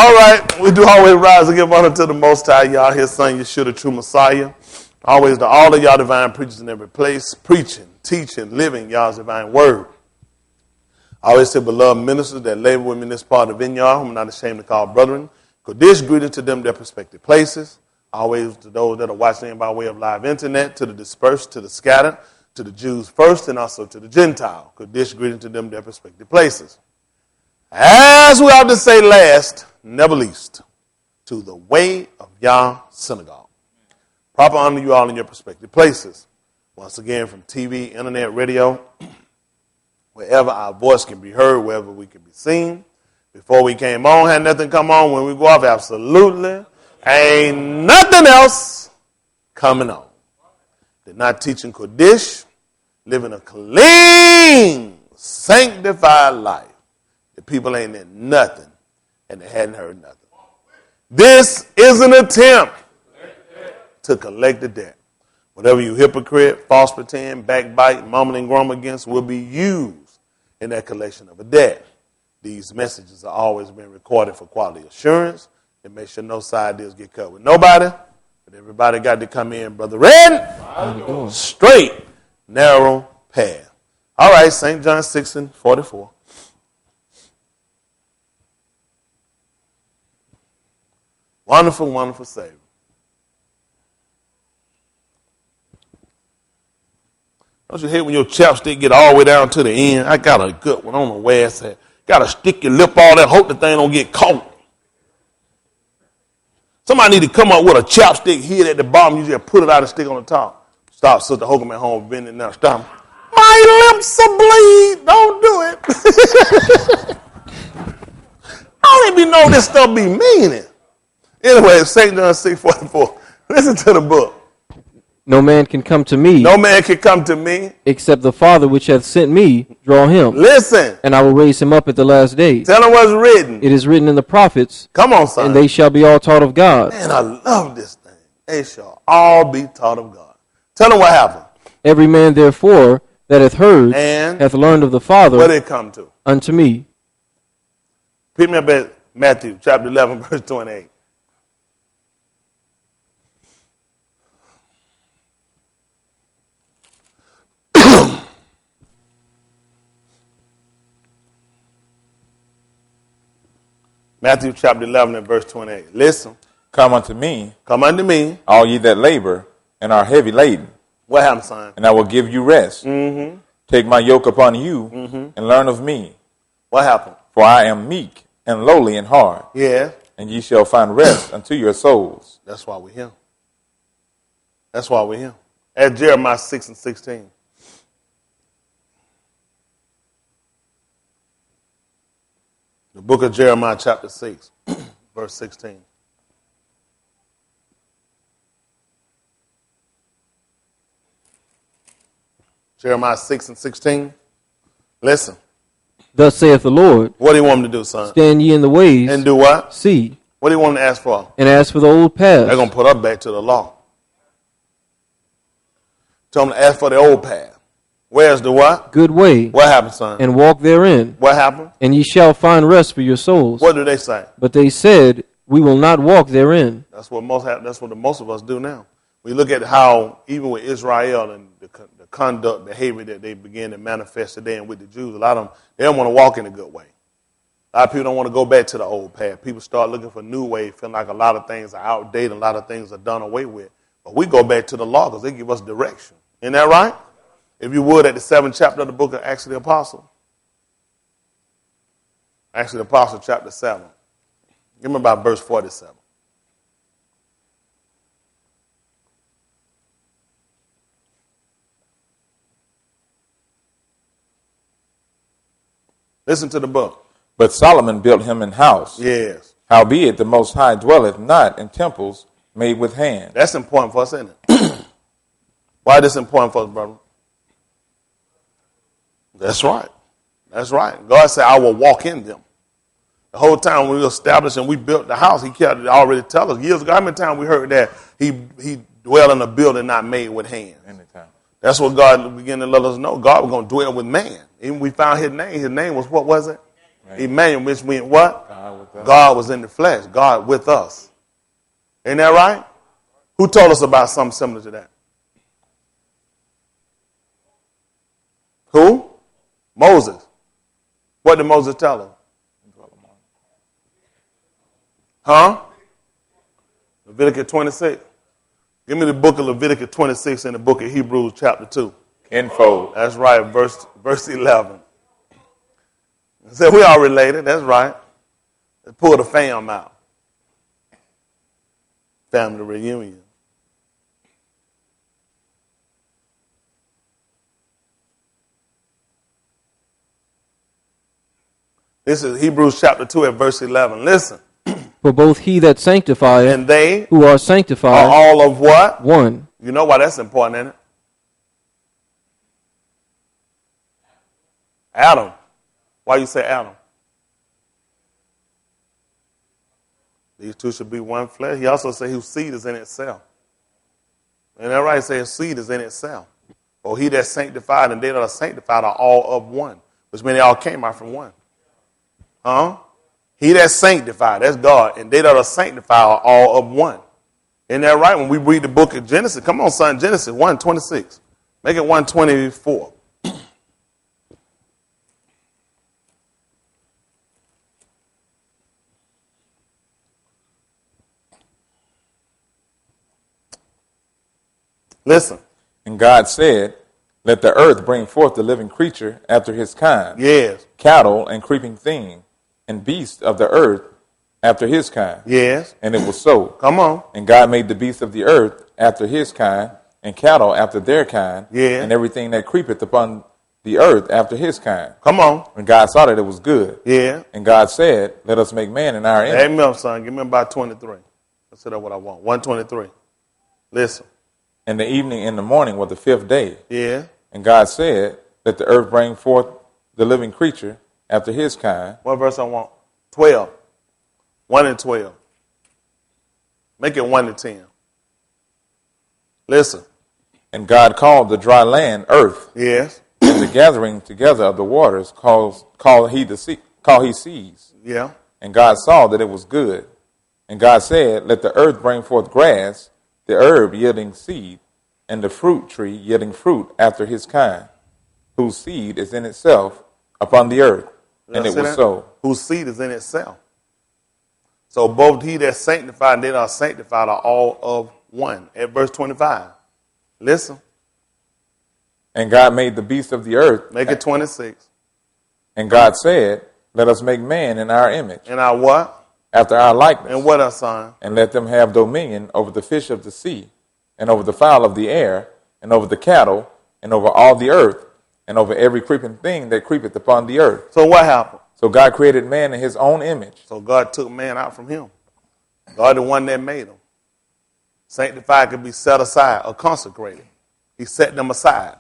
All right, we do always rise and give honor to the Most High. Y'all his son, Yeshua, the true Messiah. Always to all of y'all divine preachers in every place, preaching, teaching, living y'all's divine word. I always say, beloved ministers that labor with me in this part of the vineyard, whom I'm not ashamed to call brethren. This greeting to them their respective places. Always to those that are watching by way of live internet, to the dispersed, to the scattered, to the Jews first, and also to the Gentile. This greeting to them their respective places. As we often say last, never least, to the way of Yah synagogue. Proper honor you all in your respective places. Once again, from TV, internet, radio, wherever our voice can be heard, wherever we can be seen. Before we came on, had nothing come on. When we go off, absolutely ain't nothing else coming on. They're not teaching Kodesh, living a clean, sanctified life. The people ain't in nothing, and they hadn't heard nothing. This is an attempt to collect the debt. Whatever you hypocrite, false pretend, backbite, mumbling, grumble against will be used in that collection of a debt. These messages are always being recorded for quality assurance and make sure no side deals get cut with nobody. But everybody got to come in, Brother Red. Straight, narrow path. All right, St. John 6:44. Wonderful, wonderful Savior. Don't you hate when your chapstick get all the way down to the end? I got a good one. I don't know where it's at. Got to stick your lip all that. Hope the thing don't get caught. Somebody need to come up with a chapstick here at the bottom. You just put it out and stick on the top. Stop, Sister Hogan at home bending now. Stop. My lips are bleed. Don't do it. I don't even know this stuff be meaning. Anyway, St. John 6:44. Listen to the book. No man can come to me. No man can come to me. Except the Father which hath sent me, draw him. Listen. And I will raise him up at the last day. Tell him what's written. It is written in the prophets. Come on, son. And they shall be all taught of God. Man, I love this thing. They shall all be taught of God. Tell him what happened. Every man, therefore, that hath heard, and hath learned of the Father. Where they come to? Unto me. Pick me up at Matthew chapter 11, verse 28. Matthew chapter 11 and verse 28. Listen. Come unto me. Come unto me. All ye that labor and are heavy laden. What happened, son? And I will give you rest. Mm-hmm. Take my yoke upon you and learn of me. What happened? For I am meek and lowly in heart. Yeah. And ye shall find rest unto your souls. That's why we're here. That's why we're here. At Jeremiah 6:16. The book of Jeremiah chapter 6, verse 16. Jeremiah 6:16. Listen. Thus saith the Lord. What do you want me to do, son? Stand ye in the ways. And do what? See. What do you want me to ask for? And ask for the old path. They're going to put us back to the law. Tell them to ask for the old path. Where's the what? Good way. What happened, son? And walk therein. What happened? And ye shall find rest for your souls. What do they say? But they said, we will not walk therein. That's what most of us do now. We look at how, even with Israel and the conduct, behavior that they began to manifest today and with the Jews, a lot of them, they don't want to walk in a good way. A lot of people don't want to go back to the old path. People start looking for new ways, feeling like a lot of things are outdated, a lot of things are done away with. But we go back to the law because they give us direction. Isn't that right? If you would, at the 7th chapter of the book of Acts of the Apostle. Acts of the Apostle, chapter 7. Give me about verse 47. Listen to the book. But Solomon built him an house. Yes. Howbeit the Most High dwelleth not in temples made with hands. That's important for us, isn't it? Why is this important for us, brother? That's right. That's right. God said, I will walk in them. The whole time when we established and we built the house, he kept already tell us years ago. How many times we heard that he dwelled in a building not made with hands? Anytime. That's what God began to let us know. God was going to dwell with man. Even we found his name. His name was, what was it? Right. Emmanuel, which meant what? God with with us. God was in the flesh. God with us. Ain't that right? Who told us about something similar to that? Who? Moses. What did Moses tell us? Huh? Leviticus 26. Give me the book of Leviticus 26 and the book of Hebrews chapter 2. Kinfold. That's right, verse 11. So we all related, that's right. Let's pull the fam out. Family reunion. This is Hebrews chapter 2 at verse 11. Listen. For both he that sanctifieth And they who are are sanctified all of what? one. You know why that's important, isn't it? Adam. Why you say Adam? These two should be one flesh. He also said whose seed is in itself. And that right? Say his seed is in itself. Or he that's sanctified and they that are sanctified are all of one. Which means they all came out from one. Huh? He that's sanctified, that's God, and they that are sanctified are all of one. Isn't that right? When we read the book of Genesis, come on, son, Genesis 1:26. Make it 1:24. Listen. And God said, let the earth bring forth the living creature after his kind. Yes. Cattle and creeping thing, and beasts of the earth after his kind. Yes. And it was so. Come on. And God made the beasts of the earth after his kind, and cattle after their kind, Yeah. and everything that creepeth upon the earth after his kind. Come on. And God saw that it was good. Yeah. And God said, let us make man in our image. Amen, son. Give me about 23. Let's set up what I want. 123. Listen. And the evening and the morning were the fifth day. Yeah. And God said, let the earth bring forth the living creature after his kind. What verse I want? 12. 1 and 12. Make it 1 to 10. Listen. And God called the dry land earth. Yes. And the gathering together of the waters called he seas. Yeah. And God saw that it was good. And God said, let the earth bring forth grass, the herb yielding seed, and the fruit tree yielding fruit after his kind, whose seed is in itself upon the earth. And it was so. Whose seed is in itself. So both he that's sanctified and they that are sanctified are all of one. At verse 25. Listen. And God made the beasts of the earth. Make it 26. And God said, let us make man in our image. And our what? After our likeness. And what our son? And let them have dominion over the fish of the sea, and over the fowl of the air, and over the cattle, and over all the earth, and over every creeping thing that creepeth upon the earth. So what happened? So God created man in his own image. So God took man out from him. God the one that made him. Sanctified could be set aside or consecrated. He set them aside.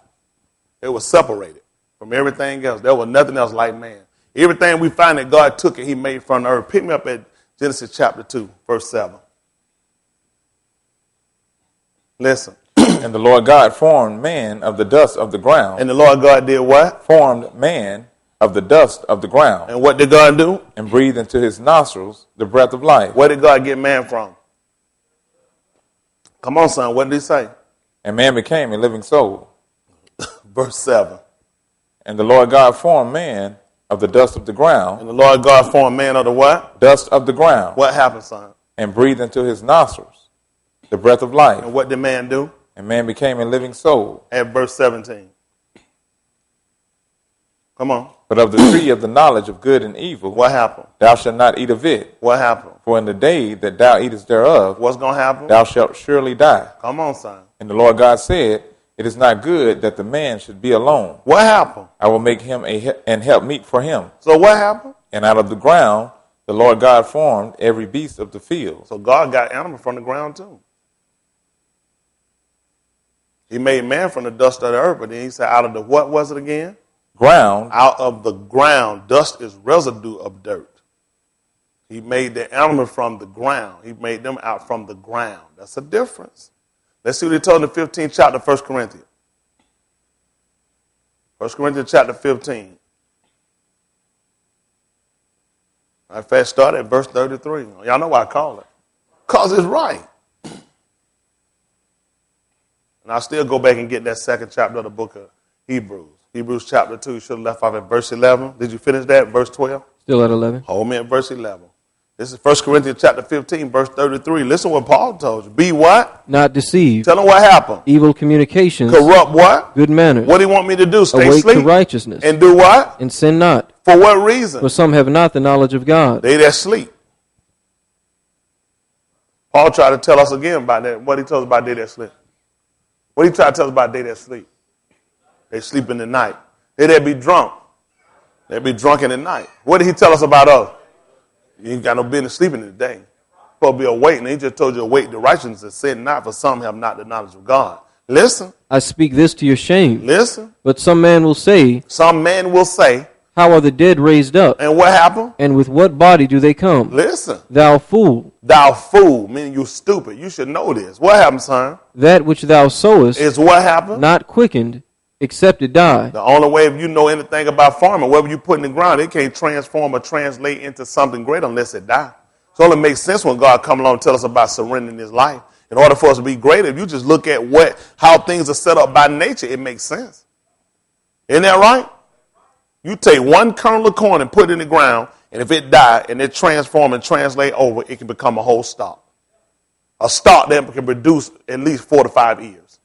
They were separated from everything else. There was nothing else like man. Everything we find that God took and he made from the earth. Pick me up at Genesis chapter 2, verse 7. Listen. And the Lord God formed man of the dust of the ground. And the Lord God did what? Formed man of the dust of the ground. And what did God do? And breathed into his nostrils the breath of life. Where did God get man from? Come on, son. What did he say? And man became a living soul. Verse 7. And the Lord God formed man of the dust of the ground. And the Lord God formed man of the what? Dust of the ground. What happened, son? And breathed into his nostrils the breath of life. And what did man do? And man became a living soul. At verse 17. Come on. But of the tree of the knowledge of good and evil, What happened? thou shalt not eat of it. What happened? For in the day that thou eatest thereof, What's going to happen? thou shalt surely die. Come on, son. And the Lord God said, it is not good that the man should be alone. What happened? I will make him an help meet for him. So what happened? And out of the ground the Lord God formed every beast of the field. So God got animals from the ground too. He made man from the dust of the earth, but then he said out of the, what was it again? Ground. Out of the ground. Dust is residue of dirt. He made the animal from the ground. He made them out from the ground. That's a difference. Let's see what he told in the 15th chapter of 1 Corinthians. 1 Corinthians chapter 15. I first started at verse 33. Y'all know why I call it. Because it's right. And I'll still go back and get that second chapter of the book of Hebrews. Hebrews chapter 2, you should have left off at verse 11. Did you finish that? Verse 12? Still at 11. Hold me at verse 11. This is 1 Corinthians chapter 15, verse 33. Listen what Paul told you. Be what? Not deceived. Tell them what happened. Evil communications. Corrupt what? Good manners. What do you want me to do? Stay Awake asleep? to righteousness. And do what? And sin not. For what reason? For some have not the knowledge of God. They that sleep. Paul tried to tell us again about that. What he told us about they that sleep. What he tried to tell us about they that sleep. They sleep in the night. They that be drunk. They be drunk in the night. What did he tell us about us? You ain't got no business sleeping in the day. You're supposed to be awake. And he just told you awake to righteousness and sin not, for some have not the knowledge of God. Listen. I speak this to your shame. Listen. But some man will say, Some man will say, how are the dead raised up? and what happened? And with what body do they come? Listen. Thou fool. Thou fool, meaning you stupid. You should know this. What happened, son? That which thou sowest Is what happened? not quickened, except it die. The only way if you know anything about farming, whatever you put in the ground, it can't transform or translate into something great unless it die. So it only makes sense when God come along and tell us about surrendering his life. In order for us to be greater, if you just look at how things are set up by nature, it makes sense. Isn't that right? You take one kernel of corn and put it in the ground, and if it die and it transform and translate over, it can become a whole stalk. A stalk that can produce at least 4 to 5 ears.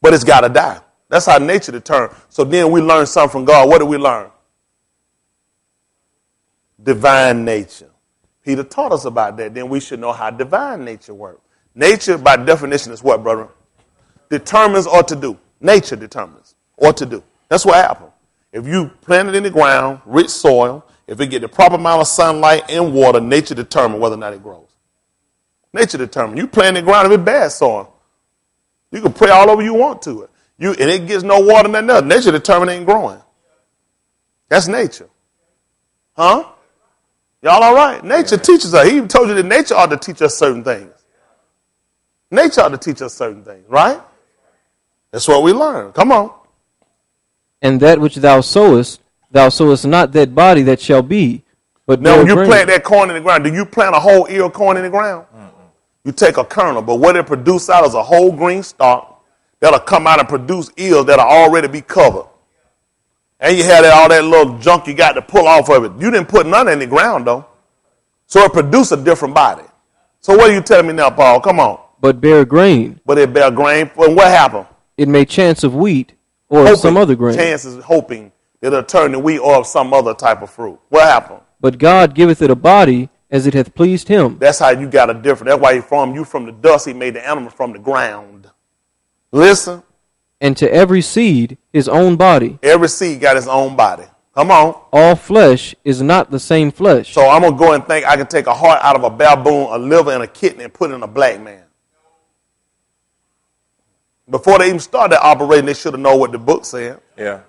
But it's got to die. That's how nature determines. So then we learn something from God. What do we learn? Divine nature. Peter taught us about that. Then we should know how divine nature works. Nature, by definition, is what, brother? Determines or to do. Nature determines or to do. That's what happens. If you plant it in the ground, rich soil, if it get the proper amount of sunlight and water, nature determines whether or not it grows. Nature determines. You plant in the ground if it's bad soil. You can pray all over you want to it. And it gets no water and nothing. Nature determines it ain't growing. That's nature. Huh? Y'all all right? Nature teaches us. He even told you that nature ought to teach us certain things. Nature ought to teach us certain things, right? That's what we learn. Come on. And that which thou sowest not that body that shall be, but now when you grain. plant that corn in the ground, do you plant a whole ear of corn in the ground? Mm-mm. You take a kernel, but what it produces out is a whole green stalk that'll come out and produce ears that'll already be covered. And you had all that little junk you got to pull off of it. You didn't put none in the ground, though. So it produced a different body. So what are you telling me now, Paul? Come on. But bear grain. But it bear grain. And what happened? It may chance of wheat or of some other grain. Chances hoping that it'll turn to wheat or of some other type of fruit. What happened? But God giveth it a body as it hath pleased him. That's how you got a different. That's why he formed you from the dust. He made the animals from the ground. Listen. And to every seed his own body. Every seed got his own body. Come on. All flesh is not the same flesh. So I'm going to go and think I can take a heart out of a baboon, a liver, and a kidney and put it in a black man. Before they even started that operation, they should have known what the book said. Yeah.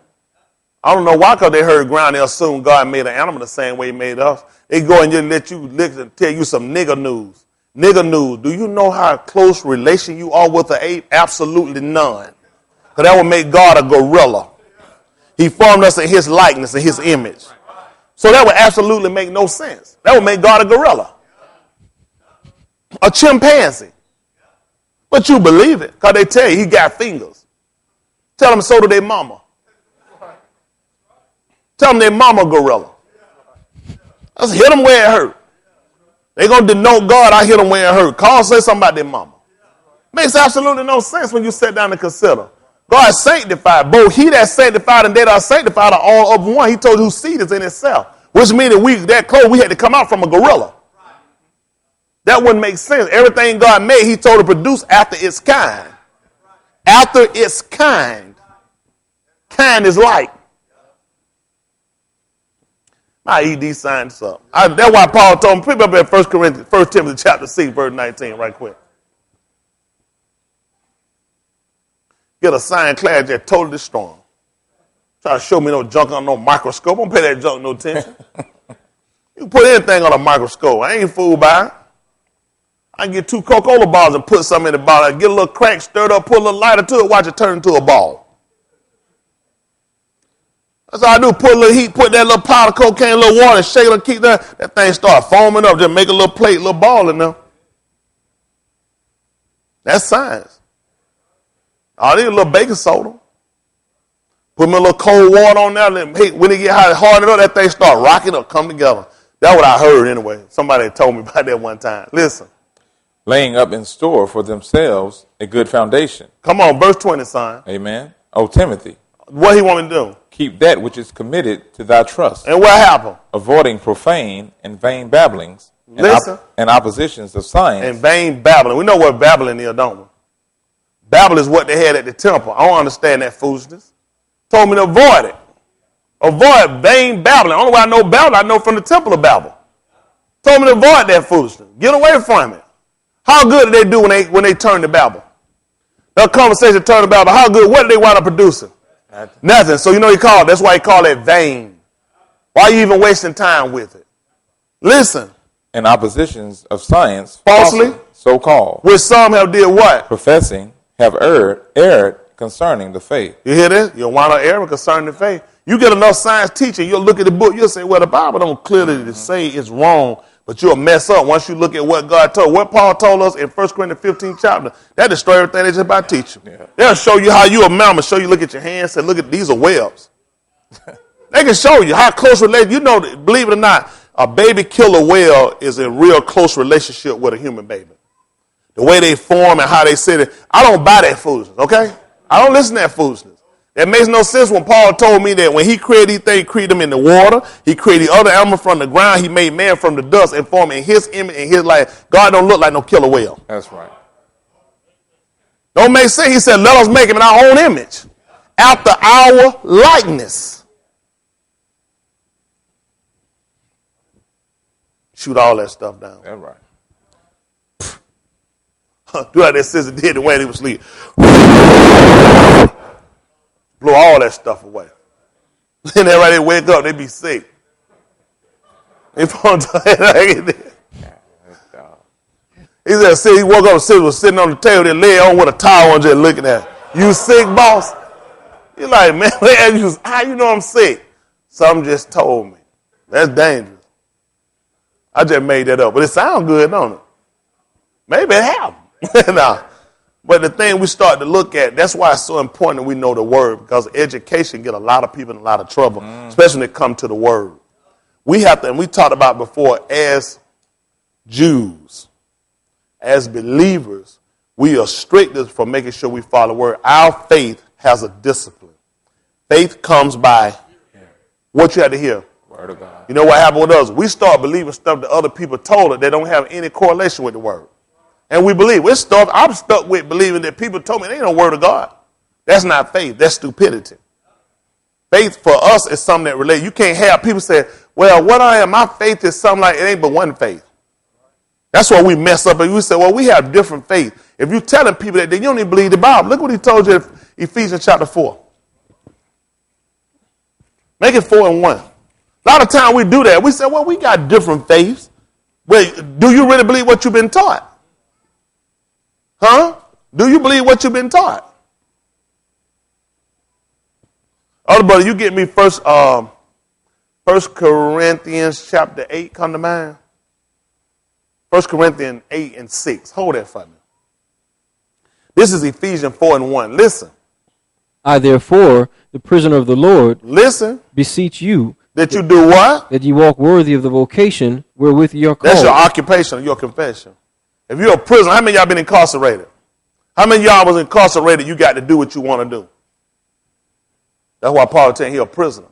I don't know why, because they heard ground, they assume God made an animal the same way he made us. They go and just let you tell you some nigger news. Nigger news. Do you know how close relation you are with an ape? Absolutely none. Because that would make God a gorilla. He formed us in his likeness and his image. So that would absolutely make no sense. That would make God a gorilla. A chimpanzee. But you believe it, because they tell you he got fingers. Tell them so to their mama. Tell them their mama gorilla. Let's hit them where it hurt. They're going to denote God, I hit them where it hurt. Call, say something about their mama. Makes absolutely no sense when you sit down and consider. God is sanctified. Both he that's sanctified and they that are sanctified are all of one. He told you whose seed is in itself. Which means that we had to come out from a gorilla. That wouldn't make sense. Everything God made, he told to produce after its kind. After its kind. Kind is like. I eat these signs up. That's why Paul told me, put me up at 1 Timothy chapter 6, verse 19, right quick. Get a sign class that's totally destroying. Try to show me no junk on no microscope. Don't pay that junk no attention. You can put anything on a microscope. I ain't fooled by it. I can get 2 Coca-Cola balls and put something in the bottle. I get a little crack, stir it up, put a little lighter to it, watch it turn into a ball. That's all I do. Put a little heat, put that little powder cocaine, a little water, shake it and keep that thing start foaming up. Just make a little plate, a little ball in there. That's science. I need a little baking soda. Put me a little cold water on there. When it get hard enough, that thing start rocking up, come together. That's what I heard anyway. Somebody told me about that one time. Listen. Laying up in store for themselves a good foundation. Come on, verse 20, son. Amen. O Timothy. What he want me to do? Keep that which is committed to thy trust. And what happened? Avoiding profane and vain babblings. And oppositions of science. And vain babbling. We know what babbling is, don't we? Babble is what they had at the temple. I don't understand that foolishness. Told me to avoid it. Avoid vain babbling. Only way I know Babel, I know from the temple of Babel. Told me to avoid that foolishness. Get away from it. How good did they do when they turned to Babel? That conversation turned to Babel. How good? What did they wind up producing? Nothing. So you know that's why he called it vain. Why are you even wasting time with it? Listen. And oppositions of science. Falsely. So called. Which some have did what? Professing have erred concerning the faith. You hear this? You'll wind up erring concerning the faith. You get enough science teaching, you'll look at the book, you'll say, well, the Bible don't clearly say it's wrong, but you'll mess up once you look at what God told. What Paul told us in 1 Corinthians 15 chapter, that destroys everything they just about teaching. Yeah. They'll show you how you a mammal, show you, look at your hands, say, look at these are webs. They can show you how close related. You know, believe it or not, a baby killer whale is in real close relationship with a human baby. The way they form and how they sit it. I don't buy that foolishness, okay? I don't listen to that foolishness. That makes no sense when Paul told me that when he created these things, he created them in the water. He created the other animal from the ground. He made man from the dust and formed in his image and his life. God don't look like no killer whale. That's right. Don't make sense. He said, let us make him in our own image, after our likeness. Shoot all that stuff down. That's right. Do like that sister did when he was asleep. Blow all that stuff away. Then everybody wake up, they be sick. He said, he woke up, and sister was sitting on the table, their leg on with a towel on, just looking at her. You sick, boss? You're like, man, how you know I'm sick? Something just told me. That's dangerous. I just made that up, but it sounds good, don't it? Maybe it happened. Nah. But the thing we start to look at, that's why it's so important that we know the word, because education get a lot of people in a lot of trouble, especially when it comes to the word. We have to, and we talked about before, as Jews, as believers, we are strict for making sure we follow the word. Our faith has a discipline. Faith comes by what you had to hear. Word of God. You know what happened with us? We start believing stuff that other people told us that don't have any correlation with the word. And we believe. I'm stuck with believing that people told me it ain't no word of God. That's not faith. That's stupidity. Faith for us is something that relates. You can't have people say, well, what I am, my faith is something like, it ain't but one faith. That's why we mess up and we say, well, we have different faith. If you're telling people that, then you don't even believe the Bible. Look what he told you in Ephesians chapter 4. Make it 4 and 1. A lot of time we do that. We say, well, we got different faiths. Well, do you really believe what you've been taught? Huh? Do you believe what you've been taught? Other brother, you get me First Corinthians chapter 8 come to mind. 1 Corinthians 8 and 6. Hold that for me. This is Ephesians 4 and 1. Listen. I therefore, the prisoner of the Lord, listen, beseech you that you do what? That you walk worthy of the vocation wherewith you are called. That's your occupation, your confession. If you're a prisoner, how many of y'all been incarcerated? How many of y'all was incarcerated, you got to do what you want to do? That's why Paul is saying he's a prisoner.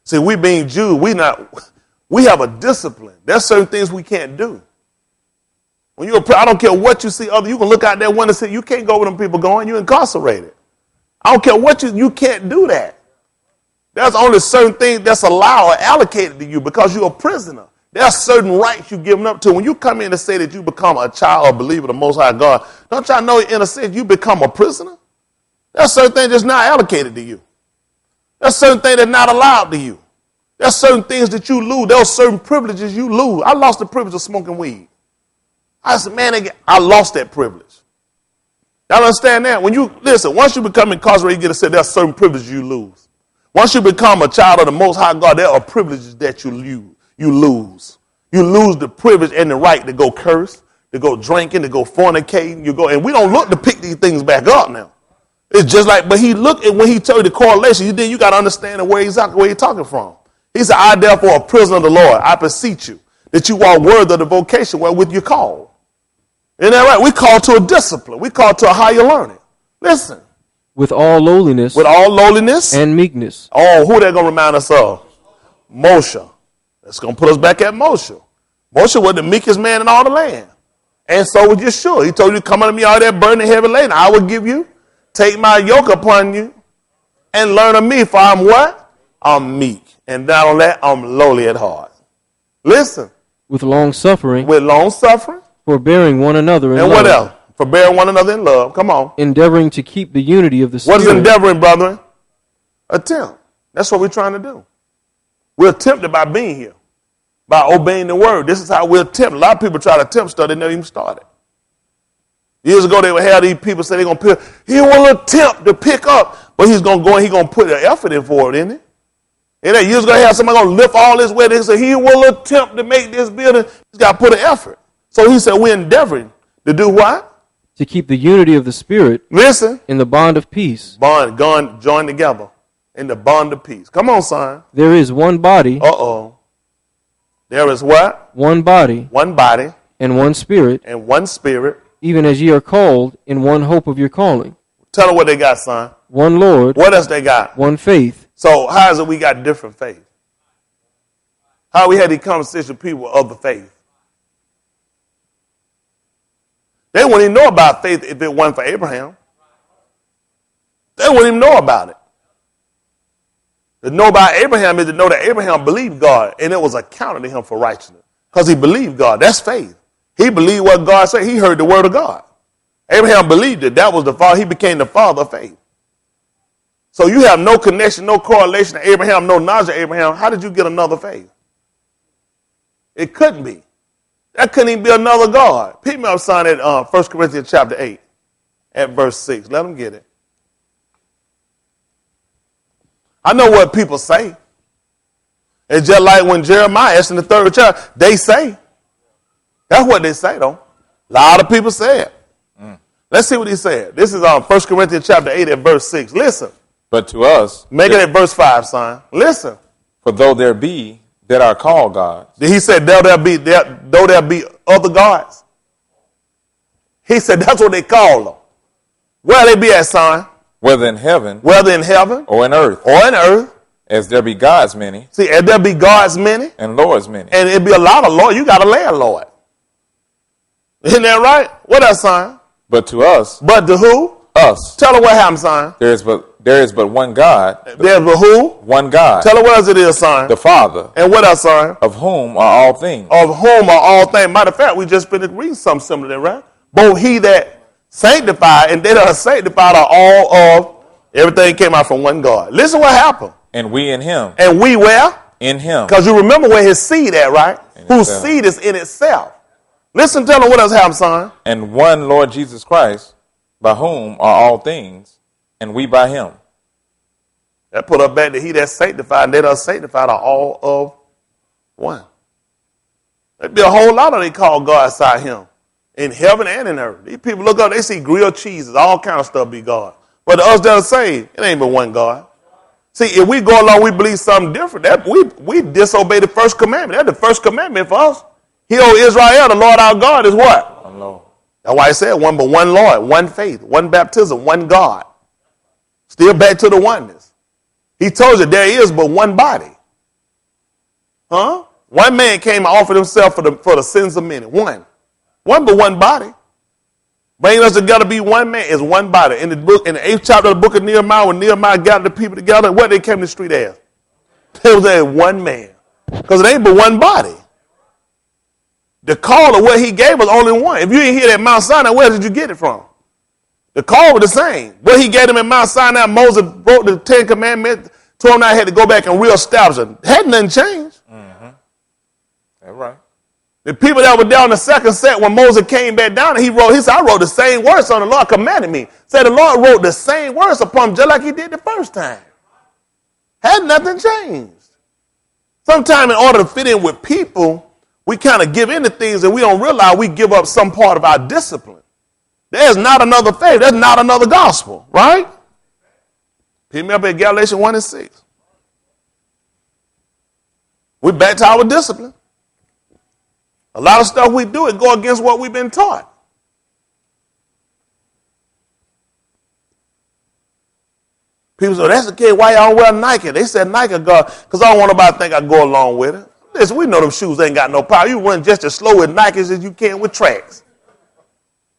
See, we being Jews, we have a discipline. There's certain things we can't do. When you're a prisoner, I don't care what you see you can look out there one and say, you can't go where them people going, you're incarcerated. I don't care what you can't do that. There's only certain things that's allowed or allocated to you because you're a prisoner. There are certain rights you're giving up to. When you come in to say that you become a child or believer of the Most High God, don't y'all know in a sense you become a prisoner? There's certain things that's not allocated to you. There's certain things that's not allowed to you. There's certain things that you lose. There's certain privileges you lose. I lost the privilege of smoking weed. I said, man, I lost that privilege. Y'all understand that? When you, listen, once you become incarcerated, you get to say there's certain privileges you lose. Once you become a child of the Most High God, there are privileges that you lose. You lose the privilege and the right to go curse, to go drinking, to go fornicating. And we don't look to pick these things back up now. It's just like, but he looked at when he told you the correlation, you got to understand where he's talking from. He said, I therefore a prisoner of the Lord, I beseech you that you are worthy of the vocation wherewith you're called. Isn't that right? We call to a discipline. We call to a higher learning. Listen. With all lowliness. With all lowliness. And meekness. Oh, who they going to remind us of? Moshe. That's going to put us back at Moshe. Moshe was the meekest man in all the land. And so was Yeshua. He told you, come unto me all that burden heavy laden. I will give you. Take my yoke upon you and learn of me. For I'm what? I'm meek. And not only that, I'm lowly at heart. Listen. With long suffering. With long suffering. Forbearing one another in love. And what else? Forbearing one another in love. Come on. Endeavoring to keep the unity of the Spirit. What is endeavoring, brethren? Attempt. That's what we're trying to do. We're tempted by being here, by obeying the word. This is how we attempt. A lot of people try to attempt stuff they never even started. Years ago, they would have these people say they're going to pick. He will attempt to pick up, but he's going to go and he's going to put an effort in for it, isn't he? And then years ago, they have somebody going to lift all this weight. They say he will attempt to make this building. He's got to put an effort. So he said we're endeavoring to do what? To keep the unity of the Spirit. Listen. In the bond of peace. Join together in the bond of peace. Come on, son. There is one body. Uh-oh. There is what? One body. One body. And one Spirit. And one Spirit. Even as ye are called in one hope of your calling. Tell them what they got, son. One Lord. What else they got? One faith. So how is it we got different faith? How we had these conversations with people of the faith? They wouldn't even know about faith if it wasn't for Abraham. They wouldn't even know about it. To know about Abraham is to know that Abraham believed God and it was accounted to him for righteousness. Because he believed God. That's faith. He believed what God said. He heard the word of God. Abraham believed it. That was the father. He became the father of faith. So you have no connection, no correlation to Abraham, no knowledge of Abraham. How did you get another faith? It couldn't be. That couldn't even be another God. Pick me up, son, at 1 Corinthians chapter 8 at verse 6. Let them get it. I know what people say. It's just like when Jeremiah asked in the 3rd chapter, they say. That's what they say, though. A lot of people say it. Let's see what he said. This is 1 Corinthians chapter 8 at verse 6. Listen. But to us. Make it at verse 5, son. Listen. For though there be that are called gods. He said, though there be other gods. He said, that's what they call them. Where they be at, son? Whether in heaven. Whether in heaven. Or in earth. Or in earth. As there be gods many. See, as there be gods many. And lords many. And it be a lot of lords. You got a landlord. Isn't that right? What else, son? But to us. But to who? Us. Tell her what happened, son. There is but one God. There's but who? One God. Tell her what else it is, son. The Father. And what else, son? Of whom are all things. Of whom are all things. Matter of fact, we just been reading something similar to that, right? Both he that sanctified and they that are sanctified are all of, everything came out from one God. Listen what happened. And we in him. And we where? In him. Because you remember where his seed at, right? In Whose itself. seed is in itself. Listen, tell them what else happened, son. And one Lord Jesus Christ, by whom are all things, and we by him. That put up back to he that's sanctified and they that are sanctified are all of one. There'd be a whole lot of they call God inside him. In heaven and in earth. These people look up, they see grilled cheeses, all kind of stuff be God. But the us that are saved, it ain't but one God. See, if we go along, we believe something different. That we disobey the first commandment. That's the first commandment for us. Hear, O Israel, the Lord our God is what? One Lord. That's why I said one Lord, one faith, one baptism, one God. Still back to the oneness. He told you there is but one body. Huh? One man came and offered himself for the sins of many. One but one body. Bringing us together to be one man is one body. In the 8th chapter of the book of Nehemiah, when Nehemiah gathered the people together, what they came to the street as? They was as one man. Because it ain't but one body. The call of what he gave us only one. If you didn't hear that Mount Sinai, where did you get it from? The call was the same. What he gave them at Mount Sinai, Moses wrote the 10 Commandments, told them I had to go back and reestablish it. Hadn't nothing changed. Mm-hmm. That's right. The people that were down the second set when Moses came back down, he said, I wrote the same words on the Lord commanded me. Said the Lord wrote the same words upon him just like he did the first time. Had nothing changed. Sometimes in order to fit in with people, we kind of give in to things and we don't realize we give up some part of our discipline. There's not another faith. There's not another gospel, right? Pick me up at Galatians 1 and 6. We're back to our discipline. A lot of stuff we do, it go against what we've been taught. People say, that's the case, why y'all wear Nike? They said Nike, because I don't want nobody to think I go along with it. Listen, we know them shoes ain't got no power. You run just as slow with Nikes as you can with tracks.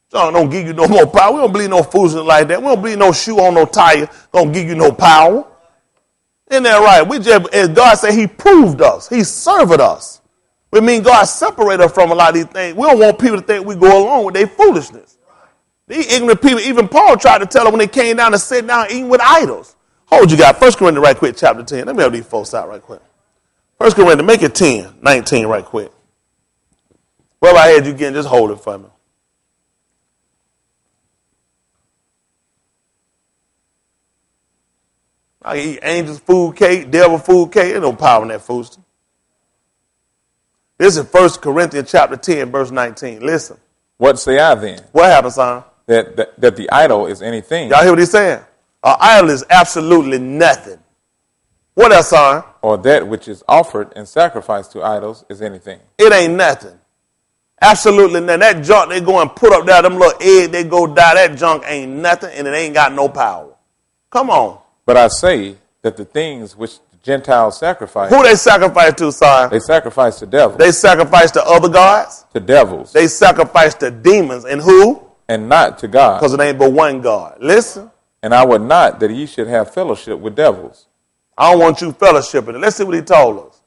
So don't give you no more power. We don't believe no foolishness like that. We don't believe no shoe on no tire gonna give you no power. Isn't that right? We just, as God said, he proved us. He served us. We mean God separated us from a lot of these things. We don't want people to think we go along with their foolishness. These ignorant people, even Paul tried to tell them when they came down to sit down eating with idols. Hold you got 1 Corinthians right quick, chapter 10. Let me help these folks out right quick. 1 Corinthians, make it 10, 19 right quick. Wherever I had you again, just hold it for me. I can eat angels' food cake, devil food cake. There's no power in that foolishness. This is 1 Corinthians chapter 10, verse 19. Listen. What say I then? What happened, son? That the idol is anything. Y'all hear what he's saying? An idol is absolutely nothing. What else, son? Or that which is offered and sacrificed to idols is anything. It ain't nothing. Absolutely nothing. That junk they go and put up there, them little egg they go die, that junk ain't nothing and it ain't got no power. Come on. But I say that the things which the Gentiles sacrifice. Who they sacrifice to, son? They sacrifice to devils. They sacrifice to other gods? To devils. They sacrifice to demons. And who? And not to God. Because it ain't but one God. Listen. And I would not that ye should have fellowship with devils. I don't want you fellowshipping. Let's see what he told us.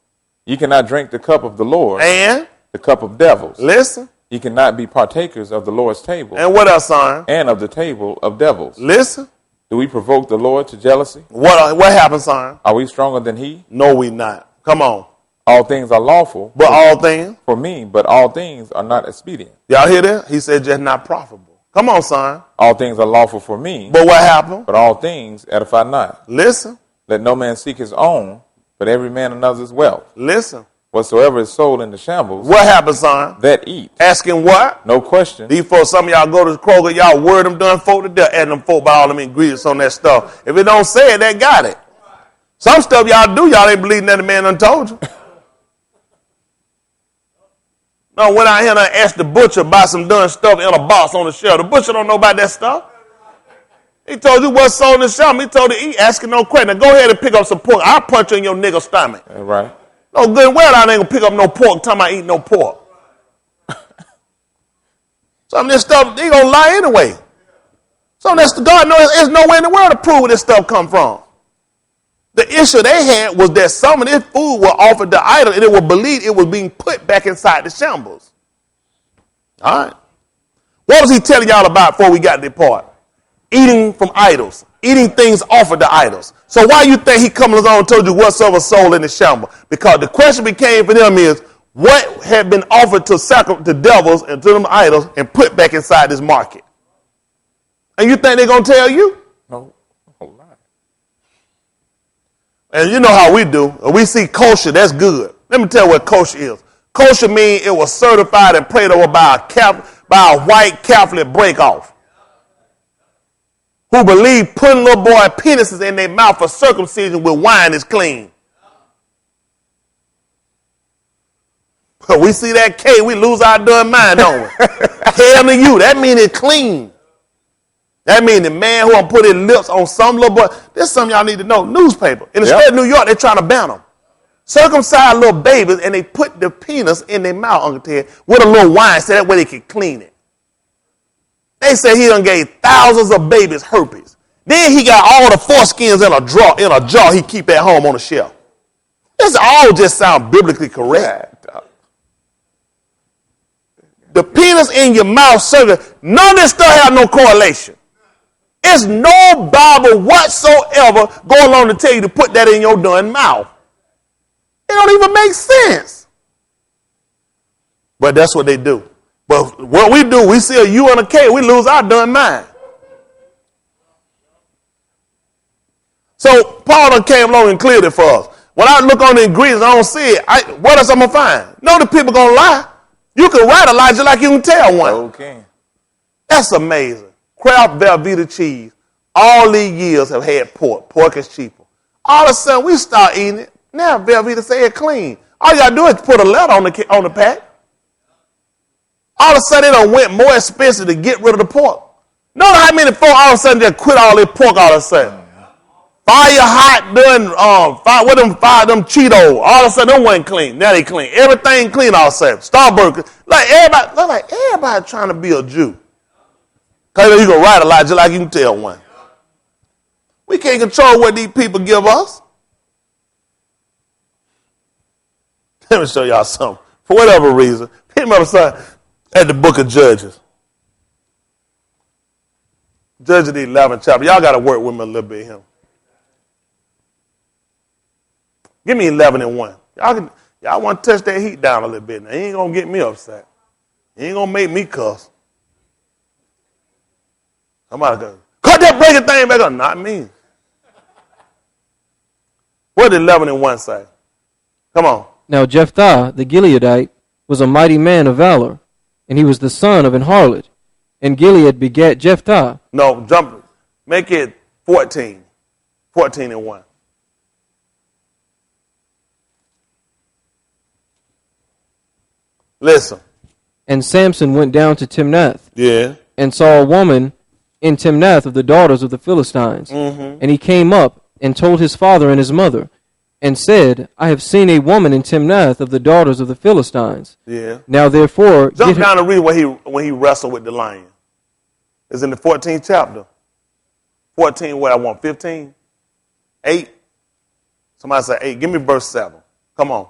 Ye cannot drink the cup of the Lord. And? The cup of devils. Listen. Ye cannot be partakers of the Lord's table. And what else, son? And of the table of devils. Listen. Do we provoke the Lord to jealousy? What happened, son? Are we stronger than he? No, we not. Come on. All things are lawful. But all things? For me, but all things are not expedient. Y'all hear that? He said just not profitable. Come on, son. All things are lawful for me. But what happened? But all things edify not. Listen. Let no man seek his own, but every man another's wealth. Listen. Whatsoever is sold in the shambles. What happened, son? That eat. Asking what? No question. These folks, some of y'all go to Kroger, y'all word them done folk to death, adding them folk by all them ingredients on that stuff. If it don't say it, they got it. Some stuff y'all do, y'all ain't believing that the man done told you. No, went out here and I asked the butcher buy some done stuff in a box on the shelf. The butcher don't know about that stuff. He told you what's sold in the shelf. He told you eat, asking no question. Now go ahead and pick up some pork. I'll punch you in your nigga stomach. Right. No good well I ain't gonna pick up no pork talking about eating no pork. Some of this stuff, they gonna lie anyway. Some of this, God knows there's nowhere in the world to prove where this stuff come from. The issue they had was that some of this food was offered to idols and it was believed it was being put back inside the shambles. All right. What was he telling y'all about before we got to the part? Eating from idols. Eating things offered to idols. So why you think he comes along and told you whatsoever soul in the shamble? Because the question became for them is, what had been offered to devils and to them idols and put back inside this market? And you think they're going to tell you? No. Oh, right. And you know how we do. We see kosher, that's good. Let me tell you what kosher is. Kosher means it was certified and prayed over by a white Catholic break-off who believe putting little boy penises in their mouth for circumcision with wine is clean. But we see that K, we lose our darn mind, don't we? Hell to you, that means it's clean. That means the man who put his lips on some little boy. This is something y'all need to know. Newspaper. In the state of New York, they're trying to ban them. Circumcised little babies, and they put the penis in their mouth, Uncle Ted, with a little wine so that way they can clean it. They say he done gave thousands of babies herpes. Then he got all the foreskins in a jar he keep at home on the shelf. This all just sound biblically correct. The penis in your mouth, none of this stuff have no correlation. It's no Bible whatsoever going along to tell you to put that in your darn mouth. It don't even make sense. But that's what they do. But what we do, we see a U and a K, we lose our darn mind. So Paul done came along and cleared it for us. When I look on the ingredients, I don't see it. What else I'm going to find? No, the people going to lie. You can write a lie just like you can tell one. Okay. That's amazing. Kraft Velveeta cheese. All these years have had pork. Pork is cheaper. All of a sudden, we start eating it. Now Velveeta say it clean. All you got to do is put a letter on the pack. All of a sudden, it done went more expensive to get rid of the pork. Notice how many folk all of a sudden just quit all their pork all of a sudden. Fire hot, fire them Cheetos. All of a sudden, them wasn't clean. Now they clean. Everything clean all of a sudden. Starburger. Everybody trying to be a Jew. Because you can write a lie just like you can tell one. We can't control what these people give us. Let me show y'all something. For whatever reason, pick me up son, at the book of Judges. Judges the 11th chapter. Y'all got to work with me a little bit here. Give me 11 and 1. Y'all want to touch that heat down a little bit. Now, you ain't going to get me upset. You ain't going to make me cuss. Somebody go, cut that breaking thing back up. Not me. What did 11 and 1 say? Come on. Now Jephthah the Gileadite was a mighty man of valor, and he was the son of an harlot. And Gilead begat Jephthah. No, jump. Make it 14. 14 and 1. Listen. And Samson went down to Timnath. Yeah. And saw a woman in Timnath of the daughters of the Philistines. Mm-hmm. And he came up and told his father and his mother, and said, I have seen a woman in Timnath of the daughters of the Philistines. Yeah. Now therefore, jump down and read when he wrestled with the lion. It's in the 14th chapter. 14, what I want, 15? 8? Somebody say 8. Give me verse 7. Come on.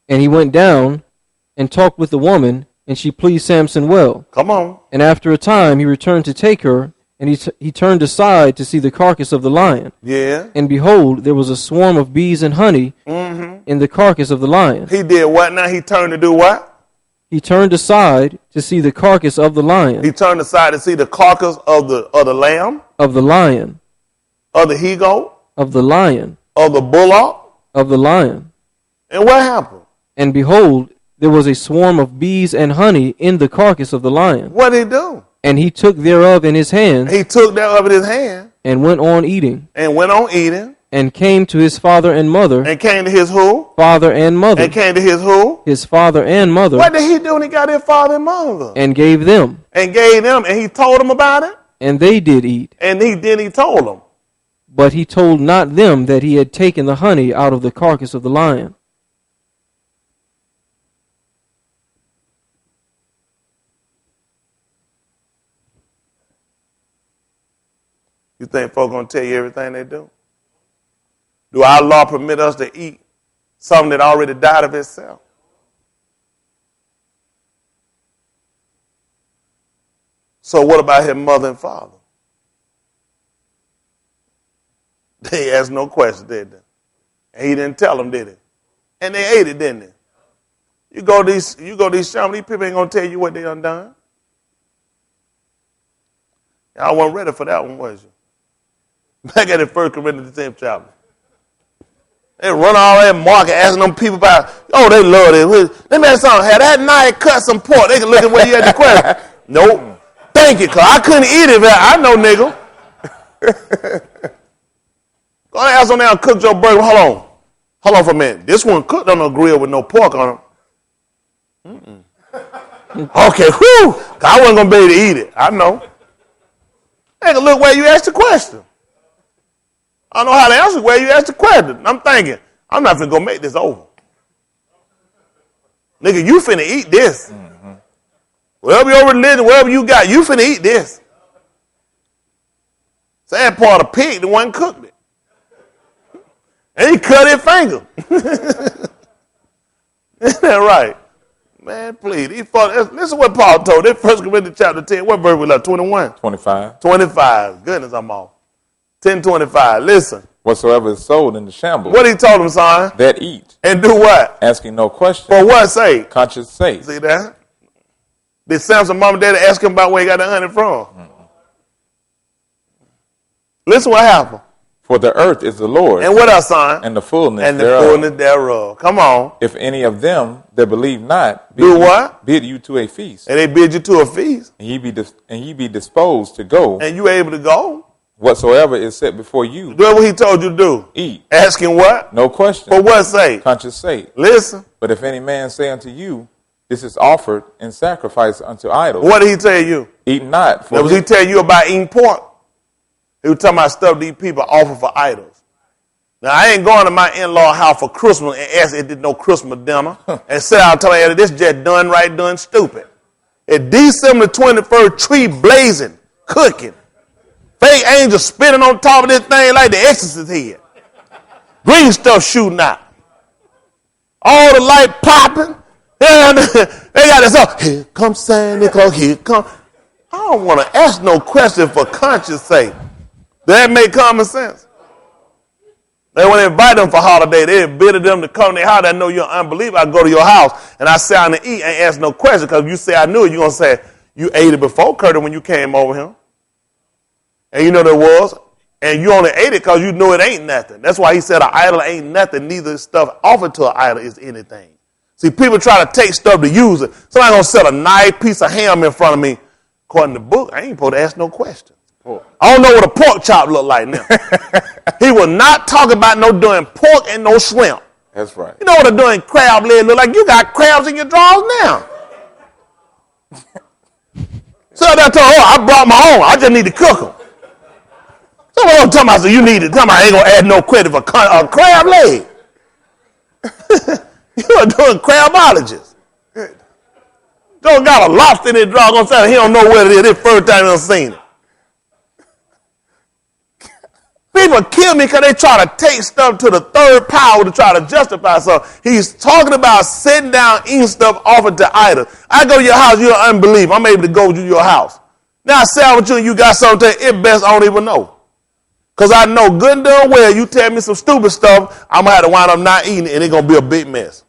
And he went down and talked with the woman, and she pleased Samson well. Come on. And after a time he returned to take her, and he turned aside to see the carcass of the lion. Yeah. And behold, there was a swarm of bees and honey in the carcass of the lion. He did what now? He turned to do what? He turned aside to see the carcass of the lion. He turned aside to see the carcass of the lamb? Of the lion. Of the he-goat? Of the lion. Of the bullock? Of the lion. And what happened? And behold, there was a swarm of bees and honey in the carcass of the lion. What did he do? And he took thereof in his hand. He took thereof in his hand. And went on eating. And went on eating. And came to his father and mother. And came to his who? Father and mother. And came to his who? His father and mother. What did he do when he got his father and mother? And gave them. And gave them. And he told them about it? And they did eat. And he told them. But he told not them that he had taken the honey out of the carcass of the lion. You think folks going to tell you everything they do? Do our law permit us to eat something that already died of itself? So what about his mother and father? They asked no questions, did they? And he didn't tell them, did he? And they ate it, didn't they? You go to these shambles, these people ain't going to tell you what they done done. Y'all weren't ready for that one, was you? Back at the 1 Corinthians 10th chapter. They run all that market asking them people about, oh, they love it. Let me ask you something. Had that night cut some pork, they can look at where you had the question. Nope. Thank you, because I couldn't eat it. I know, nigga. Go ahead, ask them now, cook your burger. Hold on for a minute. This one cooked on a grill with no pork on it. Okay, whew. I wasn't going to be able to eat it. I know. They can look where you asked the question. I don't know how to answer where you asked the question. I'm thinking, I'm not finna go make this over. Nigga, you finna eat this. Mm-hmm. Whatever your religion, whatever you got, you finna eat this. Sad part of the pig, the one cooked it. And he cut his finger. Isn't that right? Man, please. Listen what Paul told. This 1 Corinthians chapter 10. What verse we left? 21? 25. 25. Goodness, I'm off. 10:25. Listen. Whatsoever is sold in the shambles. What he told him, son? That eat. And do what? Asking no question. For what sake? Conscience sake. See that? Did Samson mom and daddy ask him about where he got the honey from? Mm-hmm. Listen what happened. For the earth is the Lord. And what else, son? And the fullness and the thereof. fullness thereof. Come on. If any of them that believe not do what? Bid you to a feast, and they bid you to a feast, and ye be disposed to go, and you able to go, whatsoever is set before you, do what he told you to do. Eat. Asking what? No question. For what sake? Conscience sake. Listen. But if any man say unto you, this is offered in sacrifice unto idols. What did he tell you? Eat not. For was he tell you about eating pork? He was talking about stuff these people offer for idols. Now, I ain't going to my in-law house for Christmas and ask if there's no Christmas dinner and sit out and tell her this just done right, done stupid. At December 21st, tree blazing, cooking. Fake angels spinning on top of this thing like the exorcist head. Green stuff shooting out. All the light popping. And they got this up. Here comes Santa Claus, here come. I don't want to ask no question for conscience sake. Does that make common sense? They want to invite them for holiday. They invited them to come to their house. I know you're an unbeliever. I go to your house and I sit down and eat and ask no question because if you say I knew it, you're going to say you ate it before, Curtis, when you came over here. And you know there was. And you only ate it because you knew it ain't nothing. That's why he said an idol ain't nothing. Neither stuff offered to an idol is anything. See, people try to take stuff to use it. Somebody going to set a nice piece of ham in front of me. According to the book, I ain't supposed to ask no questions. I don't know what a pork chop look like now. He will not talk about no doing pork and no shrimp. That's right. You know what a doing crab leg look like? You got crabs in your drawers now. So I told her, I brought my own. I just need to cook them. Someone don't tell me, so you need it. Tell me I ain't going to add no credit for a crab leg. You are doing crabologists. Don't got a lobster in his drawer. Gonna say he don't know what it is. This first time he done seen it. People kill me because they try to take stuff to the third power to try to justify something. He's talking about sitting down, eating stuff offered to idols. I go to your house, you're an unbeliever. I'm able to go to your house. Now I say with you and you got something, it best I don't even know. Because I know good and darn well you tell me some stupid stuff, I'm going to have to wind up not eating it and it's going to be a big mess.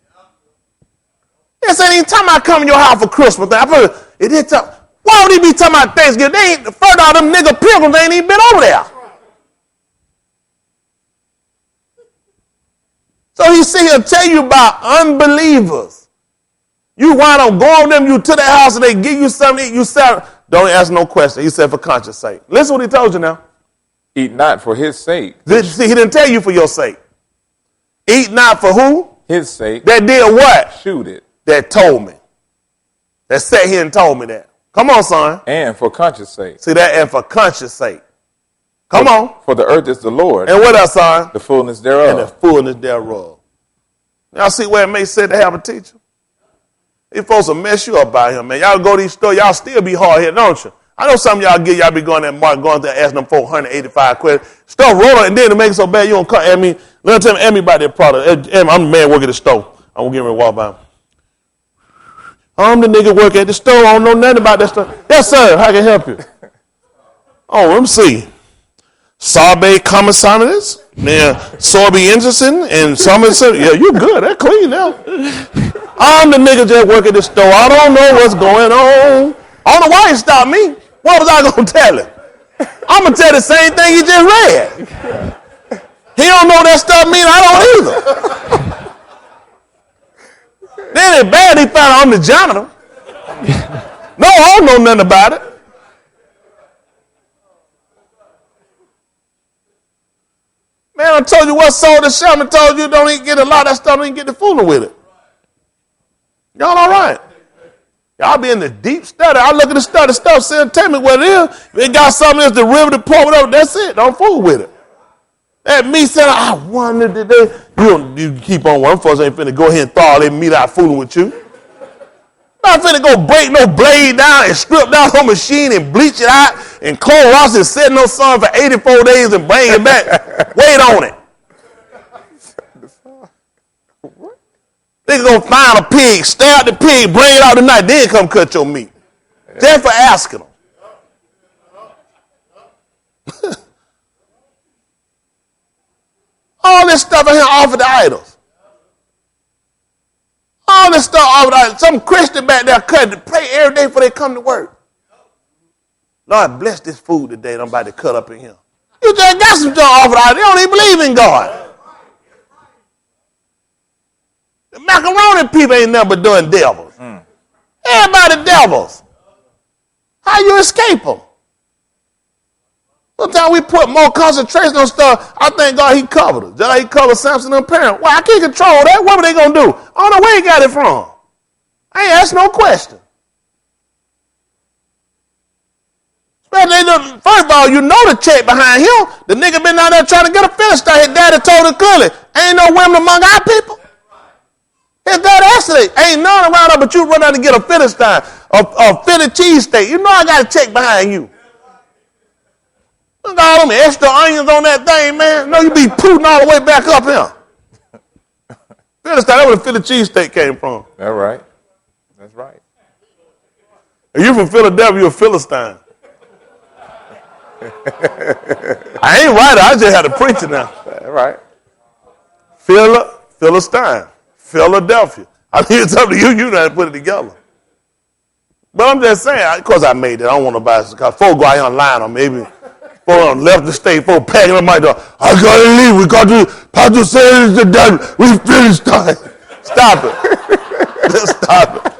Yes, any time I come to your house for Christmas, why would he be talking about Thanksgiving? They ain't, first of all, them nigga pilgrims ain't even been over there. So he sit here and tell you about unbelievers. You wind up going them, you to their house and they give you something to eat, you say, don't ask no question. He said for conscience sake. Listen what he told you now. Eat not for his sake. See, he didn't tell you for your sake. Eat not for who? His sake. That did what? Shoot it. That told me. That sat here and told me that. Come on, son. And for conscience sake. See that? And for conscience sake. Come on. For the earth is the Lord. And what else, son? The fullness thereof. And the fullness thereof. Y'all see where it makes sense to have a teacher? These folks will mess you up out here, man. Y'all go to these stores, y'all still be hard here, don't you? I know some of y'all be going there, Mark, going there, asking them 485 questions. Stuff rolling, and then to make it so bad, you don't come at me. Let me tell me about that product. I'm the man working at the store. I'm going to get ready to walk by. I'm the nigga working at the store. I don't know nothing about that stuff. Yes, sir. How can I help you? Oh, let me see. Sabbath commissariats, then Sorby Anderson and Somerset. Yeah, you good. That clean now. I'm the nigga just working at the store. I don't know what's going on. I don't know why he stopped me. What was I going to tell him? I'm going to tell the same thing he just read. He don't know that stuff mean I don't either. Then it's bad he found out I'm the janitor. No, I don't know nothing about it. Man, I told you what sold the shelf. I told you don't even get a lot of that stuff. Don't even get the fooling with it. Y'all all right? Y'all be in the deep study. I look at the study stuff, saying, tell me what it is. If it got something that's derivative, pour it up, that's it. Don't fool with it. That me said, I wondered today. You keep on one. Folks ain't finna go ahead and thaw all that meat out fooling with you. Not finna go break no blade down and strip down no machine and bleach it out and Clorox and set no sun for 84 days and bring it back. Wait on it. They gonna find a pig, stab the pig, bring it out tonight, then come cut your meat. Just for asking them. All this stuff in here offered to idols. All this stuff offered to idols. Some Christian back there cutting to pray every day before they come to work. Lord, bless this food today that I'm about to cut up in here. You just got some junk offered out. They don't even believe in God. The macaroni people ain't never doing devils. Everybody devils. How you escape them? Sometimes we put more concentration on stuff. I thank God he covered us. Just like he covered Samson and parents. Well, I can't control that. What were they going to do? I don't know where he got it from. I ain't asked no question. First of all, you know the check behind him. The nigga been out there trying to get a Philistine. His daddy told him clearly, ain't no women among our people. His daddy asked him, ain't none around there but you run out to get a Philistine, a Philly cheesesteak. You know I got a check behind you. Look at all them extra onions on that thing, man. No, you be pooting all the way back up here. Philistine, that's where the Philly cheesesteak came from. That's right. That's right. If you from Philadelphia, you're a Philistine. I ain't right. I just had to preach it now. That's right. Philistine. Philadelphia. I mean, it's up to you. You know how to put it together. But I'm just saying, because I made it. I don't want to buy it. Because folks go out here online or maybe folks left the state, folks packing them like, I got to leave. We got to, Pastor says the devil. We Philistine. Stop it. Just stop it.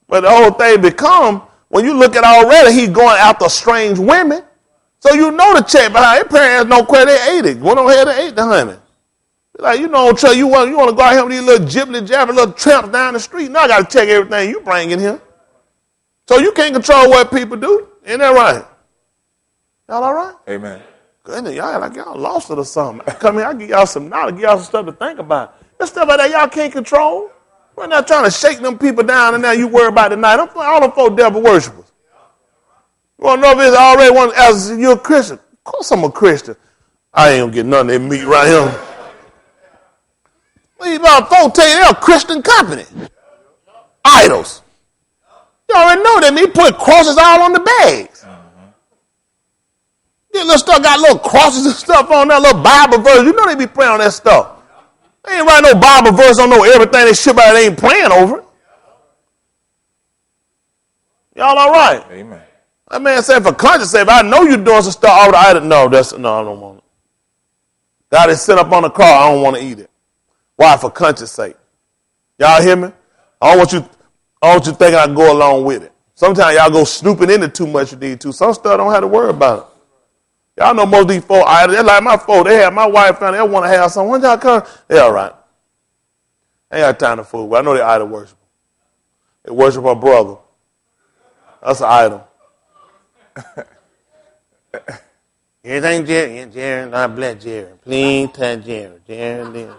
But the whole thing become, when you look at already, he's going after strange women. So you know the check behind. His parents no quit. They ate it. Went on ahead and ate the honey. Like, you know, you want to go out here with these little jibbly jabber little tramps down the street. Now I got to check everything you bring in here. So you can't control what people do. Ain't that right? Y'all all right? Amen. Goodness, y'all like y'all lost it or something. Come here, I give y'all some knowledge, give y'all some stuff to think about. That stuff like that y'all can't control. We're not trying to shake them people down and now you worry about it tonight. All them folk devil worshipers. You want to know if it's already one as you're a Christian? Of course I'm a Christian. I ain't gonna get none of that meat right here. These folks tell you they're a Christian company. Idols. You already know that. They put crosses all on the bags. This little stuff got little crosses and stuff on that little Bible verse. You know they be praying on that stuff. They ain't writing no Bible verse on no everything they ship out. They ain't praying over it. Y'all all right? Amen. That man said for conscience sake, if I know you're doing some stuff all the idol, no, I don't want it. God is set up on the cross. I don't want to eat it. Why? For conscience sake. Y'all hear me? I don't want you thinking I can go along with it. Sometimes y'all go snooping into too much you need to. Some stuff don't have to worry about it. Y'all know most of these folk idols. They're like my folk. They have my wife family. They want to have something. When y'all come, they all right. Ain't got time to fool. I know they idol worship. They worship our brother. That's an idol. Anything Jerry, not bless Jerry. Please touch Jerry. Jerry.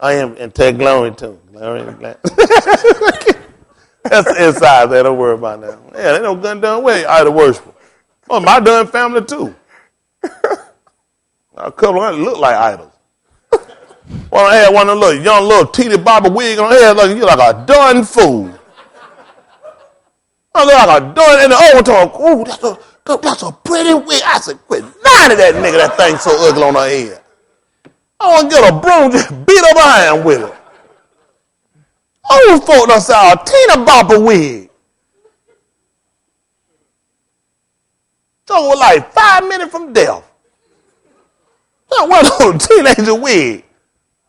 I am and take glory to him. Glory to God. That's the inside there. Don't worry about that. Yeah, they don't gun done way idol worship. Well, my done family too. A couple of them look like idols. Well, I had one of them young little teeny bobber wig on her head, like you like a done fool. I look like a done, and the old one told, "Ooh, that's a pretty wig." I said, "Quit lying to that nigga. That thing so ugly on her head. I want to get a broom, just beat her behind with it." Old folk done saw a teeny bopper wig. So we're like 5 minutes from death. I went on a teenager wig. You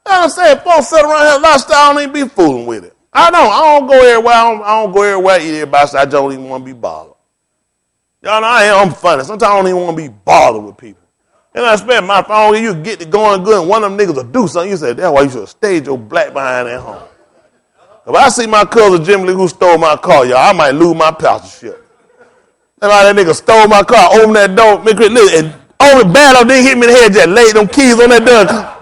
know what I'm saying? Folks sit around here lifestyle, I don't even be fooling with it. I don't go everywhere. I don't go everywhere, eat everybody, so I don't even want to be bothered. Y'all know I'm funny. Sometimes I don't even want to be bothered with people. And I spend my phone, you get it going good, and one of them niggas will do something. You say, that's why you should have stayed your black behind at home. If I see my cousin Jim Lee who stole my car, y'all, I might lose my pastorship. That's why that nigga stole my car, opened that door, make it look, and only bad up, didn't hit me in the head, just laid them keys on that door.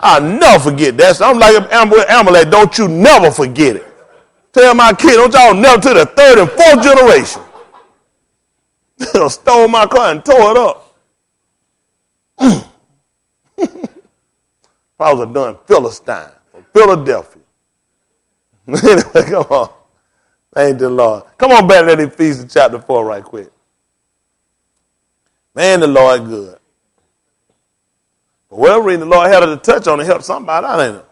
I'll never forget that. So I'm like Amalek, don't you never forget it. Tell my kid, don't y'all never to the third and fourth generation. Stole my car and tore it up. If I was a done Philistine from Philadelphia. Anyway, come on. Thank the Lord. Come on back to that Ephesians chapter 4 right quick. Man, the Lord good. But whatever reason the Lord had to touch on to help somebody out, ain't it?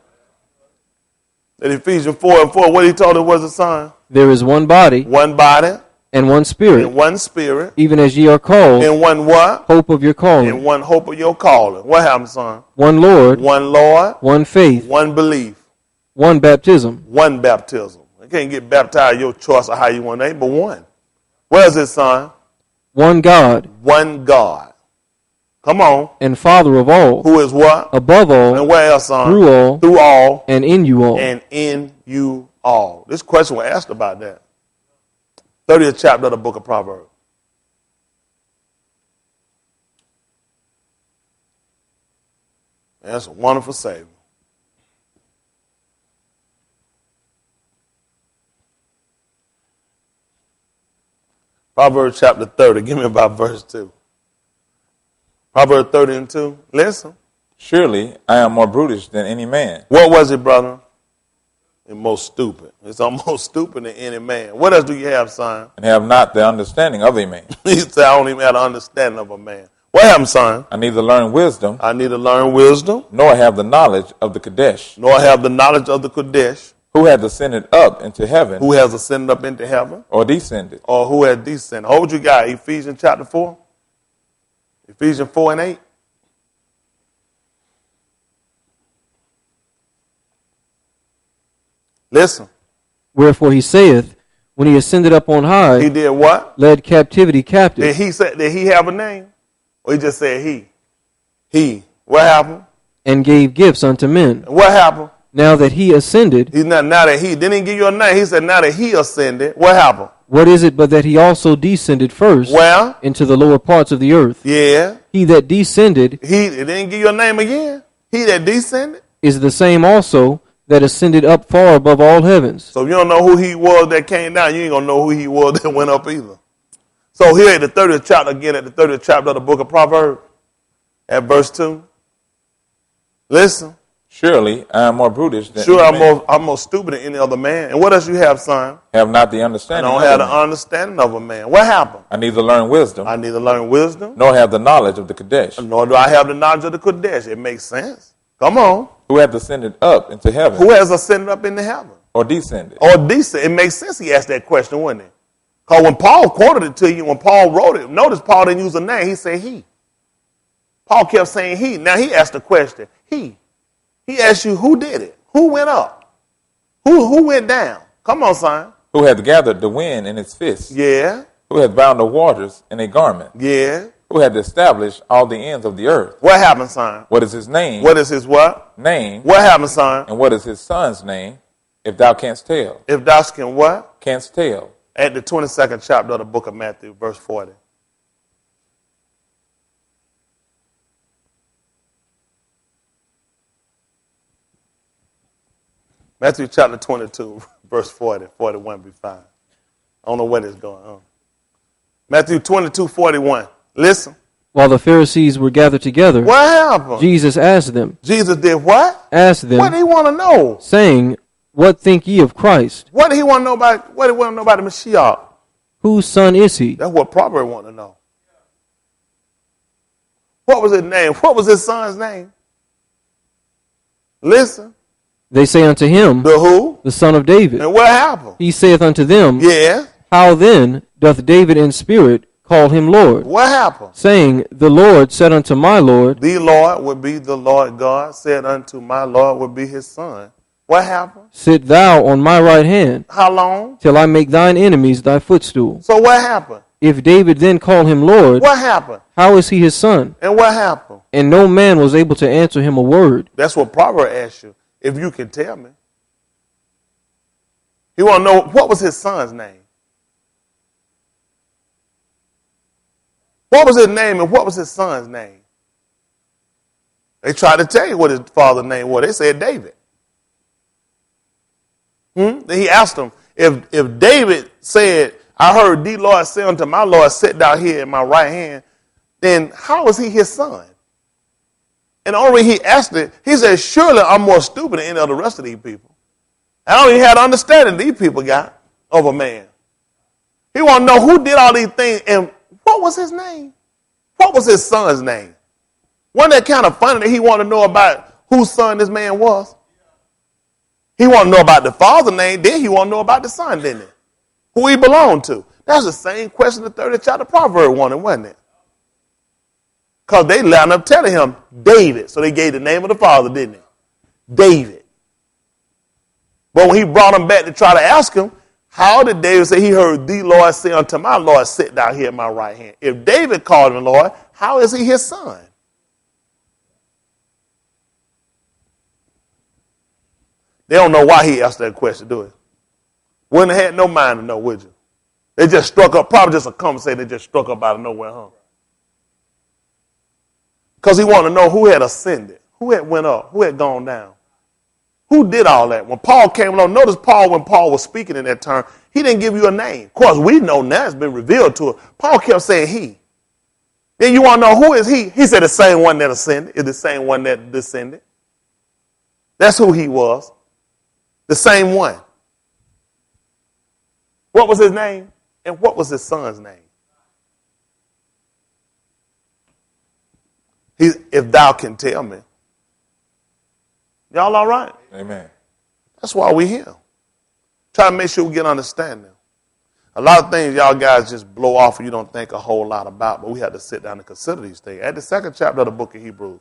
That Ephesians 4:4, what he told us was a sign? There is one body. One body. and one Spirit, in one Spirit, even as ye are called, in one what? hope of your calling. In one hope of your calling. What happened, son? One Lord, One Lord, one faith, one belief, one baptism, one baptism. You can't get baptized your choice of how you want to name, but one. Where's it, son? one God, One God. Come on. and Father of all, Who is what? above all, And where else, son? through all, Through all, and in you all. and in you all. This question was asked about that. 30th chapter of the book of Proverbs. That's a wonderful Savior. Proverbs chapter 30. Give me about verse 2. Proverbs 30 and 2. Listen. Surely I am more brutish than any man, What was it, brother? And most stupid. It's almost stupid than any man. What else do you have, son? and have not the understanding of a man. He said, I don't even have the understanding of a man. What happened, son? I neither learn wisdom, I need to learn wisdom, nor have the knowledge of the Kadesh. nor have the knowledge of the Kodesh, Who had ascended up into heaven, who has ascended up into heaven, or descended? or who has descended. Hold you got Ephesians chapter 4? Ephesians 4 and 8. Listen. Wherefore he saith, when he ascended up on high, He did what? led captivity captive, Did he have a name? Or he just said he? He. What happened? and gave gifts unto men. And what happened? Now that he ascended, He's not now that he didn't give you a name. He said now that he ascended. What happened? what is it but that he also descended first Well, into the lower parts of the earth? yeah. He that descended He didn't give you a name again. He that descended. is the same also that ascended up far above all heavens. So if you don't know who he was that came down, you ain't gonna know who he was that went up either. So here at the 30th chapter, again at the 30th chapter of the book of Proverbs, at verse 2. Listen. Surely I am more brutish than Sure, any man. I'm more stupid than any other man. And what else you have, son? Have not the I understanding don't of have a the man. understanding of a man. What happened? I neither learn wisdom, I need to learn wisdom, nor have the knowledge of the Kadesh. nor do I have the knowledge of the Kodesh. It makes sense. Come on. Who hath ascended up into heaven, Who has ascended up into heaven? or descended? Or decent. It makes sense he asked that question, wouldn't it? Because when Paul quoted it to you, when Paul wrote it, notice Paul didn't use a name. He said he. Paul kept saying he. Now he asked the question. He. He asked you, who did it? Who went up? Who went down? Come on, son. Who hath gathered the wind in his fist? Yeah. Who hath bound the waters in a garment? Yeah. Who hath established all the ends of the earth? What happened, son? What is his name? What is his what? Name? What happened, son? And what is his son's name? If thou canst tell. If thou can what? Canst tell. At the 22nd chapter of the book of Matthew, verse 40. Matthew chapter 22, verse 40, 41 be fine. I don't know what is going on. Matthew 22, 41. Listen. While the Pharisees were gathered together, What happened? Jesus asked them, Jesus did what? asked What did them, he want to know? saying, What think ye of Christ? What did he want to know about? What did he want to know about the Messiah? Whose son is he? That's what Proverbs want to know. What was his name? What was his son's name? Listen. They say unto him, The who? the son of David. And what happened? He saith unto them, Yeah. How then doth David in spirit call him Lord? What happened? Saying, The Lord said unto my Lord, The Lord would be the Lord God, said unto my Lord would be his son. What happened? Sit thou on my right hand, How long? till I make thine enemies thy footstool. So what happened? If David then call him Lord, What happened? how is he his son? And what happened? And no man was able to answer him a word. That's what Proverbs asks you. If you can tell me. He want to know what was his son's name. What was his name and what was his son's name? They tried to tell you what his father's name was. They said David. Then he asked them, if David said, I heard the Lord say unto my Lord, sit down here in my right hand, then how is he his son? And the only way he asked it, he said, surely I'm more stupid than any of the rest of these people. I don't even have the understanding these people got of a man. He want to know who did all these things and what was his name? What was his son's name? Wasn't that kind of funny that he wanted to know about whose son this man was? He wanted to know about the father's name, then he wanted to know about the son, didn't he? Who he belonged to. That's the same question the 30th chapter of Proverbs wanted, wasn't it? Because they lined up telling him David. So they gave the name of the father, didn't they? David. But when he brought him back to try to ask him, how did David say he heard the Lord say unto my Lord, sit down here at my right hand? If David called him Lord, how is he his son? They don't know why he asked that question, do they? Wouldn't have had no mind to know, would you? They just struck up, probably just a conversation they just struck up out of nowhere, huh? Because he wanted to know who had ascended, who had went up, who had gone down. Who did all that? When Paul came along, notice Paul, when Paul was speaking in that term, he didn't give you a name. Of course, we know now it's been revealed to us. Paul kept saying he. Then you want to know who is he? He said the same one that ascended is the same one that descended. That's who he was. The same one. What was his name? And what was his son's name? If thou can tell me. Y'all all right? Amen. That's why we're here. Try to make sure we get understanding. A lot of things y'all guys just blow off and you don't think a whole lot about, but we have to sit down and consider these things. At the second chapter of the book of Hebrews.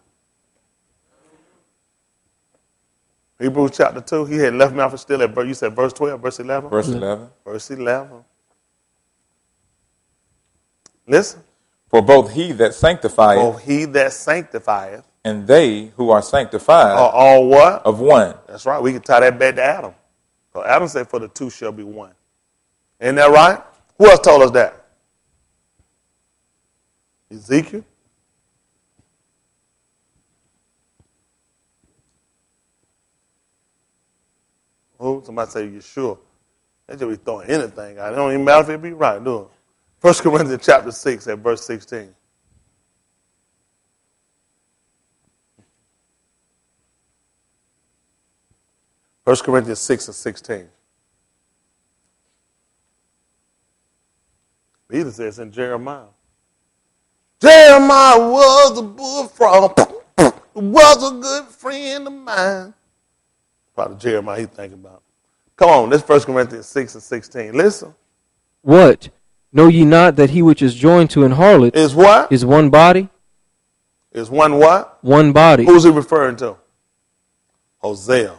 Hebrews chapter 2, he had left me off still at, you said verse 12, verse 11? Verse 11. Verse 11. Listen. For both he that sanctifieth, both he that sanctifieth, and they who are sanctified are all what? Of one. That's right. We can tie that back to Adam. So Adam said, for the two shall be one. Isn't that right? Who else told us that? Ezekiel? Oh, somebody say, you sure? They just be throwing anything out. It don't even matter if it be right, do it. 1 Corinthians chapter 6 at verse 16. First Corinthians 6 and 16. Peter says in Jeremiah. Jeremiah was a bullfrog, was a good friend of mine. Probably Jeremiah he's thinking about. Come on, this 1 Corinthians 6 and 16. Listen. What? Know ye not that he which is joined to an harlot is what? Is one body? Is one what? One body. Who's he referring to? Hosea.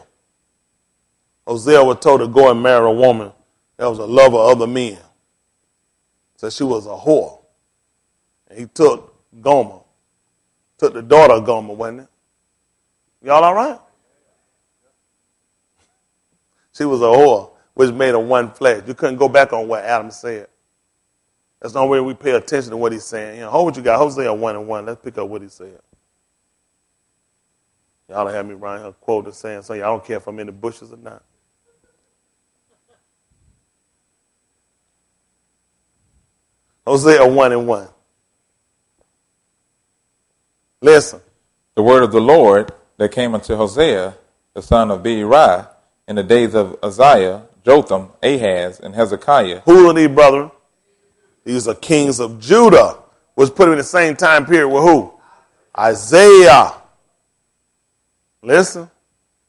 Hosea was told to go and marry a woman that was a lover of other men. Said she was a whore. And he took Gomer. Took the daughter of Gomer, wasn't it? Y'all all right? She was a whore, which made her one flesh. You couldn't go back on what Adam said. That's the only way we pay attention to what he's saying. You know, hold what you got. Hosea 1 and 1. Let's pick up what he said. Y'all don't have me around here quoting saying, so y'all don't care if I'm in the bushes or not. Hosea 1 and 1. Listen. The word of the Lord that came unto Hosea, the son of Beeri, in the days of Uzziah, Jotham, Ahaz, and Hezekiah. Who are these, brethren? These are kings of Judah. Was put in the same time period with who? Isaiah. Listen.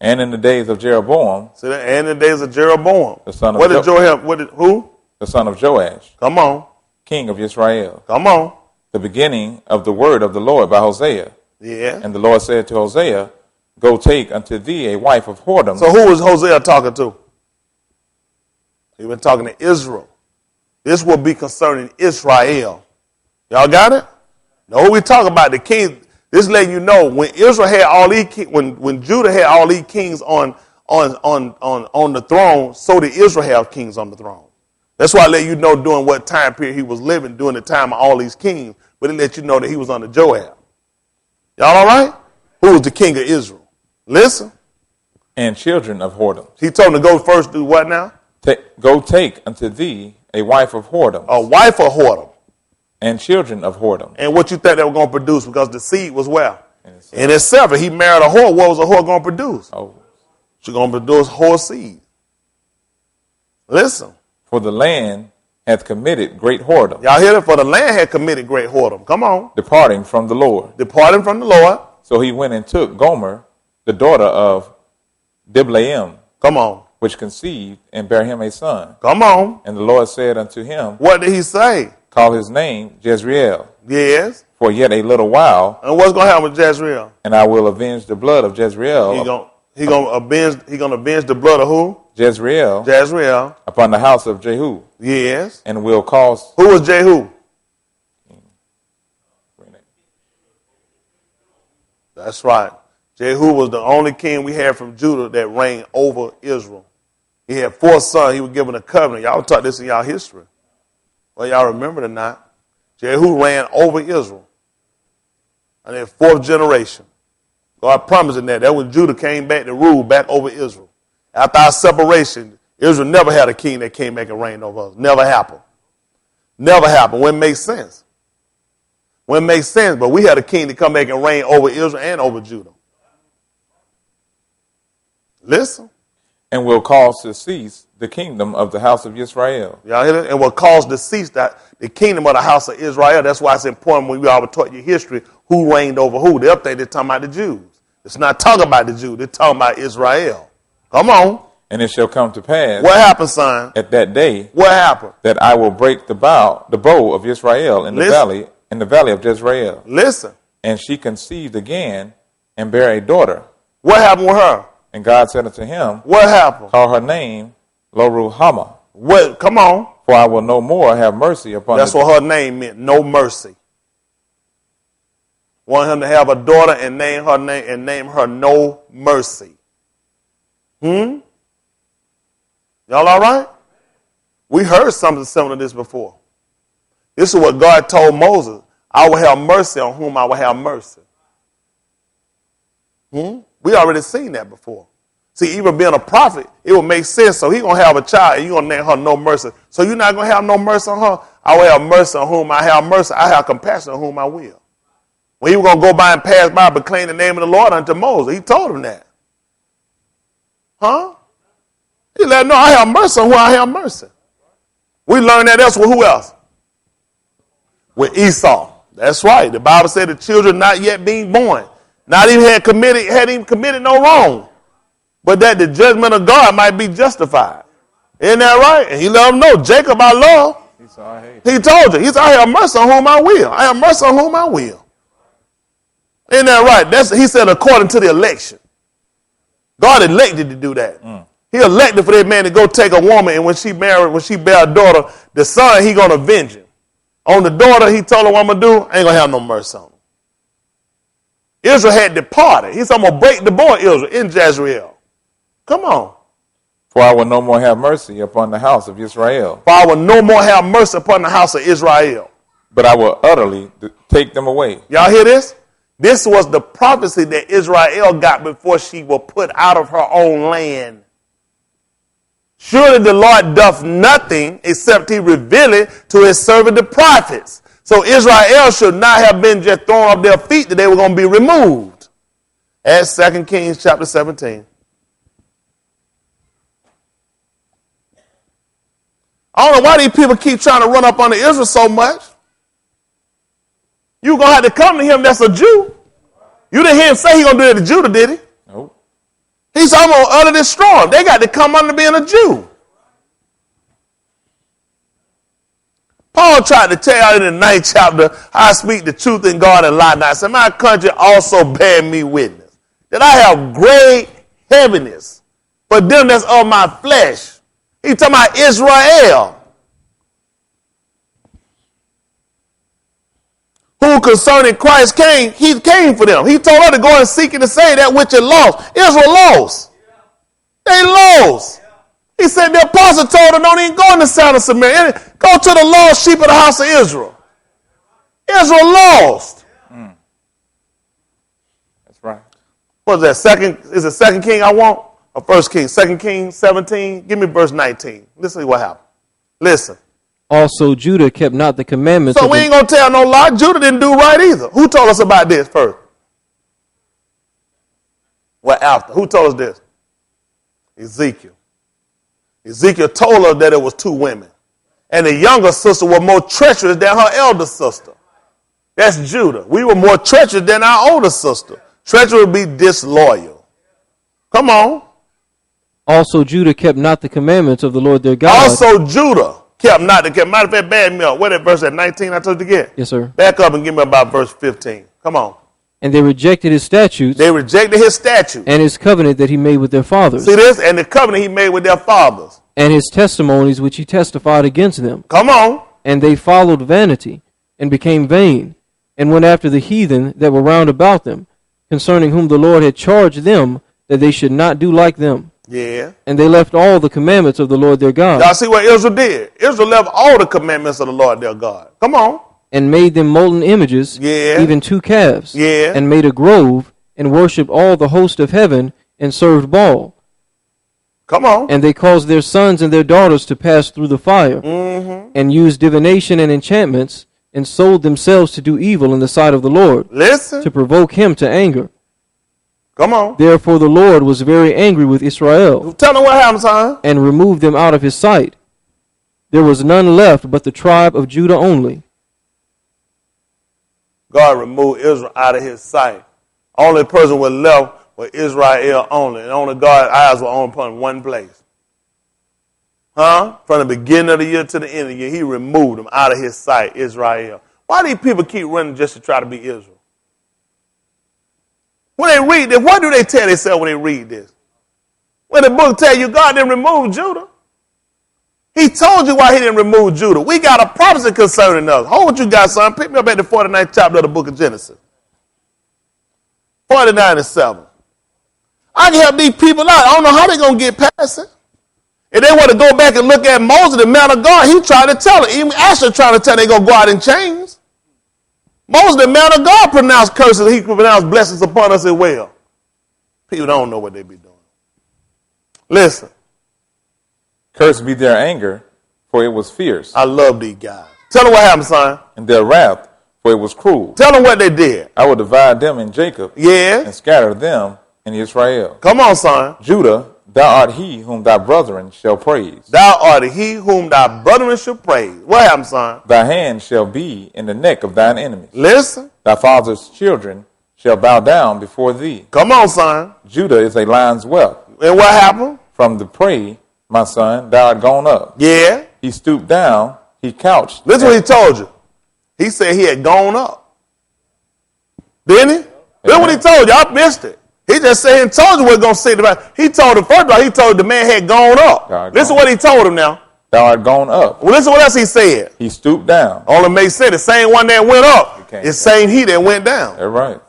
And in the days of Jeroboam. See that? And in the days of Jeroboam. The son of what did Joab? Who? The son of Joash. Come on. King of Israel. Come on. The beginning of the word of the Lord by Hosea. Yeah. And the Lord said to Hosea, go take unto thee a wife of whoredom. So who was Hosea talking to? He been talking to Israel. This will be concerning Israel. Y'all got it? No, we talk about the king. This letting you know when Israel had all these when Judah had all these kings on the throne, so did Israel have kings on the throne. That's why I let you know during what time period he was living during the time of all these kings, but it let you know that he was under Joab. Y'all all right? Who was the king of Israel? Listen. And children of whoredom. He told him to go first do what now? Go take unto thee a wife of whoredom. A wife of whoredom. And children of whoredom. And what you think they were going to produce? Because the seed was well. In itself, if he married a whore, what was a whore going to produce? Oh. She's going to produce whore seed. Listen. For the land hath committed great whoredom. Y'all hear that? For the land had committed great whoredom. Come on. Departing from the Lord. Departing from the Lord. So he went and took Gomer, the daughter of Diblaim. Come on. which conceived and bare him a son. Come on. And the Lord said unto him, What did he say? Call his name Jezreel, Yes. for yet a little while, And what's going to happen with Jezreel? and I will avenge the blood of Jezreel. He gonna avenge the blood of who? Jezreel Jezreel. upon the house of Jehu, Yes. and will cause. Who was Jehu? That's right. Jehu was the only king we had from Judah that reigned over Israel. He had 4 sons. He was given a covenant. Y'all taught this in y'all history. Well, y'all remember it or not. Jehu ran over Israel. And then 4th generation. God promised in that. That when Judah came back to rule back over Israel. After our separation, Israel never had a king that came back and reigned over us. Never happened. Never happened. When it makes sense. When it makes sense. But we had a king to come back and reign over Israel and over Judah. Listen. And will cause to cease the kingdom of the house of Israel. Y'all hear that? And will cause to cease that the kingdom of the house of Israel. That's why it's important when we always taught you history, who reigned over who. They'll think they're talking about the Jews. It's not talking about the Jews. They're talking about Israel. Come on. And it shall come to pass. What happened, son? At that day. What happened? That I will break the bow of Israel in the valley of Jezreel. Listen. And she conceived again and bare a daughter. What happened with her? And God said unto him, What happened? Call her name Lo-Ruhamah. What? Come on. For I will no more have mercy upon. That's what her name meant. No mercy. Want him to have a daughter and name her No Mercy. Y'all all right? We heard something similar to this before. This is what God told Moses. I will have mercy on whom I will have mercy. We already seen that before. See, even being a prophet, it will make sense. So he's going to have a child and you're going to name her No Mercy. So you're not going to have no mercy on her. I will have mercy on whom I have mercy. I have compassion on whom I will. When he was going to go by and pass by, proclaim the name of the Lord unto Moses, he told him that. He let him know, I have mercy on who I have mercy. We learned that else with who else? With Esau. That's right. The Bible said the children not yet being born, not even had even committed no wrong, but that the judgment of God might be justified. Isn't that right? And he let them know, Jacob I love. He told you. He said, I have mercy on whom I will. I have mercy on whom I will. Isn't that right? He said according to the election. God elected to do that. He elected for that man to go take a woman, and when she bear a daughter, the son, he going to avenge him. On the daughter, he told her what I'm going to do, I ain't going to have no mercy on him. Israel had departed. He said, I'm going to break the boy Israel in Jezreel. Come on. For I will no more have mercy upon the house of Israel. For I will no more have mercy upon the house of Israel. But I will utterly take them away. Y'all hear this? This was the prophecy that Israel got before she was put out of her own land. Surely the Lord doth nothing except he reveal it to his servant the prophets. So Israel should not have been just thrown off their feet that they were going to be removed. As 2 Kings chapter 17. I don't know why these people keep trying to run up on Israel so much. You're going to have to come to him that's a Jew. You didn't hear him say he's going to do it to Judah, did he? Nope. He said, I'm going to utter destroy them. They got to come under being a Jew. Paul tried to tell in the 9th chapter, I speak the truth in God and lie not. I said, my country also bear me witness that I have great heaviness for them that's of my flesh. He's talking about Israel, who concerning Christ came, he came for them. He told her to go and seek and to say that which is lost. Israel lost. They lost. He said the apostle told her, don't even go in the south of Samaria. Go to the lost sheep of the house of Israel. Israel lost. That's right. What is that? Is it 2 King I want? Or 1 King? 2 King 17? Give me verse 19. Listen to what happened. Listen. Also Judah kept not the commandments. So we ain't going to tell no lie. Judah didn't do right either. Who told us about this first? Well, after. Who told us this? Ezekiel. Ezekiel told her that it was 2 women. And the younger sister was more treacherous than her elder sister. That's Judah. We were more treacherous than our older sister. Treachery would be disloyal. Come on. Also Judah kept not the commandments of the Lord their God. Also Judah kept not the commandments. Matter of fact, bad me up. Where that verse at 19 I told you to get? Yes, sir. Back up and give me about verse 15. Come on. And they rejected his statutes. They rejected his statutes. And his covenant that he made with their fathers. See this? And the covenant he made with their fathers. And his testimonies which he testified against them. Come on. And they followed vanity, and became vain, and went after the heathen that were round about them, concerning whom the Lord had charged them that they should not do like them. Yeah. And they left all the commandments of the Lord their God. Y'all see what Israel did? Israel left all the commandments of the Lord their God. Come on. And made them molten images, even 2 calves, and made a grove, and worshipped all the host of heaven, and served Baal. Come on. And they caused their sons and their daughters to pass through the fire, and used divination and enchantments, and sold themselves to do evil in the sight of the Lord, Listen. to provoke him to anger. Come on. Therefore the Lord was very angry with Israel, Tell them what happened, son. and removed them out of his sight. There was none left but the tribe of Judah only. God removed Israel out of his sight. Only person was left was Israel only. And only God's eyes were on upon one place. Huh? From the beginning of the year to the end of the year, he removed them out of his sight, Israel. Why do these people keep running just to try to be Israel? When they read this, what do they tell themselves when they read this? When the book tells you God didn't remove Judah. He told you why he didn't remove Judah. We got a prophecy concerning us. Hold what you got, son. Pick me up at the 49th chapter of the book of Genesis. 49:7. I can help these people out. I don't know how they're going to get past it. If they want to go back and look at Moses, the man of God, he tried to tell it. Even Asher trying to tell them they're going to go out in chains. Moses, the man of God, pronounced curses. He pronounced blessings upon us as well. People don't know what they be doing. Listen. Cursed be their anger, for it was fierce. I love these guys. Tell them what happened, son. And their wrath, for it was cruel. Tell them what they did. I will divide them in Jacob, and scatter them in Israel. Come on, son. Judah, thou art he whom thy brethren shall praise. Thou art he whom thy brethren shall praise. What happened, son? Thy hand shall be in the neck of thine enemies. Listen. Thy father's children shall bow down before thee. Come on, son. Judah is a lion's whelp. And what happened? From the prey, my son, thou art gone up. Yeah. He stooped down, he couched. Listen what he told you. He said he had gone up. Didn't he? Listen what he told you. I missed it. He just said he told you what going to say about. He told the first one, he told the man had gone up. Listen what he told him now. Thou art gone up. Well, listen what else he said. He stooped down. Only makes sense. The same one that went up is same he that went down. That's right.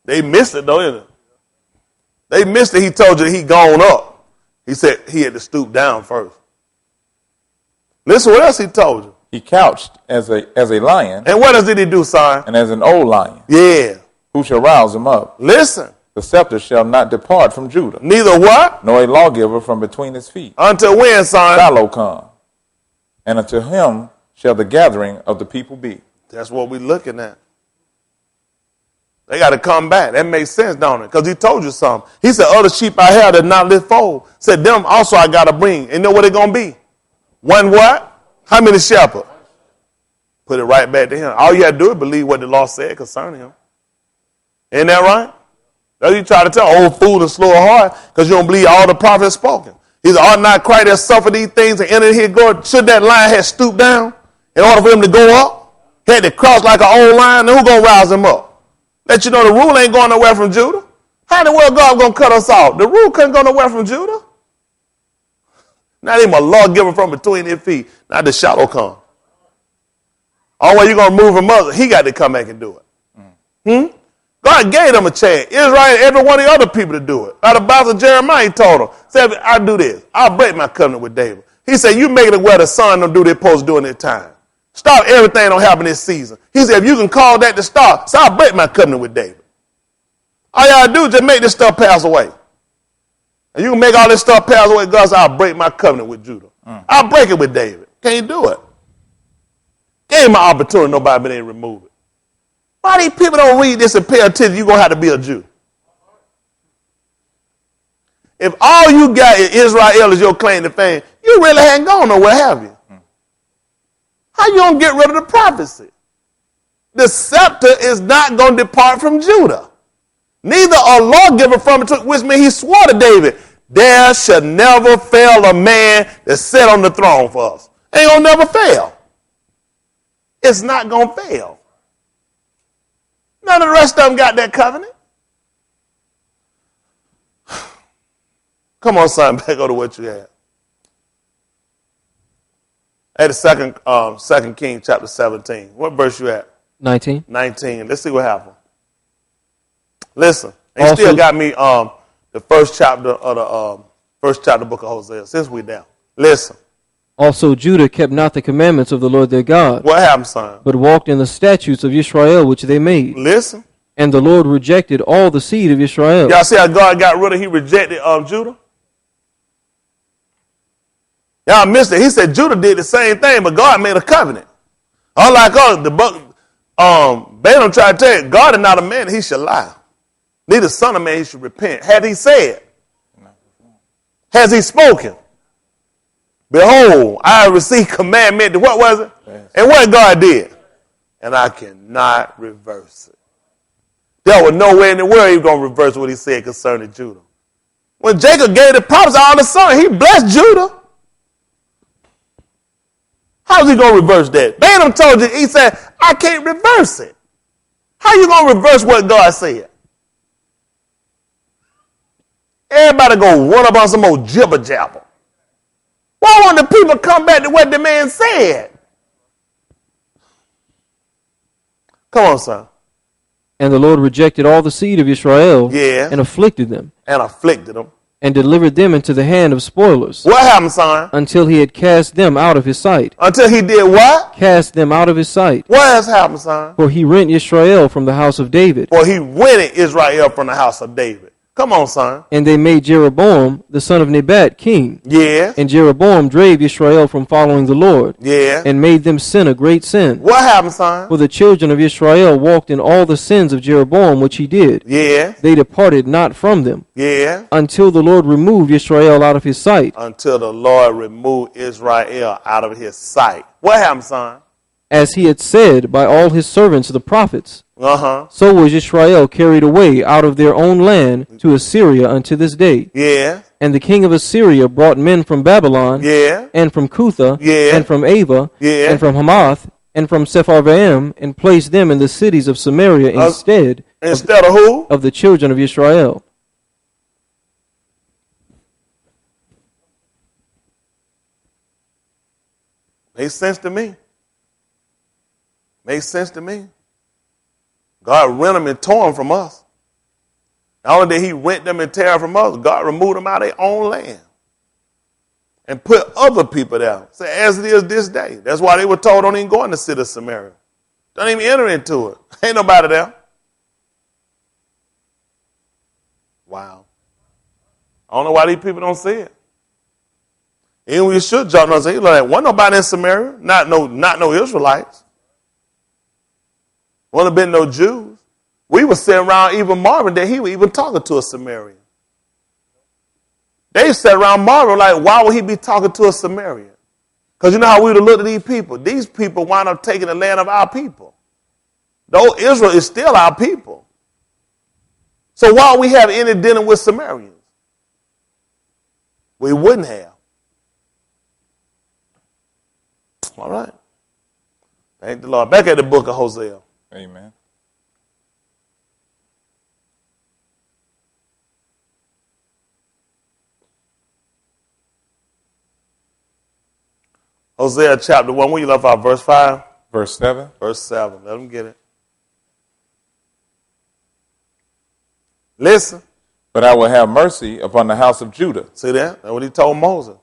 They missed it though, isn't it? They missed it. He told you he gone up. He said he had to stoop down first. Listen what else he told you. He couched as a lion. And what else did he do, son? And as an old lion. Yeah. Who shall rouse him up? Listen. The scepter shall not depart from Judah. Neither what? Nor a lawgiver from between his feet. Until when, son? Shiloh come. And unto him shall the gathering of the people be. That's what we're looking at. They got to come back. That makes sense, don't it? Because he told you something. He said, other sheep I have that not live fold. Said, them also I got to bring. And know what they're going to be? One what? How many shepherds? Put it right back to him. All you have to do is believe what the law said concerning him. Ain't that right? That's what you try to tell, old fool and slow of heart, because you don't believe all the prophets spoken. He said, ought not Christ that suffered these things and entered his glory? Should that lion have stooped down in order for him to go up? He had to cross like an old lion, then who going to rouse him up? Let you know the rule ain't going nowhere from Judah. How in the world God going to cut us off? The rule couldn't go nowhere from Judah. Not even a lawgiver from between his feet. Not the shadow come. All way you going to move him up, he got to come back and do it. God gave them a chance. Israel and every one of the other people to do it. Out of the mouth of Jeremiah, he told them, said, I'll do this. I'll break my covenant with David. He said, you make it where the son don't do what they're supposed to do in their time. Stop everything don't happen this season. He said, if you can call that to start, so I'll break my covenant with David. All you gotta do is just make this stuff pass away. And you can make all this stuff pass away, God said, I'll break my covenant with Judah. I'll break it with David. Can't do it. Gave him an opportunity, nobody been able to remove it. Why these people don't read this and pay attention? You're going to have to be a Jew. If all you got in Israel is your claim to fame, you really hadn't gone nowhere, have you? How you going to get rid of the prophecy? The scepter is not going to depart from Judah. Neither a lawgiver from it, which means he swore to David, there shall never fail a man that sit on the throne for us. Ain't gonna never fail. It's not gonna fail. None of the rest of them got that covenant. Come on, son, back over to what you had. At the second King, chapter 17. What verse you at? 19. 19. Let's see what happened. Listen, they Also, still got me the first chapter of the book of Hosea. Since we down, listen. Also Judah kept not the commandments of the Lord their God, What happened, son? but walked in the statutes of Israel which they made. Listen. And the Lord rejected all the seed of Israel. Y'all see how God got rid of? He rejected Judah. Y'all missed it. He said Judah did the same thing, but God made a covenant. Unlike the book, Balaam tried to tell you, God is not a man that he should lie. Neither son of man he should repent. Had he said? Has he spoken? Behold, I received commandment. What was it? Yes. And what God did? And I cannot reverse it. There was no way in the world he was going to reverse what he said concerning Judah. When Jacob gave the promise to all the sons, he blessed Judah. How's he going to reverse that? Balaam told you, he said, I can't reverse it. How you going to reverse what God said? Everybody go run up on some old jibber jabber. Why won't the people come back to what the man said? Come on, son. And the Lord rejected all the seed of Israel, Yeah. and afflicted them, and delivered them into the hand of spoilers, What happened, son? until he had cast them out of his sight. Until he did what? Cast them out of his sight. What has happened, son? For he rent Israel from the house of David. For he rented Israel from the house of David. Come on, son. And they made Jeroboam, the son of Nebat, king. Yeah. And Jeroboam drave Israel from following the Lord, Yeah. and made them sin a great sin. What happened, son? For the children of Israel walked in all the sins of Jeroboam which he did. Yeah. They departed not from them, Yeah. until the Lord removed Israel out of his sight. Until the Lord removed Israel out of his sight. What happened, son? As he had said by all his servants the prophets, Uh-huh. so was Israel carried away out of their own land to Assyria unto this day. Yeah. And the king of Assyria brought men from Babylon, Yeah. and from Cutha, Yeah. and from Ava, Yeah. and from Hamath, and from Sepharvaim, and placed them in the cities of Samaria instead of who? of the children of Israel. Makes sense to me. Makes sense to me. God rent them and tore them from us. Not only did he rent them and tear them from us, God removed them out of their own land and put other people there. So as it is this day. That's why they were told don't even go in the city of Samaria. Don't even enter into it. Ain't nobody there. Wow. I don't know why these people don't see it. Even we should jump on and say, like, wasn't nobody in Samaria, not no Israelites. Wouldn't have been no Jews. We were sitting around even marveling that he was even talking to a Samaritan. They sat around marveling like, why would he be talking to a Samaritan? Because you know how we would have looked at these people. These people wind up taking the land of our people. Though Israel is still our people. So why would we have any dealing with Samaritans? We wouldn't have. All right. Thank the Lord. Back at the book of Hosea. Amen. Hosea chapter 1. Where you left out? Verse 5? Verse 7. Verse 7. Let them get it. Listen. But I will have mercy upon the house of Judah. See that? That's what he told Moses.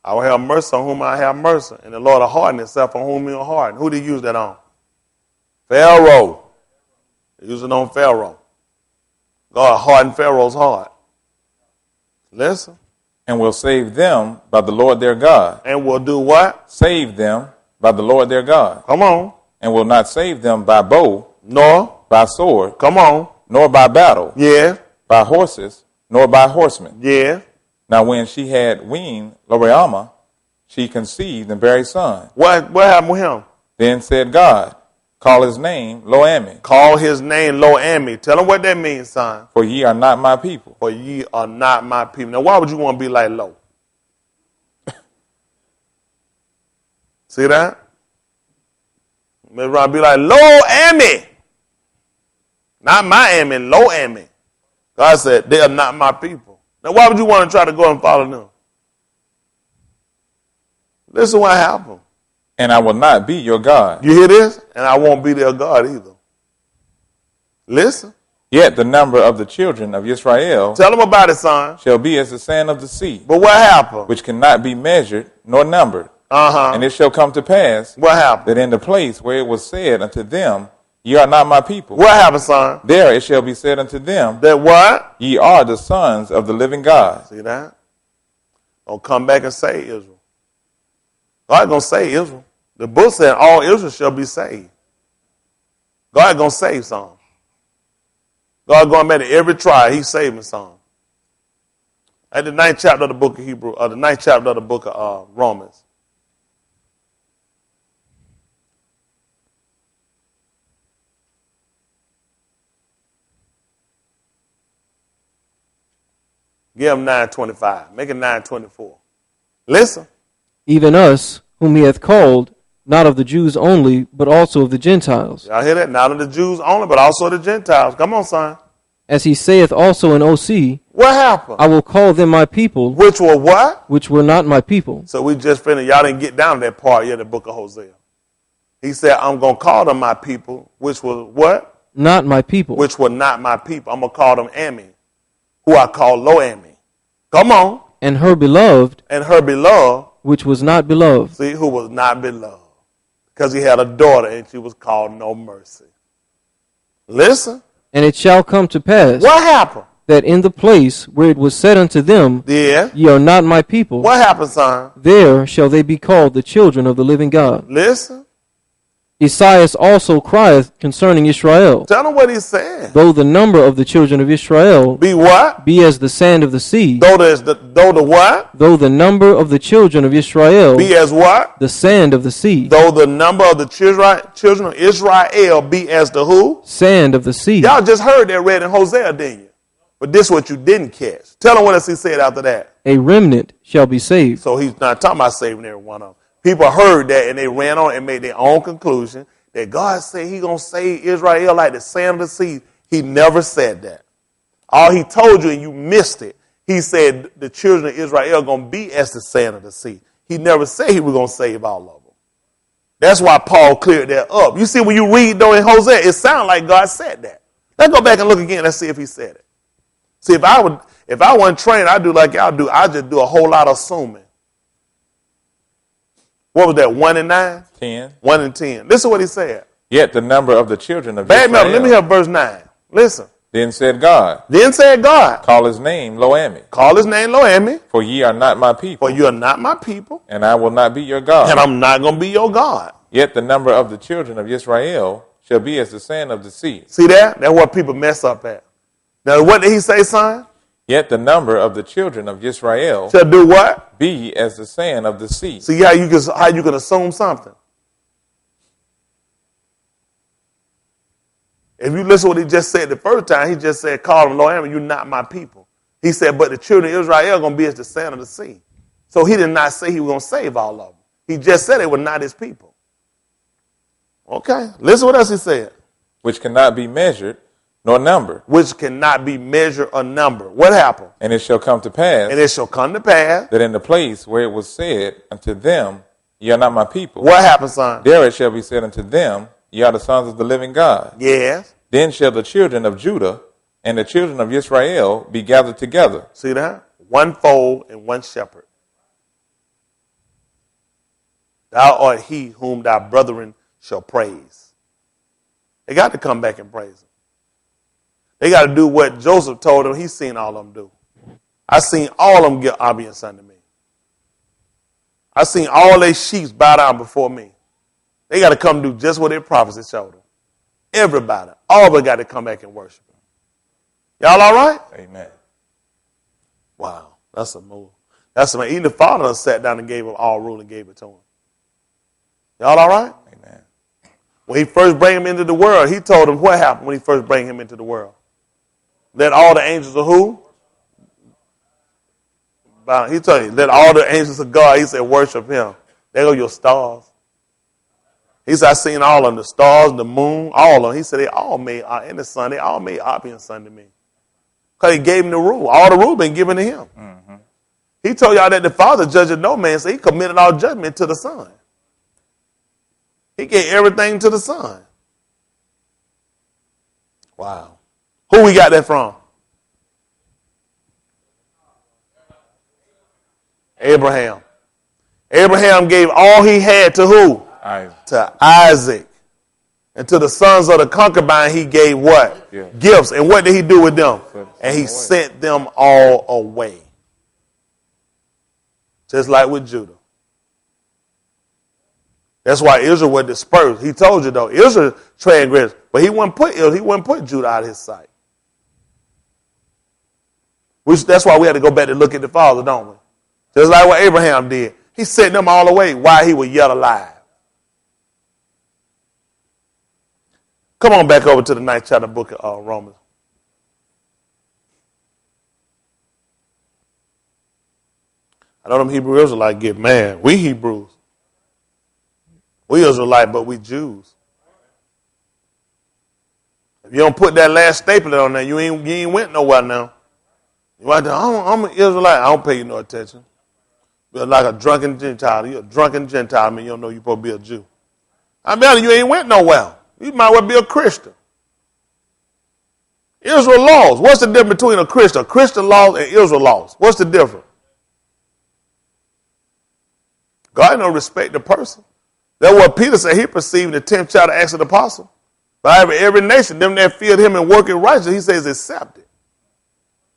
I will have mercy on whom I have mercy. And the Lord will harden himself on whom he will harden. Who did he use that on? Pharaoh. He used it on Pharaoh. God hardened Pharaoh's heart. Listen. And will save them by the Lord their God. And will do what? Save them by the Lord their God. Come on. And will not save them by bow, Nor. by sword, Come on. nor by battle, Yeah. by horses, nor by horsemen. Yeah. Now when she had weaned Loreama, she conceived and bare a son. What happened with him? Then said God, Call his name Lo-Ami. Call his name Lo-Ami. Tell him what that means, son. For ye are not my people. For ye are not my people. Now, why would you want to be like Lo? See that? Maybe I'll be like Lo-Ami. Not Miami, Lo-Ami. God said, they are not my people. Now, why would you want to try to go and follow them? Listen what happened. And I will not be your God. You hear this? And I won't be their God either. Listen. Yet the number of the children of Israel Tell them about it, son. shall be as the sand of the sea, But what happened? which cannot be measured nor numbered. Uh-huh. And it shall come to pass What happened? that in the place where it was said unto them, ye are not my people, What happened, son? there it shall be said unto them, That what? ye are the sons of the living God. See that? Don't come back and say Israel. God going to save Israel. The book said all Israel shall be saved. God going to save some. God going back to every tribe. He's saving some. At the 9th chapter of the book of Hebrew, the 9th chapter of the book of Romans. Give him 9:25. Make it 9:24. Listen. Even us, whom he hath called, not of the Jews only, but also of the Gentiles. Y'all hear that? Not of the Jews only, but also the Gentiles. Come on, son. As he saith also in OC, What happened? I will call them my people, Which were what? which were not my people. So we just finished. Y'all didn't get down to that part yet in the book of Hosea. He said, I'm going to call them my people, which were what? Not my people. Which were not my people. I'm going to call them Ami, who I call Lo-Ami. Come on. And her beloved, And her beloved, which was not beloved. see, who was not beloved. Because he had a daughter and she was called No Mercy. Listen. And it shall come to pass What happened? that in the place where it was said unto them, Yeah. ye are not my people, What happened, son? there shall they be called the children of the living God. Listen. Esaias also crieth concerning Israel, Tell them what he said. though the number of the children of Israel Be what? be as the sand of the sea, Though the what? though the number of the children of Israel Be as what? the sand of the sea, Though the number of the children of Israel be as the who? sand of the sea. Y'all just heard that read in Hosea, didn't you? But this is what you didn't catch. Tell them what else he said after that. A remnant shall be saved. So he's not talking about saving every one of them. People heard that and they ran on and made their own conclusion that God said he's going to save Israel like the sand of the sea. He never said that. All he told you and you missed it. He said the children of Israel are going to be as the sand of the sea. He never said he was going to save all of them. That's why Paul cleared that up. You see, when you read though in Hosea, it sounds like God said that. Let's go back and look again. Let's see if he said it. See, if I wasn't trained, I'd do like y'all do. I just do a whole lot of assuming. What was that, 1 and 9? 10. 1 and 10. Listen to what he said. Yet the number of the children of Back me up. Israel. Let me hear verse 9. Listen. Then said God, Then said God, call his name Lo-Ami, call his name Lo-Ami, for ye are not my people, for you are not my people, and I will not be your God. and I'm not going to be your God. Yet the number of the children of Israel shall be as the sand of the sea. See that? That's what people mess up at. Now, what did he say, son? Yet the number of the children of Israel Shall do what? be as the sand of the sea. See how you can assume something. If you listen to what he just said the first time, he just said, call them Lo-Ami, you're not my people. He said, but the children of Israel are going to be as the sand of the sea. So he did not say he was going to save all of them. He just said they were not his people. Okay, listen what else he said. Which cannot be measured nor numbered. Which cannot be measured or numbered. What happened? And it shall come to pass And it shall come to pass. that in the place where it was said unto them, ye are not my people, What happened, son? there it shall be said unto them, ye are the sons of the living God. Yes. Then shall the children of Judah and the children of Israel be gathered together. See that? One fold and one shepherd. Thou art he whom thy brethren shall praise. They got to come back and praise him. They got to do what Joseph told them he's seen all of them do. I seen all of them give obedience unto me. I seen all their sheep bow down before me. They got to come do just what their prophets showed them. Everybody, all of them got to come back and worship him. Y'all all right? Amen. Wow, that's a move. That's amazing. Even the Father sat down and gave him all rule and gave it to him. Y'all all right? Amen. Well, When he first bring him into the world, he told him what happened when he first bring him into the world. Let all the angels of who? He told you, let all the angels of God, he said, worship him. There go your stars. He said, I seen all of them, the stars, the moon, all of them. He said, they all made, and the sun, they all made obedient son to me. Because he gave him the rule. All the rule been given to him. Mm-hmm. He told y'all that the Father judged no man, so he committed all judgment to the Son. He gave everything to the Son. Wow. Who we got that from? Abraham. Abraham gave all he had to who? Isaac. To Isaac. And to the sons of the concubine, he gave what? Yeah. Gifts. And what did he do with them? And he sent them all away. Just like with Judah. That's why Israel was dispersed. He told you though, Israel transgressed, but he wouldn't put Judah out of his sight. That's why we had to go back and look at the Father, don't we? Just like what Abraham did. He sent them all away while he was yet alive. Come on back over to the 9th chapter book of Romans. I know them Hebrew Israelites get mad. We Hebrews. We Israelites, but we Jews. If you don't put that last staple on there, you ain't went nowhere now. You right there, I'm an Israelite. I don't pay you no attention. You're like a drunken Gentile. You're a drunken Gentile. I mean, you don't know you're supposed to be a Jew. I mean, you ain't went nowhere. You might well be a Christian. Israel laws. What's the difference between a Christian laws and Israel laws? What's the difference? God don't respect the person. That's what Peter said. He perceived in the 10th chapter of Acts of the Apostle. By every nation, them that feared him and working righteousness, he says accepted.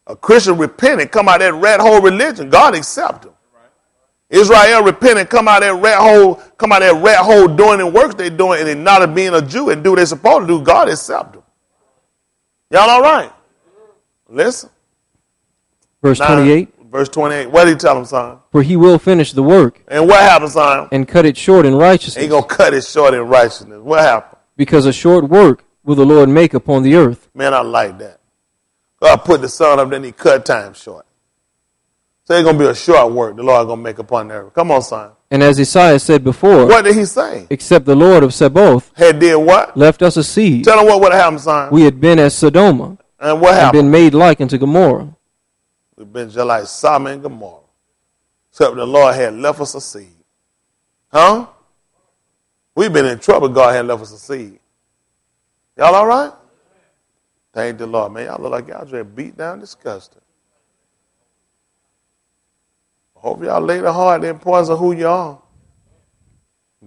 A Christian repentant, come out of that rat hole religion, God accept them. Israel repentant, come out of that rat hole doing the works they doing and not being a Jew and do what they're supposed to do, God accept them. Y'all all right? Listen. Verse 28. Verse 28. What did he tell him, son? For he will finish the work. And what happened, son? And cut it short in righteousness. He gonna cut it short in righteousness. What happened? Because a short work will the Lord make upon the earth. Man, I like that. God put the sun up, then he cut time short. So it's going to be a short work the Lord going to make upon the earth. Come on, son. And as Isaiah said before. What did he say? Except the Lord of Sabaoth had did what? Left us a seed. Tell him what would have happened, son. We had been as Sodom. And what happened? And been made like unto Gomorrah. We've been just like Sodom and Gomorrah. Except the Lord had left us a seed. Huh? We've been in trouble. God had left us a seed. Y'all all right? Thank the Lord, man. Y'all look like y'all just beat down, disgusted. Hope y'all lay the heart the importance of who you are.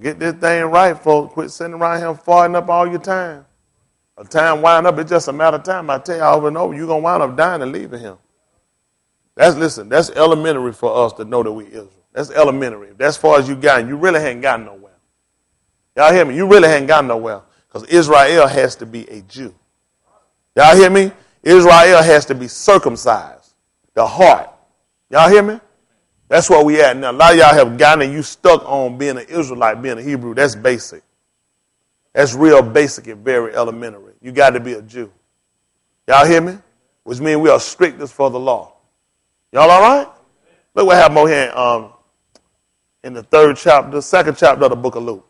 Get this thing right, folks. Quit sitting around here farting up all your time. A time wind up, it's just a matter of time. I tell you over and over, you're going to wind up dying and leaving him. That's elementary for us to know that we Israel. That's elementary. That's as far as you got, you really haven't gotten nowhere. Y'all hear me? You really haven't gotten nowhere. Because Israel has to be a Jew. Y'all hear me? Israel has to be circumcised. The heart. Y'all hear me? That's where we at now. A lot of y'all have gotten and you stuck on being an Israelite, being a Hebrew. That's basic. That's real basic and very elementary. You got to be a Jew. Y'all hear me? Which means we are strictest for the law. Y'all all right? Look what happened over here in the second chapter of the book of Luke.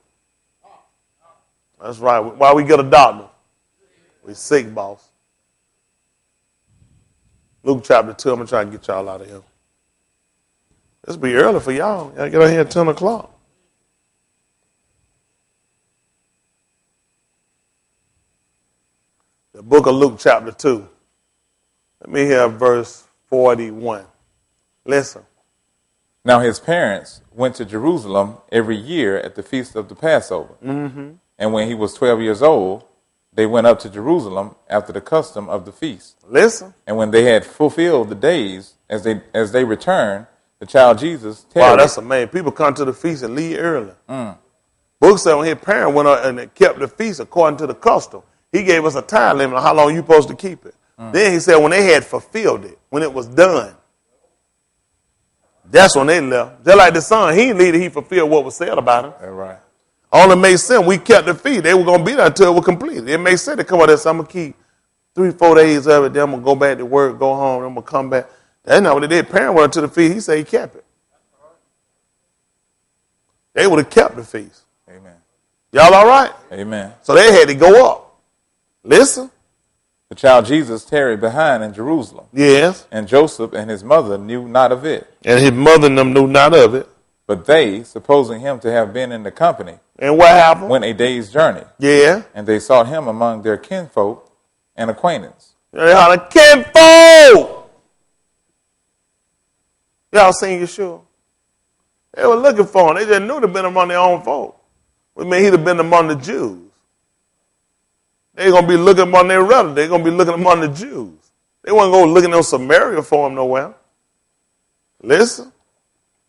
That's right. Why we get a doctor? We sick, boss. Luke chapter 2. I'm going to try and get y'all out of here. This be early for y'all. Y'all get out here at 10 o'clock. The book of Luke chapter 2. Let me hear verse 41. Listen. Now his parents went to Jerusalem every year at the feast of the Passover. Mm-hmm. And when he was 12 years old, they went up to Jerusalem after the custom of the feast. Listen. And when they had fulfilled the days, as they returned, the child Jesus tarried. Wow, that's amazing. People come to the feast and leave early. Book said when his parents went up and kept the feast according to the custom, he gave us a time limit on how long you're supposed to keep it. Then he said when they had fulfilled it, when it was done, that's when they left. Just like the son, he didn't leave it, he fulfilled what was said about him. That's right. Only made sense. We kept the feast. They were going to be there until it was completed. It made sense to come out there. So I'm going to keep 3-4 days of it. Then I'm going to go back to work, go home. Then I'm going to come back. That's not what they did. Parent went to the feast. He said he kept it. They would have kept the feast. Amen. Y'all all right? Amen. So they had to go up. Listen. The child Jesus tarried behind in Jerusalem. Yes. And Joseph and his mother knew not of it. And his mother and them knew not of it. But they, supposing him to have been in the company, and what happened? went a day's journey. Yeah. And they sought him among their kinfolk and acquaintance. They had a kinfolk. Y'all seen Yeshua? They were looking for him. They just knew to been among their own folk. I mean, he'd have been among the Jews. They're going to be looking among their relatives. They're going to be looking among the Jews. They weren't going looking in Samaria for him nowhere. Listen.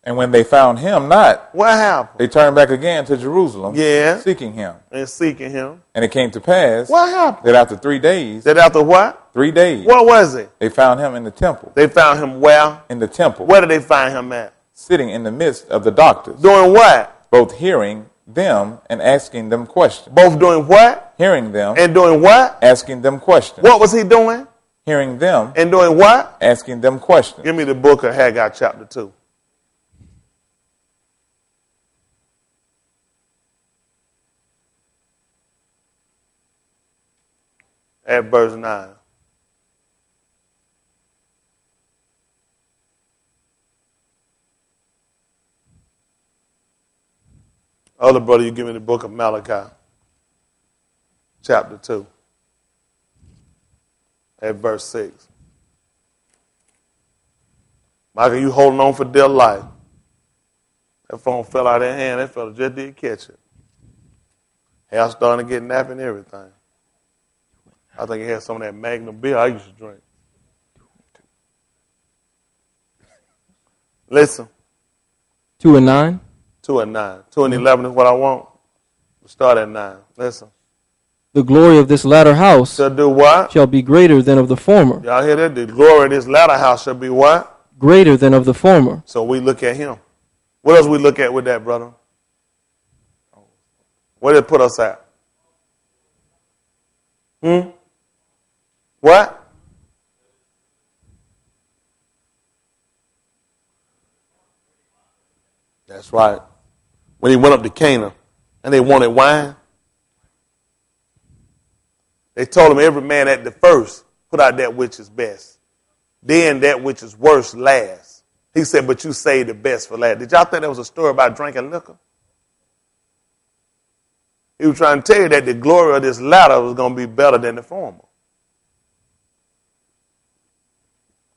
And when they found him not, what happened? They turned back again to Jerusalem, seeking him. And seeking him. And it came to pass, what happened? That after 3 days. That after what? 3 days. What was it? They found him in the temple. They found him where? In the temple. Where did they find him at? Sitting in the midst of the doctors. Doing what? Both hearing them and asking them questions. Both doing what? Hearing them. And doing what? Asking them questions. What was he doing? Hearing them. And doing what? Asking them questions. Give me the book of Haggai chapter 2. At verse 9. Other brother, you give me the book of Malachi, chapter 2, at verse 6. Michael, you holding on for dear life. That phone fell out of their hand. That fella just did catch it. Hair starting to get nappy and everything. I think he had some of that Magnum beer I used to drink. Listen. 2 and 9. 2 and 9. 2 and 11 is what I want. We'll start at 9. Listen. The glory of this latter house shall do what? Shall be greater than of the former. Y'all hear that? The glory of this latter house shall be what? Greater than of the former. So we look at him. What else we look at with that, brother? Where did it put us at? What? That's right. When he went up to Canaan and they wanted wine, they told him every man at the first put out that which is best. Then that which is worst last. He said, but you say the best for last. Did y'all think that was a story about drinking liquor? He was trying to tell you that the glory of this latter was going to be better than the former.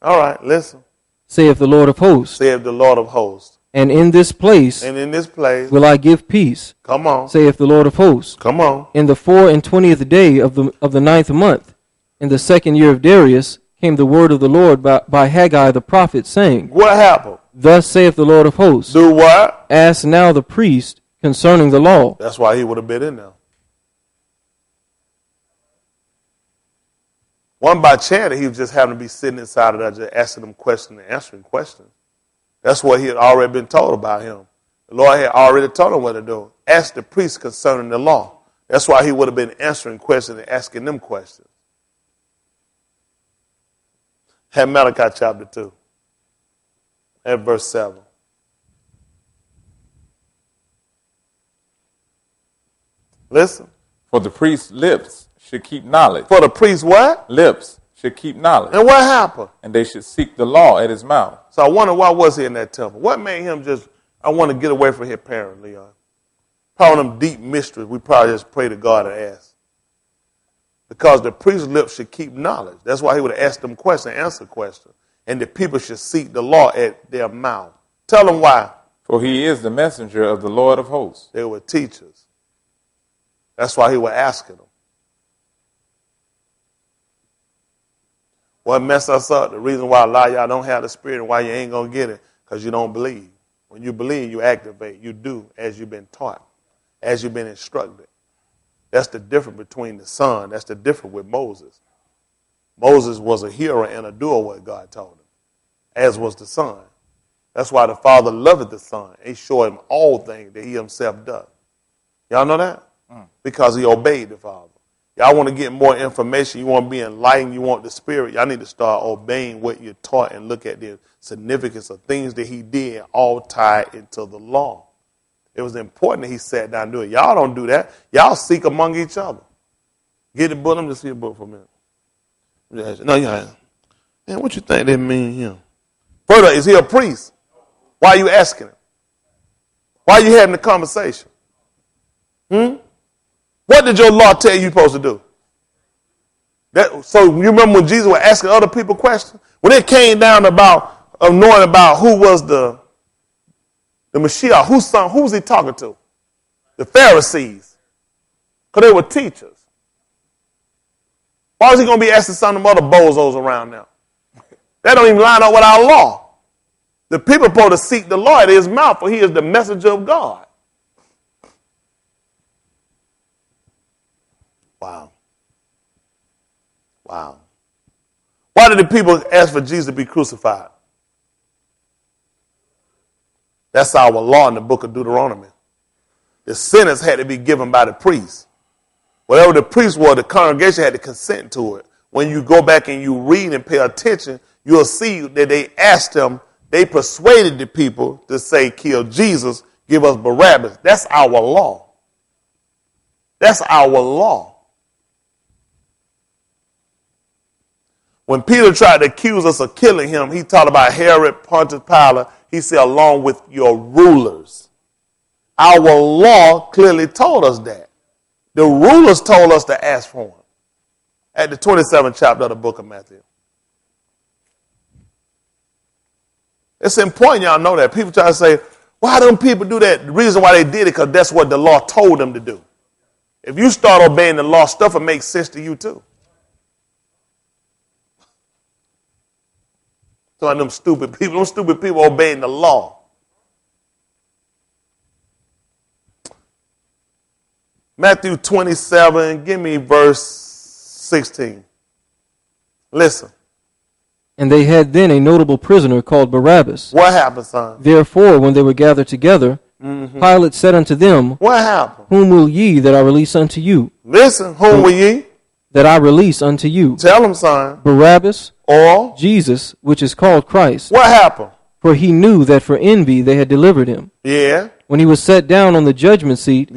All right, listen. Saith the Lord of hosts. Saith the Lord of hosts. And in this place. And in this place. Will I give peace. Come on. Saith the Lord of hosts. Come on. In the 24th day of the 9th month, in the 2nd year of Darius, came the word of the Lord by Haggai the prophet, saying. What happened? Thus saith the Lord of hosts. Do what? Ask now the priest concerning the law. That's why he would have been in there. One by chance, he was just having to be sitting inside of there, just asking them questions and answering questions. That's what he had already been told about him. The Lord had already told him what to do. Ask the priest concerning the law. That's why he would have been answering questions and asking them questions. Have Malachi chapter 2, at verse 7. Listen. For the priest's lips should keep knowledge. For the priest's what? Lips should keep knowledge. And what happened? And they should seek the law at his mouth. So I wonder, why was he in that temple? What made him just, I want to get away from his parents, Leon? Probably them deep mysteries we probably just pray to God and ask. Because the priest's lips should keep knowledge. That's why he would have asked them questions, answer questions. And the people should seek the law at their mouth. Tell them why. For he is the messenger of the Lord of hosts. They were teachers. That's why he was asking them. What messed us up, the reason why a lot of y'all don't have the spirit and why you ain't going to get it, because you don't believe. When you believe, you activate. You do as you've been taught, as you've been instructed. That's the difference between the son. That's the difference with Moses. Moses was a hearer and a doer what God told him, as was the son. That's why the Father loveth the Son. He showed him all things that he himself does. Y'all know that? Because he obeyed the Father. Y'all want to get more information, you want to be enlightened, you want the Spirit, y'all need to start obeying what you're taught and look at the significance of things that he did, all tied into the law. It was important that he sat down and do it. Y'all don't do that. Y'all seek among each other. Get the book. Let me just see a book for a minute. No, yeah. Man, what you think that mean here? Further, is he a priest? Why are you asking him? Why are you having the conversation? What did your law tell you supposed to do? So you remember when Jesus was asking other people questions? When it came down about knowing about who was the Mashiach, who was he talking to? The Pharisees. Because they were teachers. Why was he going to be asking some of them other bozos around now? That don't even line up with our law. The people are supposed to seek the Lord in his mouth, for he is the messenger of God. Wow. Why did the people ask for Jesus to be crucified? That's our law in the book of Deuteronomy. The sentence had to be given by the priest. Whatever the priest was, the congregation had to consent to it. When you go back and you read and pay attention, you'll see that they asked him, they persuaded the people to say, kill Jesus, give us Barabbas. That's our law. That's our law. When Peter tried to accuse us of killing him, he talked about Herod, Pontius Pilate. He said, along with your rulers. Our law clearly told us that. The rulers told us to ask for him. At the 27th chapter of the book of Matthew. It's important y'all know that. People try to say, why don't people do that? The reason why they did it, because that's what the law told them to do. If you start obeying the law, stuff will make sense to you too. So them stupid people obeying the law. Matthew 27, give me verse 16. Listen. And they had then a notable prisoner called Barabbas. What happened, son? Therefore, when they were gathered together, Pilate said unto them, what happened? Whom will ye that I release unto you? Listen, whom will ye? That I release unto you. Tell them, son. Barabbas or Jesus, which is called Christ. What happened? For he knew that for envy they had delivered him. Yeah. When he was set down on the judgment seat,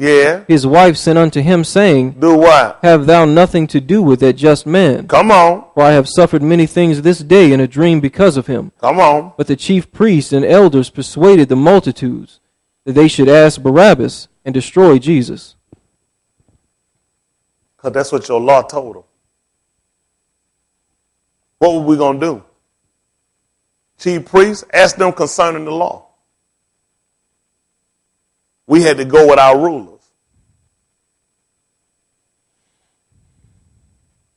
his wife sent unto him, saying, do what? Have thou nothing to do with that just man? Come on. For I have suffered many things this day in a dream because of him. Come on. But the chief priests and elders persuaded the multitudes that they should ask Barabbas and destroy Jesus. Because that's what your law told them. What were we going to do? Chief priests, ask them concerning the law. We had to go with our rulers.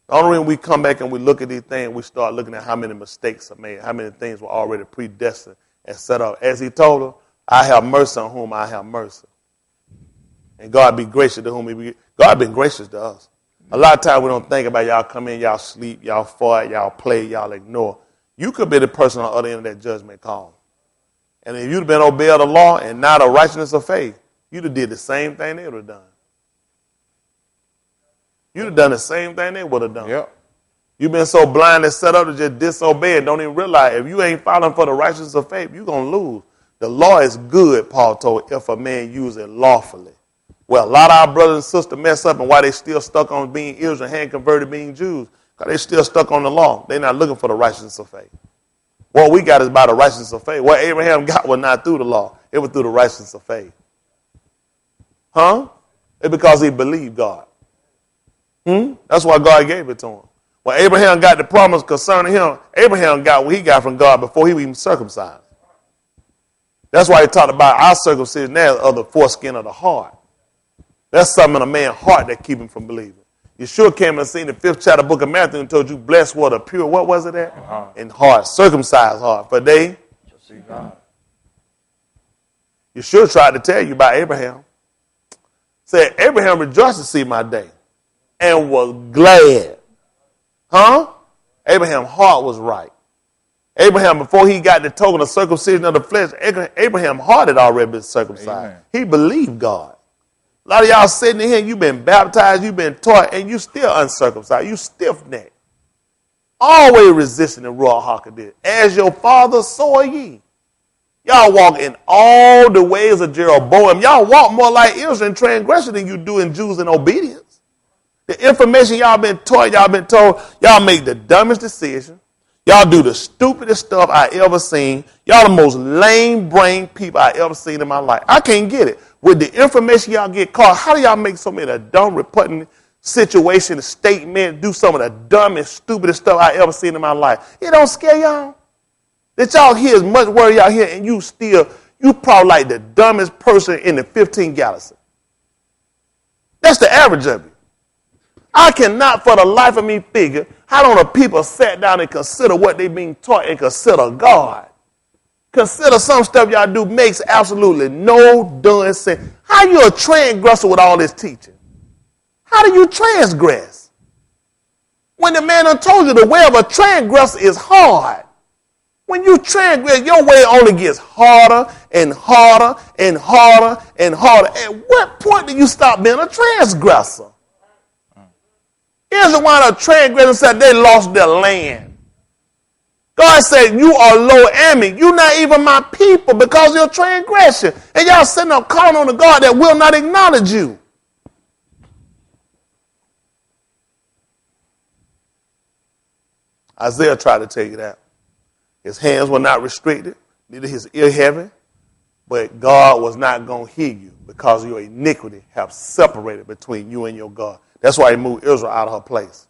The only reason we come back and we look at these things, we start looking at how many mistakes are made, how many things were already predestined and set up. As he told them, I have mercy on whom I have mercy. And God be gracious to whom he be. God been gracious to us. A lot of times we don't think about y'all come in, y'all sleep, y'all fart, y'all play, y'all ignore. You could be the person on the other end of that judgment call. And if you'd have been obeying the law and not a righteousness of faith, you'd have did the same thing they would have done. You'd have done the same thing they would have done. Yep. You've been so blind and set up to just disobey and don't even realize if you ain't following for the righteousness of faith, you're going to lose. The law is good, Paul told, if a man use it lawfully. Well, a lot of our brothers and sisters mess up, and why they still stuck on being Israel and hand converted being Jews, because they still stuck on the law. They're not looking for the righteousness of faith. What we got is by the righteousness of faith. What Abraham got was not through the law. It was through the righteousness of faith. Huh? It's because he believed God. That's why God gave it to him. When Abraham got the promise concerning him, Abraham got what he got from God before he was even circumcised. That's why he talked about our circumcision now of the foreskin of the heart. That's something in a man's heart that keep him from believing. Yeshua came and seen the 5th chapter book of Matthew and told you, blessed were the pure. What was it at? In heart, circumcised heart. For they shall see God. Yeshua tried to tell you about Abraham. Said, Abraham rejoiced to see my day and was glad. Huh? Abraham's heart was right. Abraham, before he got the token of circumcision of the flesh, Abraham's heart had already been circumcised. Amen. He believed God. A lot of y'all sitting in here, you've been baptized, you've been taught, and you still uncircumcised. You stiff-necked. Always resisting the Ruach HaKodesh. As your father, so are ye. Y'all walk in all the ways of Jeroboam. Y'all walk more like Israel in transgression than you do in Jews in obedience. The information y'all been taught, y'all been told, y'all make the dumbest decision. Y'all do the stupidest stuff I ever seen. Y'all the most lame-brain people I ever seen in my life. I can't get it. With the information y'all get caught, how do y'all make so many dumb, repugnant situations, statements, do some of the dumbest, stupidest stuff I ever seen in my life? It don't scare y'all? That y'all hear as much word y'all hear, and you probably like the dumbest person in the 15th galaxy. That's the average of you. I cannot for the life of me figure how don't the people sat down and consider what they being taught and consider God. Consider some stuff y'all do makes absolutely no darn sense. How you a transgressor with all this teaching? How do you transgress? When the man done told you the way of a transgressor is hard. When you transgress, your way only gets harder and harder and harder and harder. At what point do you stop being a transgressor? Here's the one a transgressor said they lost their land. God said, you are low enemy. You're not even my people because of your transgression. And y'all sitting up calling on the God that will not acknowledge you. Isaiah tried to take it out. His hands were not restricted, neither his ear heavy, but God was not going to hear you because your iniquity have separated between you and your God. That's why he moved Israel out of her place.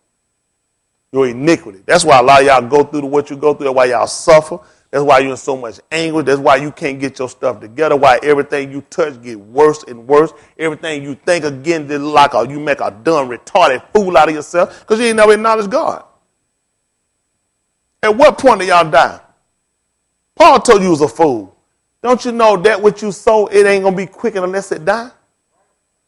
Your iniquity. That's why a lot of y'all go through what you go through. That's why y'all suffer. That's why you're in so much anguish. That's why you can't get your stuff together. Why everything you touch get worse and worse. Everything you think again, you make a dumb, retarded fool out of yourself because you ain't never acknowledged God. At what point do y'all die? Paul told you was a fool. Don't you know that what you sow, it ain't going to be quickened unless it die?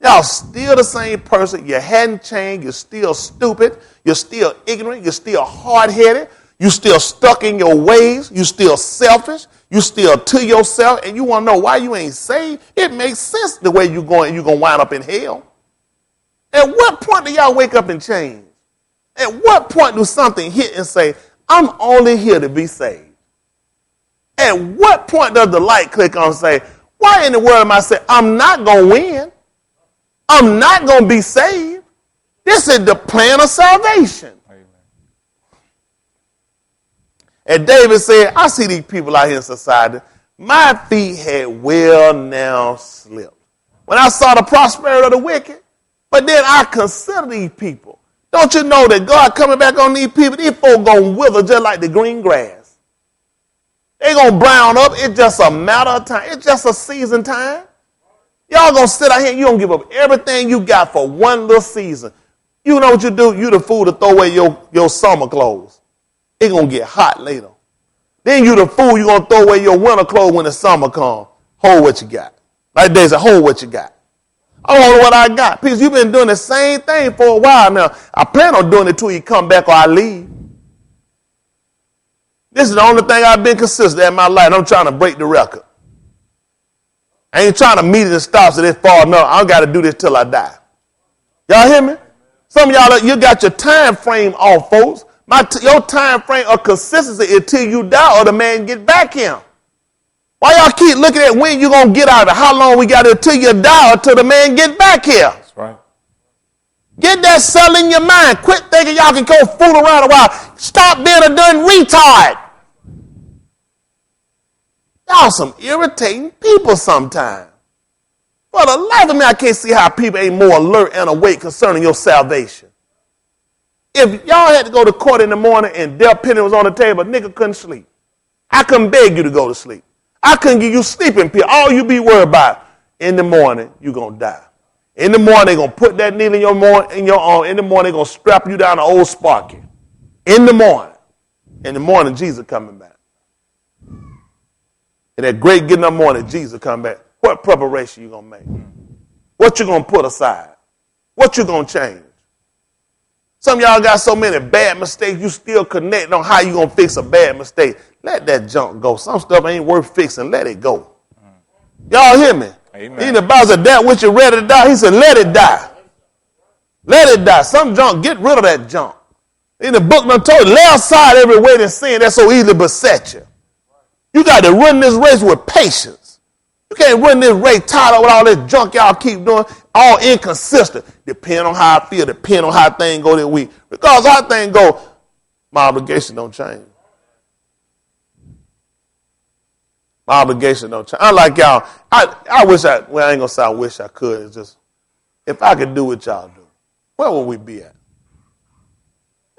Y'all still the same person. You hadn't changed. You're still stupid. You're still ignorant. You're still hard-headed. You're still stuck in your ways. You're still selfish. You're still to yourself. And you want to know why you ain't saved? It makes sense the way you're going. You're going to wind up in hell. At what point do y'all wake up and change? At what point do something hit and say, I'm only here to be saved? At what point does the light click on and say, why in the world am I saying I'm not going to win? I'm not going to be saved. This is the plan of salvation. Amen. And David said, I see these people out here in society. My feet had well now slipped. When I saw the prosperity of the wicked, but then I consider these people. Don't you know that God coming back on these people? These folks going to wither just like the green grass. They're going to brown up. It's just a matter of time. It's just a season time. Y'all going to sit out here and you don't give up everything you got for one little season. You know what you do? You the fool to throw away your summer clothes. It's going to get hot later. Then you the fool, you're going to throw away your winter clothes when the summer comes. Hold what you got. Like they say, hold what you got. I don't know what I got. Because you've been doing the same thing for a while now. I plan on doing it till you come back or I leave. This is the only thing I've been consistent in my life. I'm trying to break the record. I ain't trying to meet it and stop so this far. No, I got to do this till I die. Y'all hear me? Some of y'all, you got your time frame off, folks. Your time frame of consistency until you die or the man get back here. Why y'all keep looking at when you going to get out of it? How long we got until you die or till the man get back here? That's right. Get that settled in your mind. Quit thinking y'all can go fool around a while. Stop being a done retard. Y'all some irritating people sometimes. For the life of me, I can't see how people ain't more alert and awake concerning your salvation. If y'all had to go to court in the morning and death penalty was on the table, nigga couldn't sleep. I couldn't beg you to go to sleep. I couldn't give you sleeping pill. All you be worried about, in the morning, you're going to die. In the morning, they're going to put that needle in your arm. In the morning, they're going to strap you down to old Sparky. In the morning. In the morning, Jesus coming back. In that great getting up morning, Jesus come back. What preparation you going to make? What you going to put aside? What you going to change? Some of y'all got so many bad mistakes, you still connect on how you going to fix a bad mistake. Let that junk go. Some stuff ain't worth fixing. Let it go. Y'all hear me? Amen. In the Bible said, that which is ready to die, he said, let it die. Let it die. Some junk, get rid of that junk. In the book, I told you, lay aside every weight and sin that so easily beset you. You got to run this race with patience. You can't run this race tied up with all this junk y'all keep doing, all inconsistent. Depend on how I feel, depend on how things go this week. Because how things go, my obligation don't change. My obligation don't change. Unlike y'all, I wish I ain't going to say I wish I could. It's just, if I could do what y'all do, where would we be at?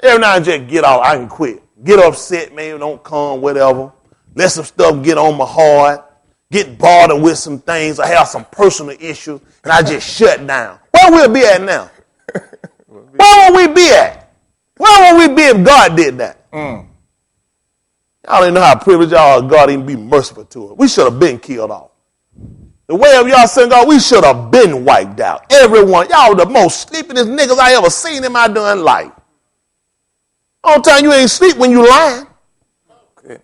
Every now and then, get off, I can quit. Get upset, maybe don't come, whatever. Let some stuff get on my heart. Get bothered with some things. I have some personal issues, and I just shut down. Where will we be at now? Where will we be at? Where will we be if God did that? Y'all didn't know how privileged y'all are. God didn't be merciful to us. We should have been killed off. The way of y'all saying God, we should have been wiped out. Everyone. Y'all the most sleepingest niggas I ever seen in my damn life. All the time you ain't sleep when you lying. Okay.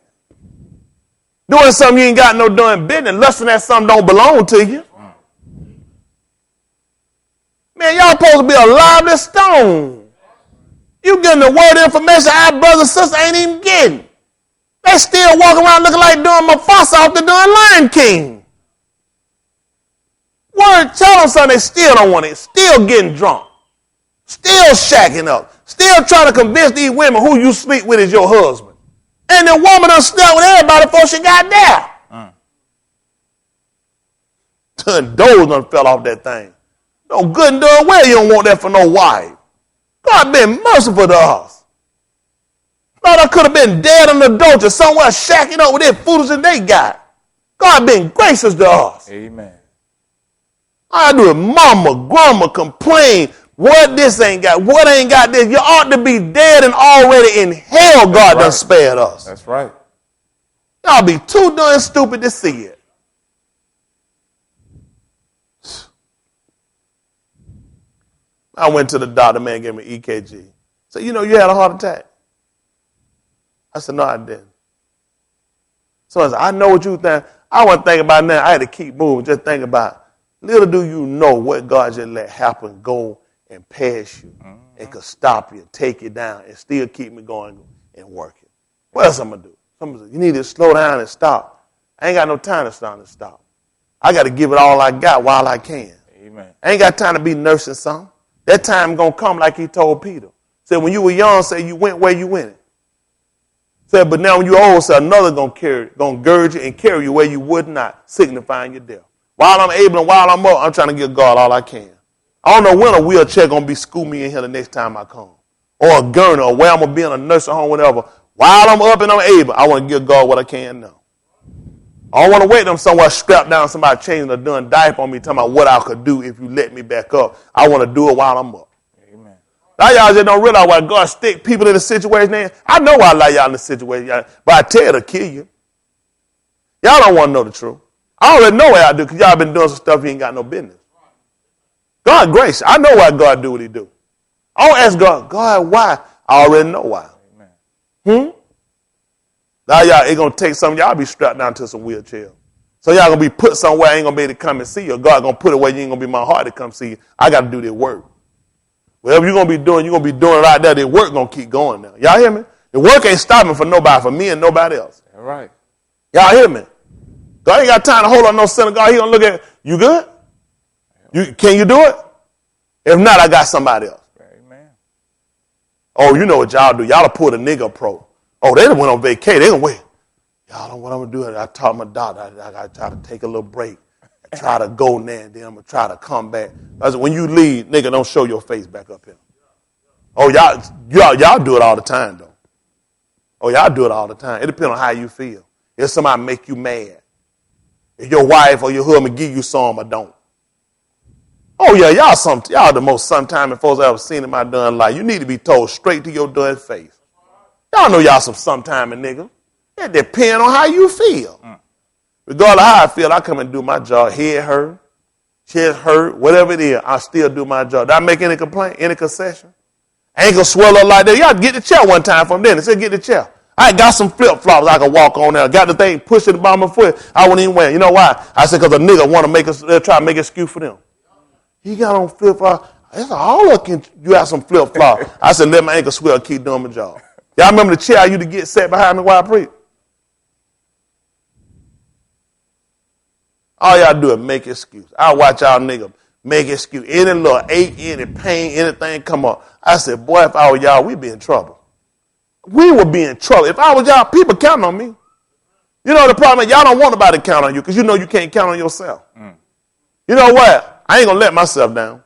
Doing something you ain't got no damn business. Lusting at something don't belong to you. Man, y'all supposed to be a lively stone. You getting the word information our brothers and sisters ain't even getting. They still walking around looking like doing Mufasa off the doing Lion King. Word, tell them something, they still don't want it. Still getting drunk. Still shacking up. Still trying to convince these women who you sleep with is your husband. And the woman done slept with everybody before she got there. Doors done fell off that thing. No good and done well you don't want that for no wife. God been merciful to us. Thought I could have been dead in adultery somewhere shacking up with their foolishness they got. God been gracious to us. Amen. I do it. Mama, grandma complain. What this ain't got? What ain't got this? You ought to be dead and already in hell. God done spared us. That's right. Y'all be too darn stupid to see it. I went to the doctor, man gave me EKG. Said, you know, you had a heart attack. I said, no, I didn't. So I said, I know what you think. I wasn't thinking about that. I had to keep moving. Just think about, little do you know what God just let happen, go and pass you, and could stop you, take you down, and still keep me going and working. What else I'm going to do? Somebody said, you need to slow down and stop. I ain't got no time to slow down and stop. I got to give it all I got while I can. Amen. I ain't got time to be nursing something. That time going to come like he told Peter. Said, when you were young, say you went where you went. Said, but now when you're old, say another going to gird you and carry you where you would not, signifying your death. While I'm able and while I'm up, I'm trying to give God all I can. I don't know when a wheelchair going to be school me in here the next time I come. Or a gurney, or where I'm going to be in a nursing home, whatever. While I'm up and I'm able, I want to give God what I can now. I don't want to wait them somewhere strapped down, somebody changing or doing diaper on me, talking about what I could do if you let me back up. I want to do it while I'm up. Amen. Now y'all just don't realize why God stick people in the situation. I know why I like y'all in the situation, but I tell you to kill you. Y'all don't want to know the truth. I already know what I do because y'all been doing some stuff you ain't got no business. God gracious. I know why God do what he do. I don't ask God, God, why? I already know why. Amen. Now y'all, it's going to take some of y'all be strapped down to some wheelchair. So y'all going to be put somewhere I ain't going to be able to come and see you. Or God going to put it where you ain't going to be my heart to come see you. I got to do this work. Whatever you're going to be doing, you're going to be doing right there. The work going to keep going now. Y'all hear me? The work ain't stopping for nobody, for me and nobody else. All right. Y'all hear me? God ain't got time to hold on no sin of God. He going to look at you good? Can you do it? If not, I got somebody else. Amen. Oh, you know what y'all do. Y'all pull the nigga pro. Oh, they done went on vacation. They gonna wait. Y'all know what I'm going to do. I taught my doctor. I got to try to take a little break. Try to go now and then I'm going to try to come back. I said, when you leave, nigga, don't show your face back up here. Oh, y'all do it all the time, though. Oh, y'all do it all the time. It depends on how you feel. If somebody make you mad. If your wife or your husband give you some or don't. Oh, yeah, y'all the most sometime folks I ever seen in my done life. You need to be told straight to your done face. Y'all know y'all some sometime nigga. It depends on how you feel. Regardless of how I feel, I come and do my job. Head hurt, chest hurt, whatever it is, I still do my job. Did I make any complaint, any concession? Ankle swell up like that. Y'all get the chair one time from them. They said, get the chair. I got some flip-flops I could walk on there. Got the thing pushed to the bottom of my foot. I wouldn't even wear it. You know why? I said, because a nigga want to make us, try to make an excuse for them. He got on flip-flops. I said, all of you have some flip-flops. I said, let my ankle swell, keep doing my job. Y'all remember the chair I used to get sat behind me while I preach? All y'all do is make excuse. I watch y'all nigga make excuse. Any little ache, any pain, anything come up. I said, boy, if I were y'all, we'd be in trouble. We would be in trouble. If I was y'all, people count on me. You know the problem is y'all don't want nobody to count on you because you know you can't count on yourself. You know what? I ain't going to let myself down.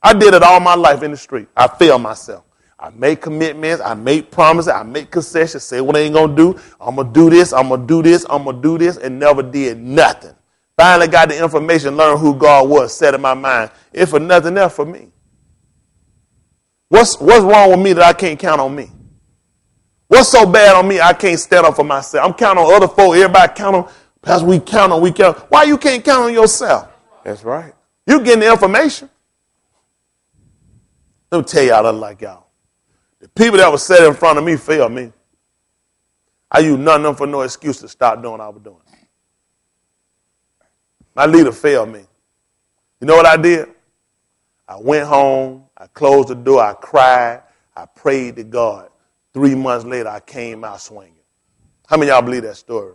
I did it all my life in the street. I failed myself. I made commitments. I made promises. I made concessions. Say what I ain't going to do. I'm going to do this. I'm going to do this. I'm going to do this. And never did nothing. Finally got the information, learned who God was, set in my mind. If for nothing else for me. What's wrong with me that I can't count on me? What's so bad on me I can't stand up for myself? I'm counting on other folk. Everybody count on. Because we count on. Why you can't count on yourself? That's right. You getting the information. Let me tell y'all like y'all. The people that were sitting in front of me failed me. I used none of them for no excuse to stop doing what I was doing. My leader failed me. You know what I did? I went home. I closed the door. I cried. I prayed to God. 3 months later, I came out swinging. How many of y'all believe that story?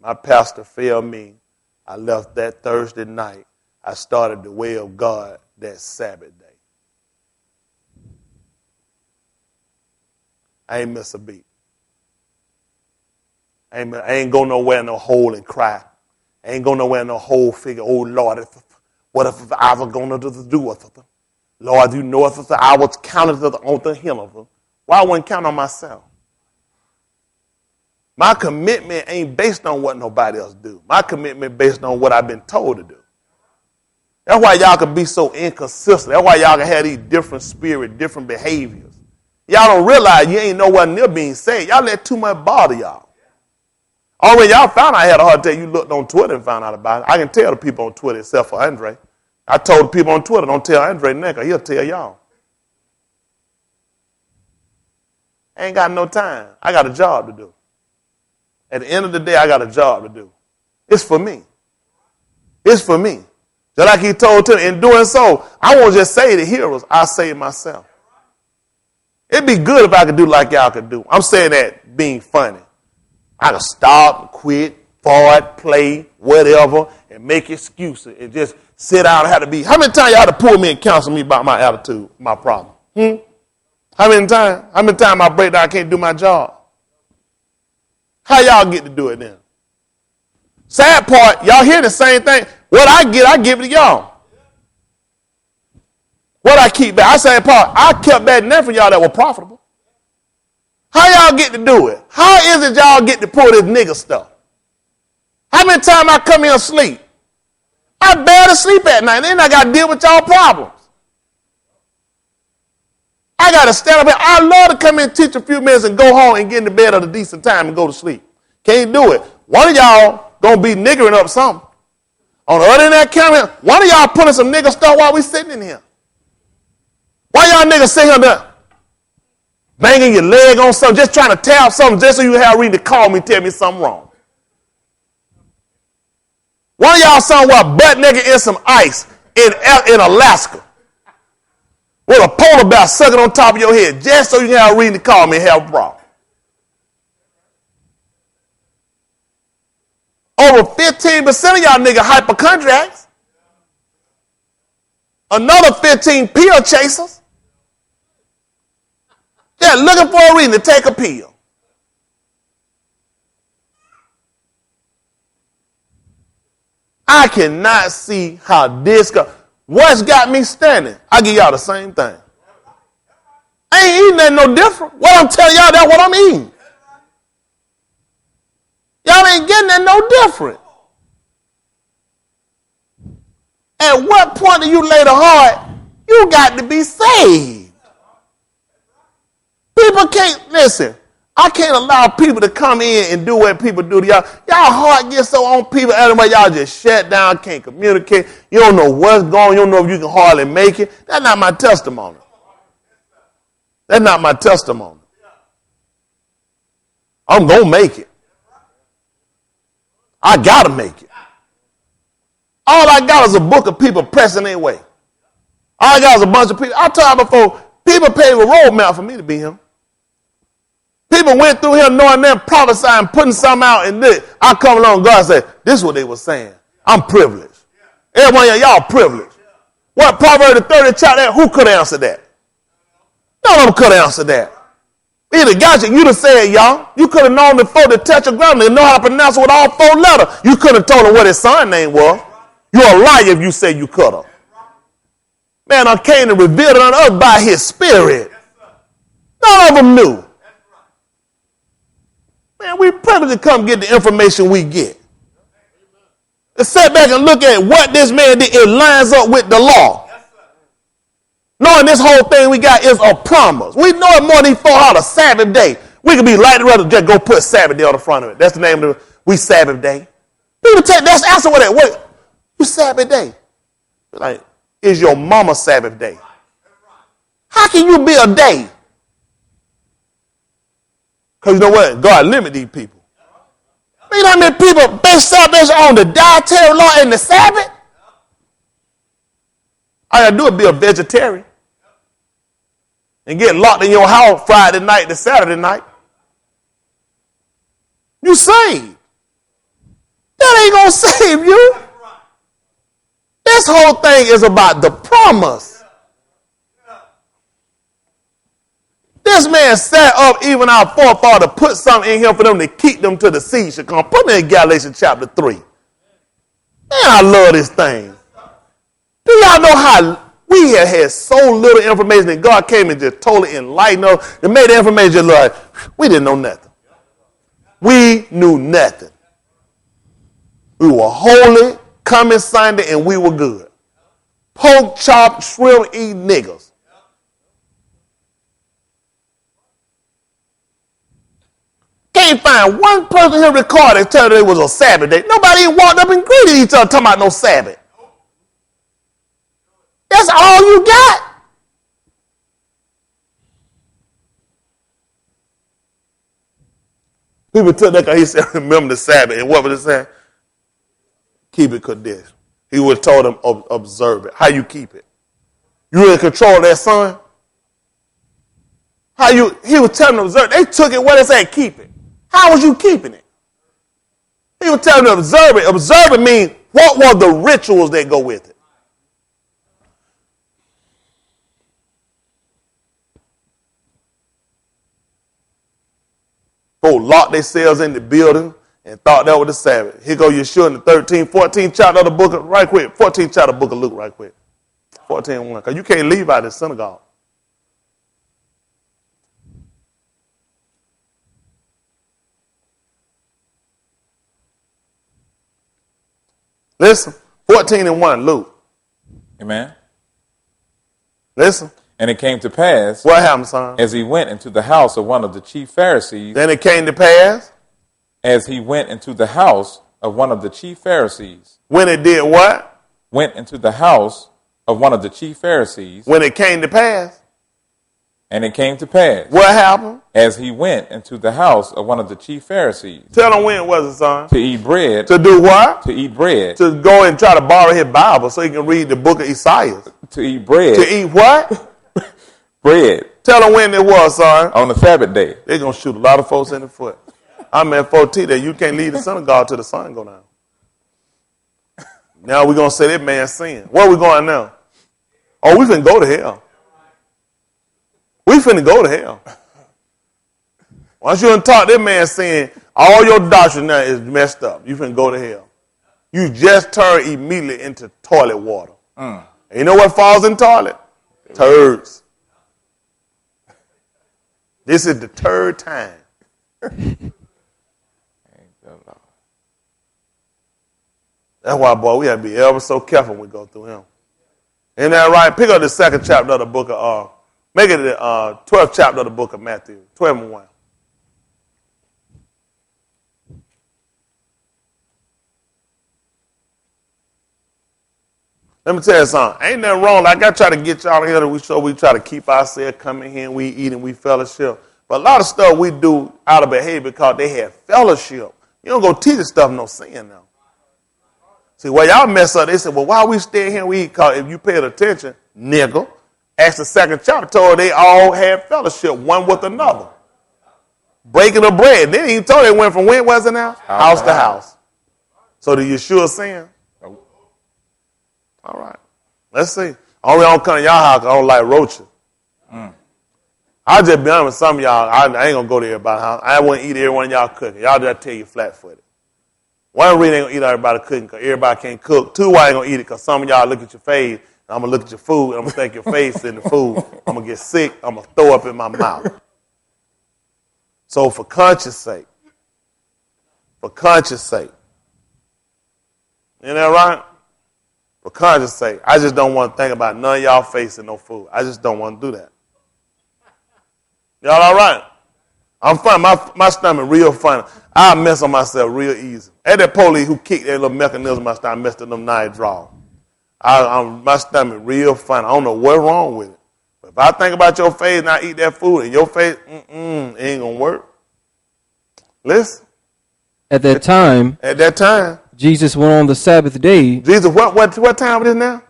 My pastor failed me. I left that Thursday night. I started the way of God that Sabbath day. I ain't miss a beat. I ain't go nowhere in no hole and cry. I ain't go nowhere in no hole figure, oh, Lord, what if I was going to do with it? Lord, you know if I was counted on the hill of them. Why I wouldn't count on myself? My commitment ain't based on what nobody else do. My commitment based on what I've been told to do. That's why y'all can be so inconsistent. That's why y'all can have these different spirits, different behaviors. Y'all don't realize you ain't nowhere near being saved. Y'all let too much bother y'all. Already y'all found out I had a heart attack. You looked on Twitter and found out about it. I can tell the people on Twitter except for Andre. I told the people on Twitter, don't tell Andre Necker. He'll tell y'all. I ain't got no time. I got a job to do. At the end of the day, I got a job to do. It's for me. It's for me. Just like he told Tim, in doing so, I won't just say the heroes, I say it myself. It'd be good if I could do like y'all could do. I'm saying that being funny. I could stop, quit, fart, play, whatever, and make excuses and just sit down and have to be. How many times y'all had to pull me and counsel me about my attitude, my problem? How many times? How many times I break down I can't do my job? How y'all get to do it then? Sad part, y'all hear the same thing. What I give it to y'all. What I keep back, I say part, I kept back nothing for y'all that were profitable. How y'all get to do it? How is it y'all get to pull this nigga stuff? How many times I come here and sleep? I barely sleep at night. Then I got to deal with y'all problems. I got to stand up here. I love to come in and teach a few minutes and go home and get into bed at a decent time and go to sleep. Can't do it. One of y'all going to be niggering up something. On the other end of that camera, one of y'all putting some nigga stuff while we sitting in here. Why y'all niggas sitting here banging your leg on something, just trying to tap something just so you have reason to call me and tell me something wrong? One of y'all somewhere butt naked in some ice in Alaska with a polar bear sucking on top of your head just so you have reason to call me and have a problem. Over 15% of y'all niggas hypochondriacs. Another 15 pill chasers. They're looking for a reason to take a pill. I cannot see how this goes. What's got me standing? I give y'all the same thing. I ain't eating that no different. What I'm telling y'all, that's what I'm eating. Y'all ain't getting that no different. At what point do you lay the heart? You got to be saved. People can't, listen, I can't allow people to come in and do what people do to y'all. Y'all heart gets so on people, anyway, y'all just shut down, can't communicate. You don't know what's going on. You don't know if you can hardly make it. That's not my testimony. That's not my testimony. I'm going to make it. I got to make it. All I got is a book of people pressing their way. All I got is a bunch of people. I told you before, people paved a roadmap for me to be him. People went through here knowing them, prophesying, putting something out, and I come along and God said, this is what they were saying. I'm privileged. Every one of y'all privileged. What Proverbs the 30th chapter, who could answer that? None of them could answer that. Either got you, you'd have said, y'all. You could have known before the tetragrammaton, they know how to pronounce it with all 4 letters. You could have told him what his son name was. You're a liar if you say you could have. Man, I came to reveal it on us by his spirit. None of them knew. Man, we privileged to come get the information we get. To sit back and look at what this man did, it lines up with the law. Knowing this whole thing we got is a promise. We know it more than 4 hours, a Sabbath day. We could be like rather just go put Sabbath day on the front of it. That's the name of it. We Sabbath day. People take that's answer what that. What? You Sabbath day. Like, is your mama Sabbath day? How can you be a day? Because you know what? God limit these people. You know how many people base salvation on the dietary law and the Sabbath? All you got to do is be a vegetarian and get locked in your house Friday night to Saturday night. You saved. That ain't going to save you. This whole thing is about the promise. This man set up even our forefather to put something in him for them to keep them to the seed should come. Put me in Galatians chapter 3. Man, I love this thing. Do y'all know how we have had so little information that God came and just totally enlightened us and made the information just like, we didn't know nothing. We knew nothing. We were holy, coming Sunday, and we were good. Pork chop, shrimp, eat niggas. Can't find one person here recorded and tell you it was a Sabbath day. Nobody even walked up and greeted each other talking about no Sabbath. That's all you got. People took that because he said, remember the Sabbath. And what was it saying? Keep it Kadesh. He would have told them, observe it. How you keep it? You really control that son? He was telling them, observe it. They took it where they said, keep it. How was you keeping it? He was telling them, observe it. Observe it means, what were the rituals that go with it? Folks locked themselves in the building and thought that was the Sabbath. Here go Yeshua in the 13th, 14th chapter of the book of, right quick, 14th chapter of the book of Luke, right quick. 14:1, because you can't leave out of the synagogue. Listen, 14:1, Luke. Amen. Listen. And it came to pass, what happened, son? As he went into the house of one of the chief Pharisees. Then it came to pass? As he went into the house of one of the chief Pharisees. When it did what? Went into the house of one of the chief Pharisees. When it came to pass? And it came to pass. What happened? As he went into the house of one of the chief Pharisees. Tell him when it was, son. To eat bread. To do what? To eat bread. To go and try to borrow his Bible so he can read the book of Isaiah. To eat bread. To eat what? Bread. Tell them when it was, son. On the Sabbath day. They're going to shoot a lot of folks in the foot. I'm at 14 that you can't leave the synagogue till the sun go down. Now we're going to say that man sin. Where are we going now? Oh, we finna go to hell. We finna go to hell. Once you done taught that man sin, all your doctrine now is messed up. You finna go to hell. You just turn immediately into toilet water. And you know what falls in toilet? Turds. This is the third time. That's why, boy, we have to be ever so careful when we go through him. Isn't that right? Pick up the second chapter of the book of, make it the 12th chapter of the book of Matthew, 12:1. Let me tell you something. Ain't nothing wrong. Like I try to get y'all here, we try to keep ourselves coming here and we eat and we fellowship. But a lot of stuff we do out of behavior because they had fellowship. You don't go teach the stuff no sin now. See, where y'all mess up, they said, well, why we stay here and we eat? Because if you paid attention, nigga, Acts the 2nd chapter told they all had fellowship one with another. Breaking the bread. Then he told they went from when was it now? House to house. So do you sure sin? Nope. All right. Let's see. Only don't come to y'all house because I don't like roaches. I'll just be honest with some of y'all. I ain't going to go to everybody's house. I wouldn't eat every one of y'all cooking. Y'all just tell you flat-footed. One reason ain't going to eat everybody cooking because everybody can't cook. Two, why I ain't going to eat it because some of y'all look at your face, and I'm going to look at your food, and I'm going to think your face in the food. I'm going to get sick. I'm going to throw up in my mouth. So for conscience sake, isn't that right? For conscience sake, I just don't want to think about none of y'all facing no food. I just don't want to do that. Y'all all right? I'm fine. My stomach real funny. I mess on myself real easy. At that police who kicked that little mechanism, I started messing them night draws. My stomach real funny. I don't know what's wrong with it. But if I think about your face and I eat that food and your face, it ain't going to work. Listen. At that time, Jesus went on the Sabbath day. Jesus, what time it is now?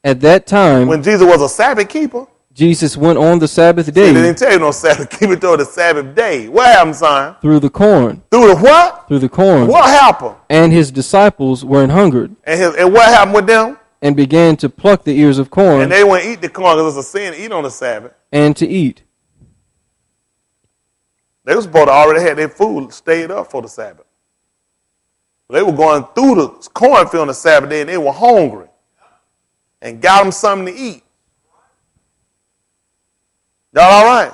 At that time, when Jesus was a Sabbath keeper. Jesus went on the Sabbath day. They didn't tell you no Sabbath keeper till the Sabbath day. What happened, son? Through the corn. Through the what? Through the corn. What happened? And his disciples were an hungered. And what happened with them? And began to pluck the ears of corn. And they wouldn't eat the corn because it's a sin to eat on the Sabbath. And to eat. They were supposed to already have their food stayed up for the Sabbath. They were going through the cornfield on the Sabbath day and they were hungry. And got them something to eat. Y'all all right?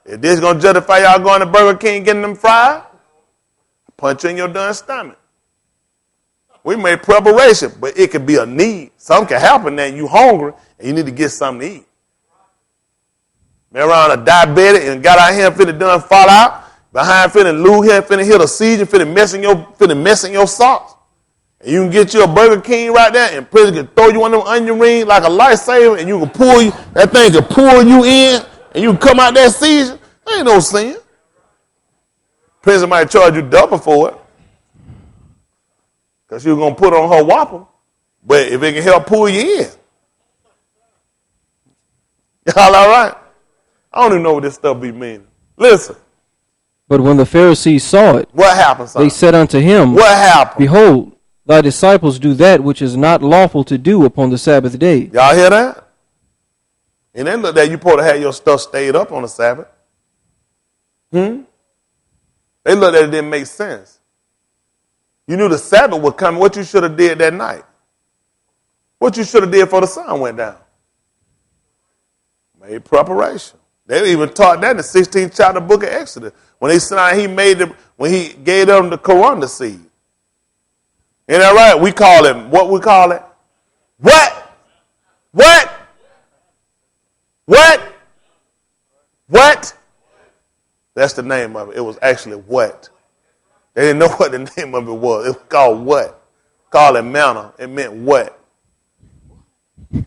If this is going to justify y'all going to Burger King getting them fried, punch you in your darn stomach. We made preparation, but it could be a need. Something can happen that you hungry and you need to get something to eat. Been around a diabetic and got out here and finna done fall out. Behind finna lose here, finna hit a seizure, finna mess in your socks. And you can get you a Burger King right there and prison can throw you on them onion rings like a lifesaver and you can that thing can pull you in and you can come out that seizure. There ain't no sin. Prison might charge you double for it. Because you're going to put on her whopper. But if it can help pull you in. Y'all all right? I don't even know what this stuff be meaning. Listen. But when the Pharisees saw it, what happened, son? They said unto him, what happened? Behold, thy disciples do that which is not lawful to do upon the Sabbath day. Y'all hear that? And then look that you supposed to have your stuff stayed up on the Sabbath. They looked at it didn't make sense. You knew the Sabbath would come. What you should have did that night? What you should have did before the sun went down? Made preparation. They even taught that in the 16th chapter of the book of Exodus. When they said when he gave them the Quran seed. Ain't that right? We call it, what we call it? What? What? What? What? That's the name of it. It was actually what? They didn't know what the name of it was. It was called what? Called it manna. It meant what? And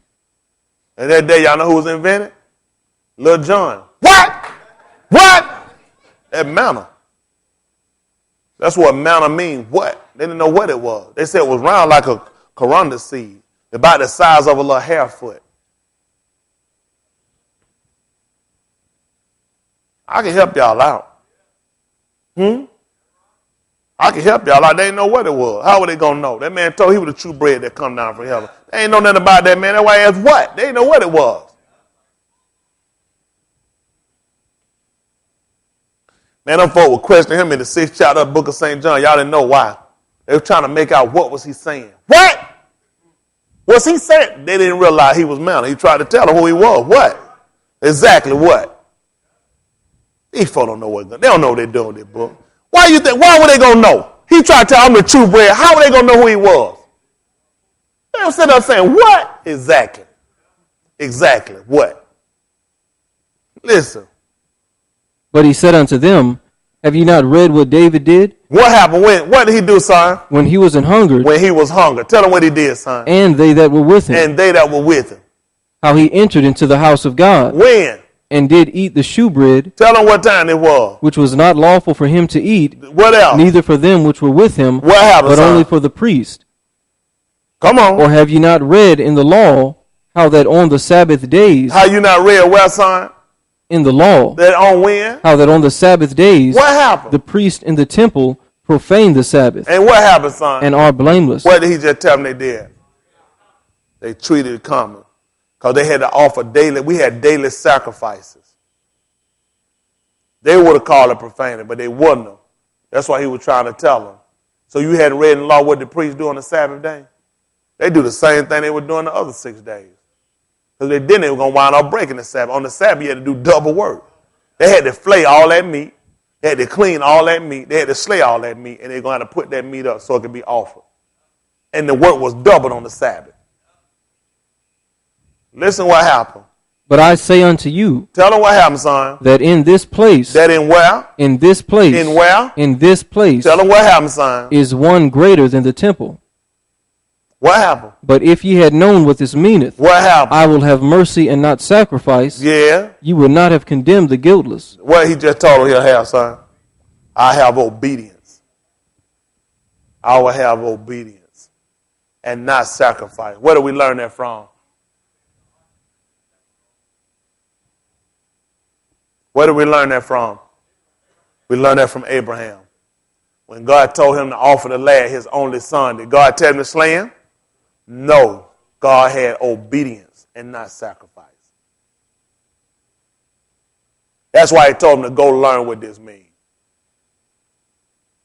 that day, y'all know who was invented? Little John. What? What? That manna. That's what manna means. What? They didn't know what it was. They said it was round like a coriander seed, about the size of a little hair foot. I can help y'all out. I can help y'all out. They didn't know what it was. How were they going to know? That man told he was the true bread that come down from heaven. They ain't know nothing about that, man. That's why he asked what? They didn't know what it was. Man, them folk were questioning him in the 6th chapter of the book of St. John. Y'all didn't know why. They were trying to make out what was he saying. What? What's he saying? They didn't realize he was manna. He tried to tell them who he was. What? Exactly what? These folk don't know what they don't know what they're doing with their book. Why you think? Why were they gonna know? He tried to tell them the true bread. How were they gonna know who he was? They don't sit there saying what? Exactly. Exactly what? Listen. But he said unto them, have ye not read what David did? What happened? What did he do, son? When he was an hungered. When he was hungry. Tell them what he did, son. And they that were with him. And they that were with him. How he entered into the house of God. When? and did eat the shewbread, Tell them what time it was. which was not lawful for him to eat, What else? neither for them which were with him, What happened, but son? only for the priest. Come on. Or have ye not read in the law how that on the Sabbath days, How you not read well, son? in the law, That on when? how that on the Sabbath days, What happened? the priest in the temple profane the Sabbath, And what happened, son? and are blameless? What did he just tell them they did? They treated it common. Because they had to offer daily, we had daily sacrifices. They would have called it profanity, but they wouldn't have. That's why he was trying to tell them. So you hadn't read in the law what the priests do on the Sabbath day? They do the same thing they were doing the other 6 days. Because they didn't, they were going to wind up breaking the Sabbath. On the Sabbath, you had to do double work. They had to flay all that meat. They had to clean all that meat. They had to slay all that meat. And they're going to have to put that meat up so it could be offered. And the work was doubled on the Sabbath. Listen what happened. But I say unto you, Tell them what happened, son. that in this place, That in where? in this place, In where? in this place, Tell them what happened, son. is one greater than the temple. What happened? But if ye had known what this meaneth, What happened? I will have mercy and not sacrifice, Yeah. you would not have condemned the guiltless. What he just told them he'll have, son. I have obedience. I will have obedience and not sacrifice. Where do we learn that from? Where do we learn that from? We learn that from Abraham. When God told him to offer the lad, his only son, did God tell him to slay him? No. God had obedience and not sacrifice. That's why he told him to go learn what this means.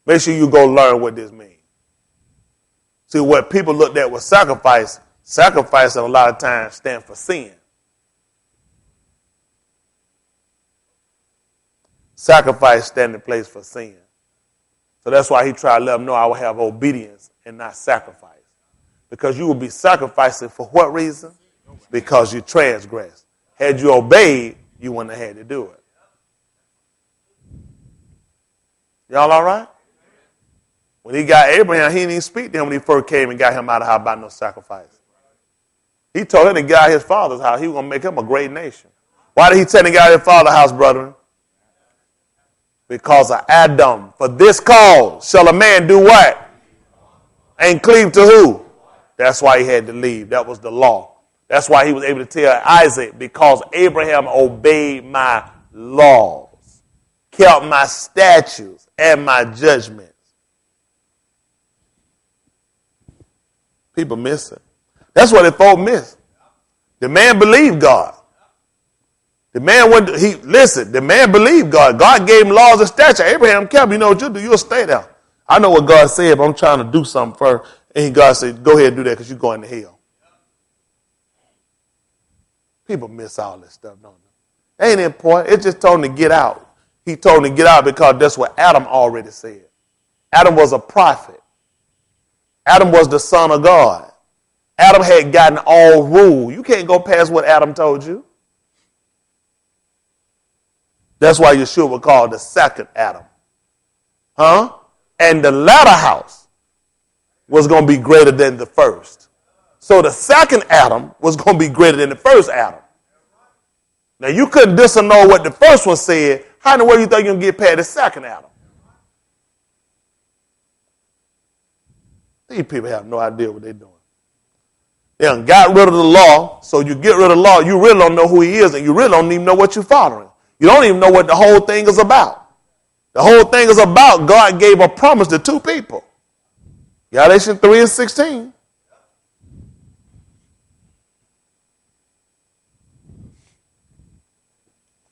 Make sure you go learn what this means. See, what people looked at was sacrifice. Sacrifice a lot of times stand for sin. Sacrifice stand in place for sin. So that's why he tried to let them know I will have obedience and not sacrifice. Because you will be sacrificing for what reason? Because you transgressed. Had you obeyed, you wouldn't have had to do it. Y'all all right? When he got Abraham, he didn't even speak to him when he first came and got him out of house by no sacrifice. He told him to get out of his father's house. He was going to make him a great nation. Why did he tell him to get out of his father's house, brethren? Because of Adam. For this cause shall a man do what? And cleave to who? That's why he had to leave. That was the law. That's why he was able to tell Isaac, because Abraham obeyed my laws, kept my statutes and my judgments. People miss it. That's what the folk miss. The man believed God. The man went. The man believed God. God gave him laws and statutes. Abraham kept. You know what you do? You'll stay there. I know what God said, but I'm trying to do something first. And God said, "Go ahead and do that because you're going to hell." People miss all this stuff, don't they? Ain't important. It just told him to get out. He told him to get out because that's what Adam already said. Adam was a prophet. Adam was the son of God. Adam had gotten all rule. You can't go past what Adam told you. That's why Yeshua was called the second Adam. Huh? And the latter house was going to be greater than the first. So the second Adam was going to be greater than the first Adam. Now you couldn't disannul what the first one said. How in the world you think you're going to get past the second Adam? These people have no idea what they're doing. They done got rid of the law, so you get rid of the law, you really don't know who he is, and you really don't even know what you're following. You don't even know what the whole thing is about. The whole thing is about God gave a promise to two people. Galatians 3:16.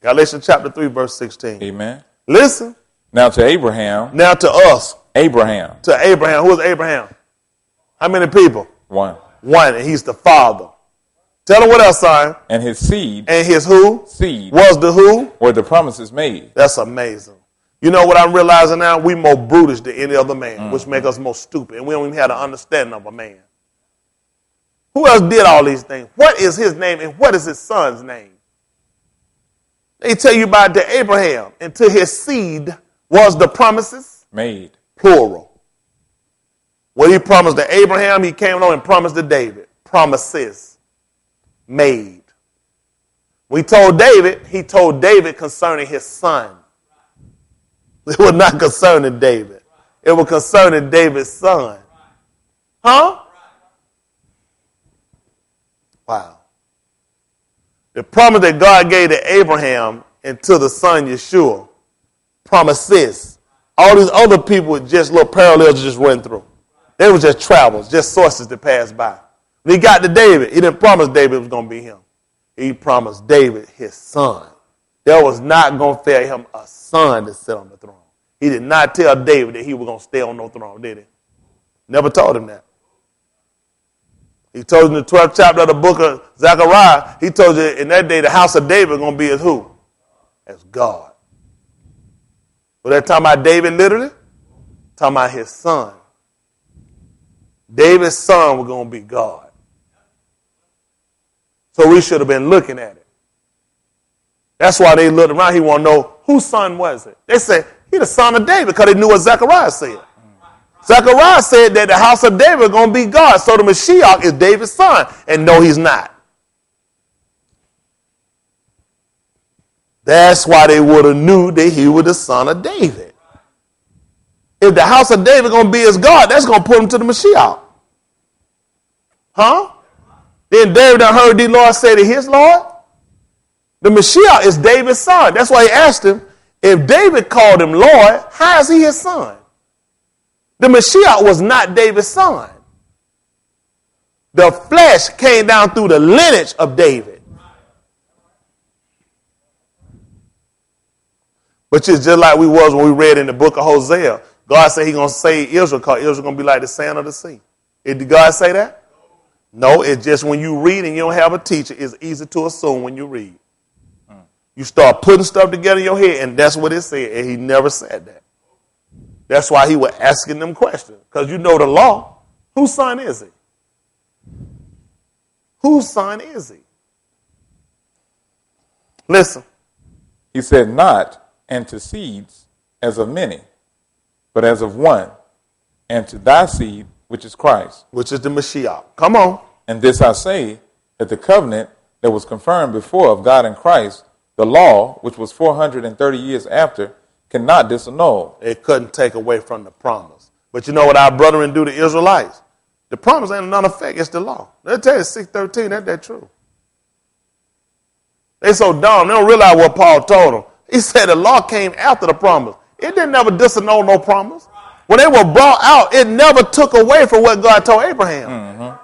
Galatians chapter 3, verse 16. Amen. Listen. Now to Abraham. Now to us. Abraham. To Abraham. Who is Abraham? How many people? One. One, and he's the father. Tell him what else, son. And his seed. And his who? Seed. Was the who? Where the promises made. That's amazing. You know what I'm realizing now? We more brutish than any other man, which make us more stupid. And we don't even have an understanding of a man. Who else did all these things? What is his name and what is his son's name? They tell you about the Abraham. And to his seed was the promises made. Plural. What he promised to Abraham, he came along and promised to David. Promises made. he told David concerning his son. It was not concerning David. It was concerning David's son. Huh? Wow. The promise that God gave to Abraham and to the son Yeshua promises. All these other people were just little parallels to just run through. They were just travels, just sources that passed by. When he got to David, he didn't promise David it was going to be him. He promised David his son. There was not going to fail him a son to sit on the throne. He did not tell David that he was going to stay on no throne, did he? Never told him that. He told you in the 12th chapter of the book of Zechariah, he told you in that day the house of David is going to be as who? As God. Was that talking about David literally? Talking about his son. David's son was going to be God. So we should have been looking at it. That's why they looked around. He want to know whose son was it. They said, he the son of David, because they knew what Zechariah said. Zechariah said that the house of David is going to be God. So the Mashiach is David's son. And no, he's not. That's why they would have knew that he was the son of David. If the house of David is going to be his God, that's going to put him to the Mashiach. Huh? Then David done heard the Lord say to his Lord, the Mashiach is David's son. That's why he asked him, if David called him Lord, how is he his son? The Mashiach was not David's son. The flesh came down through the lineage of David. Which is just like we was when we read in the book of Hosea. God said he's going to save Israel because Israel going to be like the sand of the sea. Did God say that? No, it's just when you read and you don't have a teacher, it's easy to assume when you read. You start putting stuff together in your head, and that's what it said, and he never said that. That's why he was asking them questions, because you know the law. Whose son is he? Whose son is he? Listen. He said, not and to seeds as of many, but as of one, and to thy seed, which is Christ. Which is the Mashiach. Come on. And this I say, that the covenant that was confirmed before of God in Christ, the law, which was 430 years after, cannot disannul. It couldn't take away from the promise. But you know what our brethren do to Israelites? The promise ain't none effect. It's the law. They'll tell you 6:13. That's true. They so dumb. They don't realize what Paul told them. He said the law came after the promise. It didn't never disannul no promise. When they were brought out, it never took away from what God told Abraham. Mm-hmm.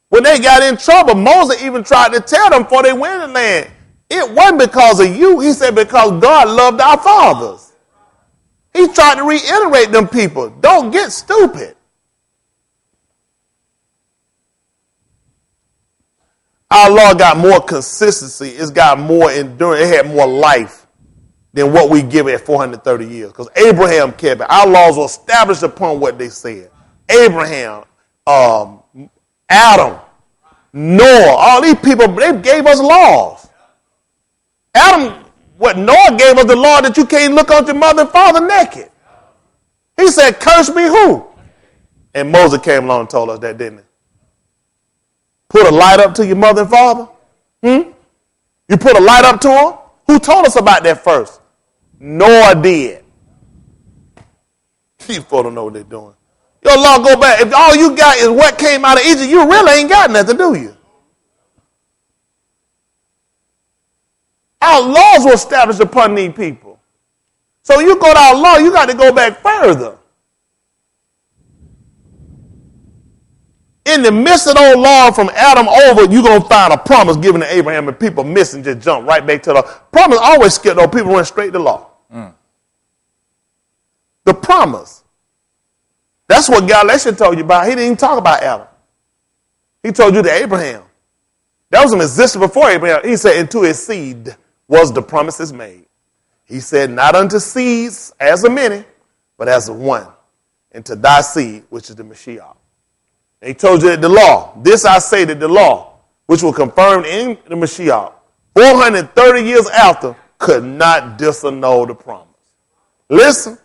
When they got in trouble, Moses even tried to tell them before they went in the land, it wasn't because of you. He said because God loved our fathers. He tried to reiterate them people. Don't get stupid. Our law got more consistency. It's got more endurance. It had more life than what we give it at 430 years. Because Abraham kept it. Our laws were established upon what they said. Abraham, Adam, Noah, all these people, they gave us laws. Noah gave us the law that you can't look at your mother and father naked. He said, curse me who? And Moses came along and told us that, didn't he? Put a light up to your mother and father? You put a light up to them? Who told us about that first? Noah did. These folks don't know what they're doing. Your law go back. If all you got is what came out of Egypt, you really ain't got nothing, do you? Our laws were established upon these people. So you go to our law, you got to go back further. In the midst of those laws from Adam over, you're going to find a promise given to Abraham, and people miss and just jump right back to the promise. Always skip those people run straight to law. The promise. That's what Galatians told you about. He didn't even talk about Adam. He told you to Abraham. That was an existence before Abraham. He said, into his seed was the promises made. He said, not unto seeds as of many, but as of one. And to thy seed, which is the Mashiach. And he told you that the law, this I say that the law, which was confirmed in the Mashiach, 430 years after, could not disannul the promise. Listen.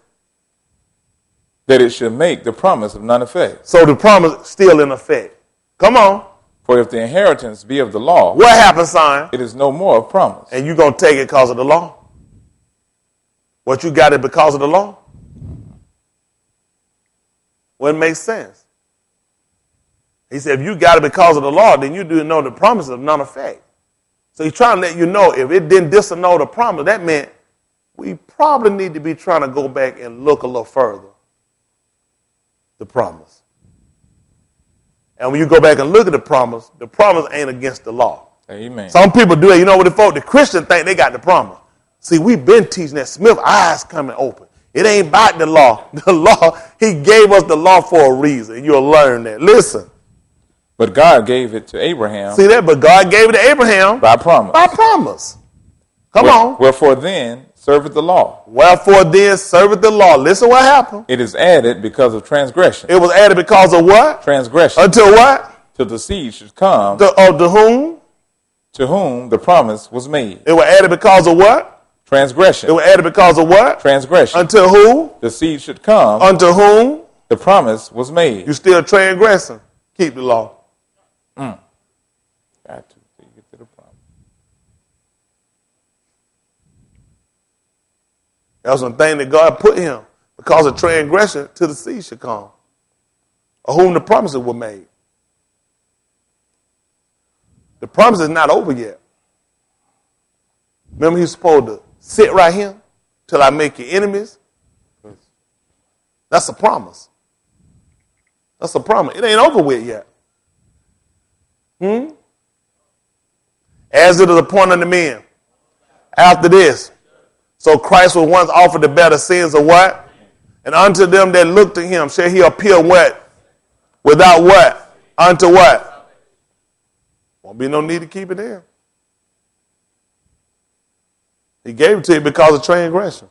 That it should make the promise of none effect. So the promise still in effect. Come on. For if the inheritance be of the law, what happens, son? it is no more of promise. And you're going to take it because of the law? What you got it because of the law? Well, it makes sense. He said, if you got it because of the law, then you do know the promise is of none effect. So he's trying to let you know if it didn't disannul the promise, that meant we probably need to be trying to go back and look a little further. The promise. And when you go back and look at the promise ain't against the law. Amen. Some people do it. You know what the folk, the Christian think they got the promise. See, we've been teaching that. Smith eyes coming open. It ain't about the law. The law, he gave us the law for a reason. You'll learn that. Listen. But God gave it to Abraham. See that? But God gave it to Abraham. By promise. By promise. Come on. Wherefore then serveth the law. Wherefore then serveth the law. Listen what happened. It is added because of transgression. It was added because of what? Transgression. Until what? Till the seed should come. To whom? To whom the promise was made. It was added because of what? Transgression. It was added because of what? Transgression. Until who? The seed should come. Unto whom? The promise was made. You still transgressing. Keep the law. Got to get to the promise. That was one thing that God put him because of transgression till the seed should come. Of whom the promises were made. The promise is not over yet. Remember he's supposed to sit right here till I make your enemies? That's a promise. That's a promise. It ain't over with yet. As it is appointed unto men. After this. So Christ was once offered to bear the sins of what? And unto them that look to him shall he appear what? Without what? Unto what? Won't be no need to keep it in. He gave it to you because of transgression.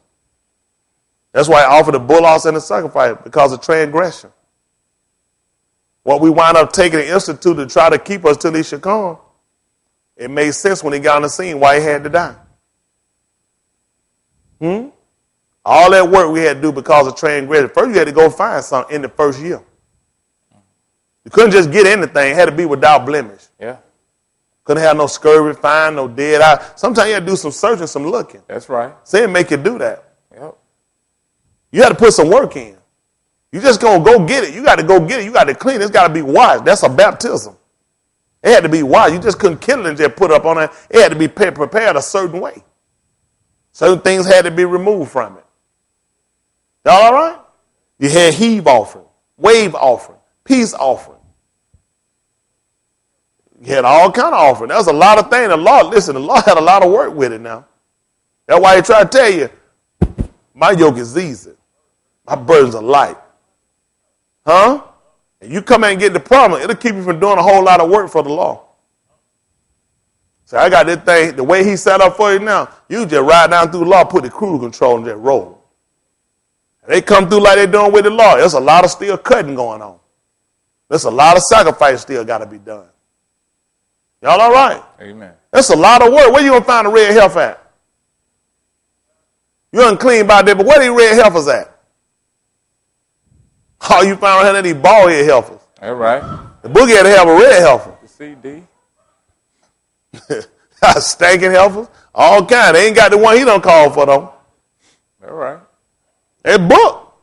That's why he offered the bullocks and the sacrifice, because of transgression. What we wind up taking and institute to try to keep us till he should come, it made sense when he got on the scene why he had to die. All that work we had to do because of transgression. First, you had to go find something in the first year. You couldn't just get anything. It had to be without blemish. Yeah. Couldn't have no scurvy, find no dead eye. Sometimes you had to do some searching, some looking. That's right. Say it make you do that. Yep. You had to put some work in. You just gonna go get it. You got to go get it. You got to clean it. It's got to be washed. That's a baptism. It had to be washed. You just couldn't kill it and just put it up on it. It had to be prepared a certain way. Certain things had to be removed from it. Y'all all right? You had heave offering, wave offering, peace offering. You had all kind of offering. That was a lot of things. The law had a lot of work with it now. That's why he tried to tell you, my yoke is easy. My burdens are light. Huh? And you come in and get the promise, it'll keep you from doing a whole lot of work for the law. So I got this thing, the way he set up for you now, you just ride down through the law, put the cruise control and just roll. And they come through like they're doing with the law. There's a lot of still cutting going on. There's a lot of sacrifice still got to be done. Y'all all right? Amen. That's a lot of work. Where you going to find a red heifer at? You unclean by there, but where these red heifers at? Oh, you found around these bald head heifers. All right. The boogie had to have a red heifer. The CD. Stinking heifers. All kind. They ain't got the one he don't call for, though. All right. They book.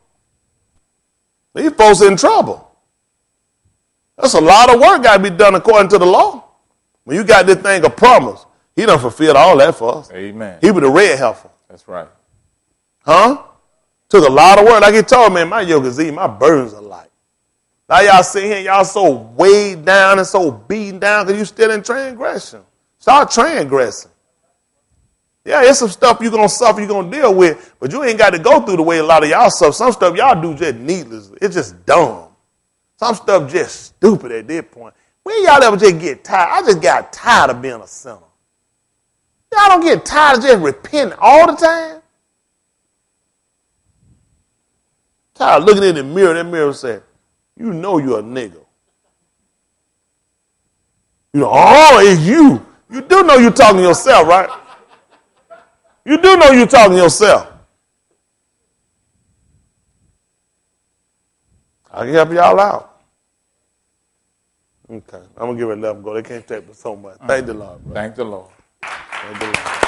These folks in trouble. That's a lot of work got to be done according to the law. When you got this thing of promise, he done fulfilled all that for us. Amen. He was the red heifer. That's right. Huh? Took a lot of work. Like he told me, my yoke is easy, my burdens are light. Now y'all sitting here, y'all so weighed down and so beaten down because you still in transgression. Start transgressing. Yeah, there's some stuff you're going to suffer, you're going to deal with, but you ain't got to go through the way a lot of y'all suffer. Some stuff y'all do just needless. It's just dumb. Some stuff just stupid at this point. When y'all ever just get tired? I just got tired of being a sinner. Y'all don't get tired of just repenting all the time? Tired of looking in the mirror, that mirror said, you know you're a nigga. You know, oh, it's you. You do know you're talking to yourself, right? You do know you're talking to yourself. I can help y'all out. Okay. I'm going to give it 11 go. They can't take but so much. Thank the Lord, bro. Thank the Lord. Thank the Lord.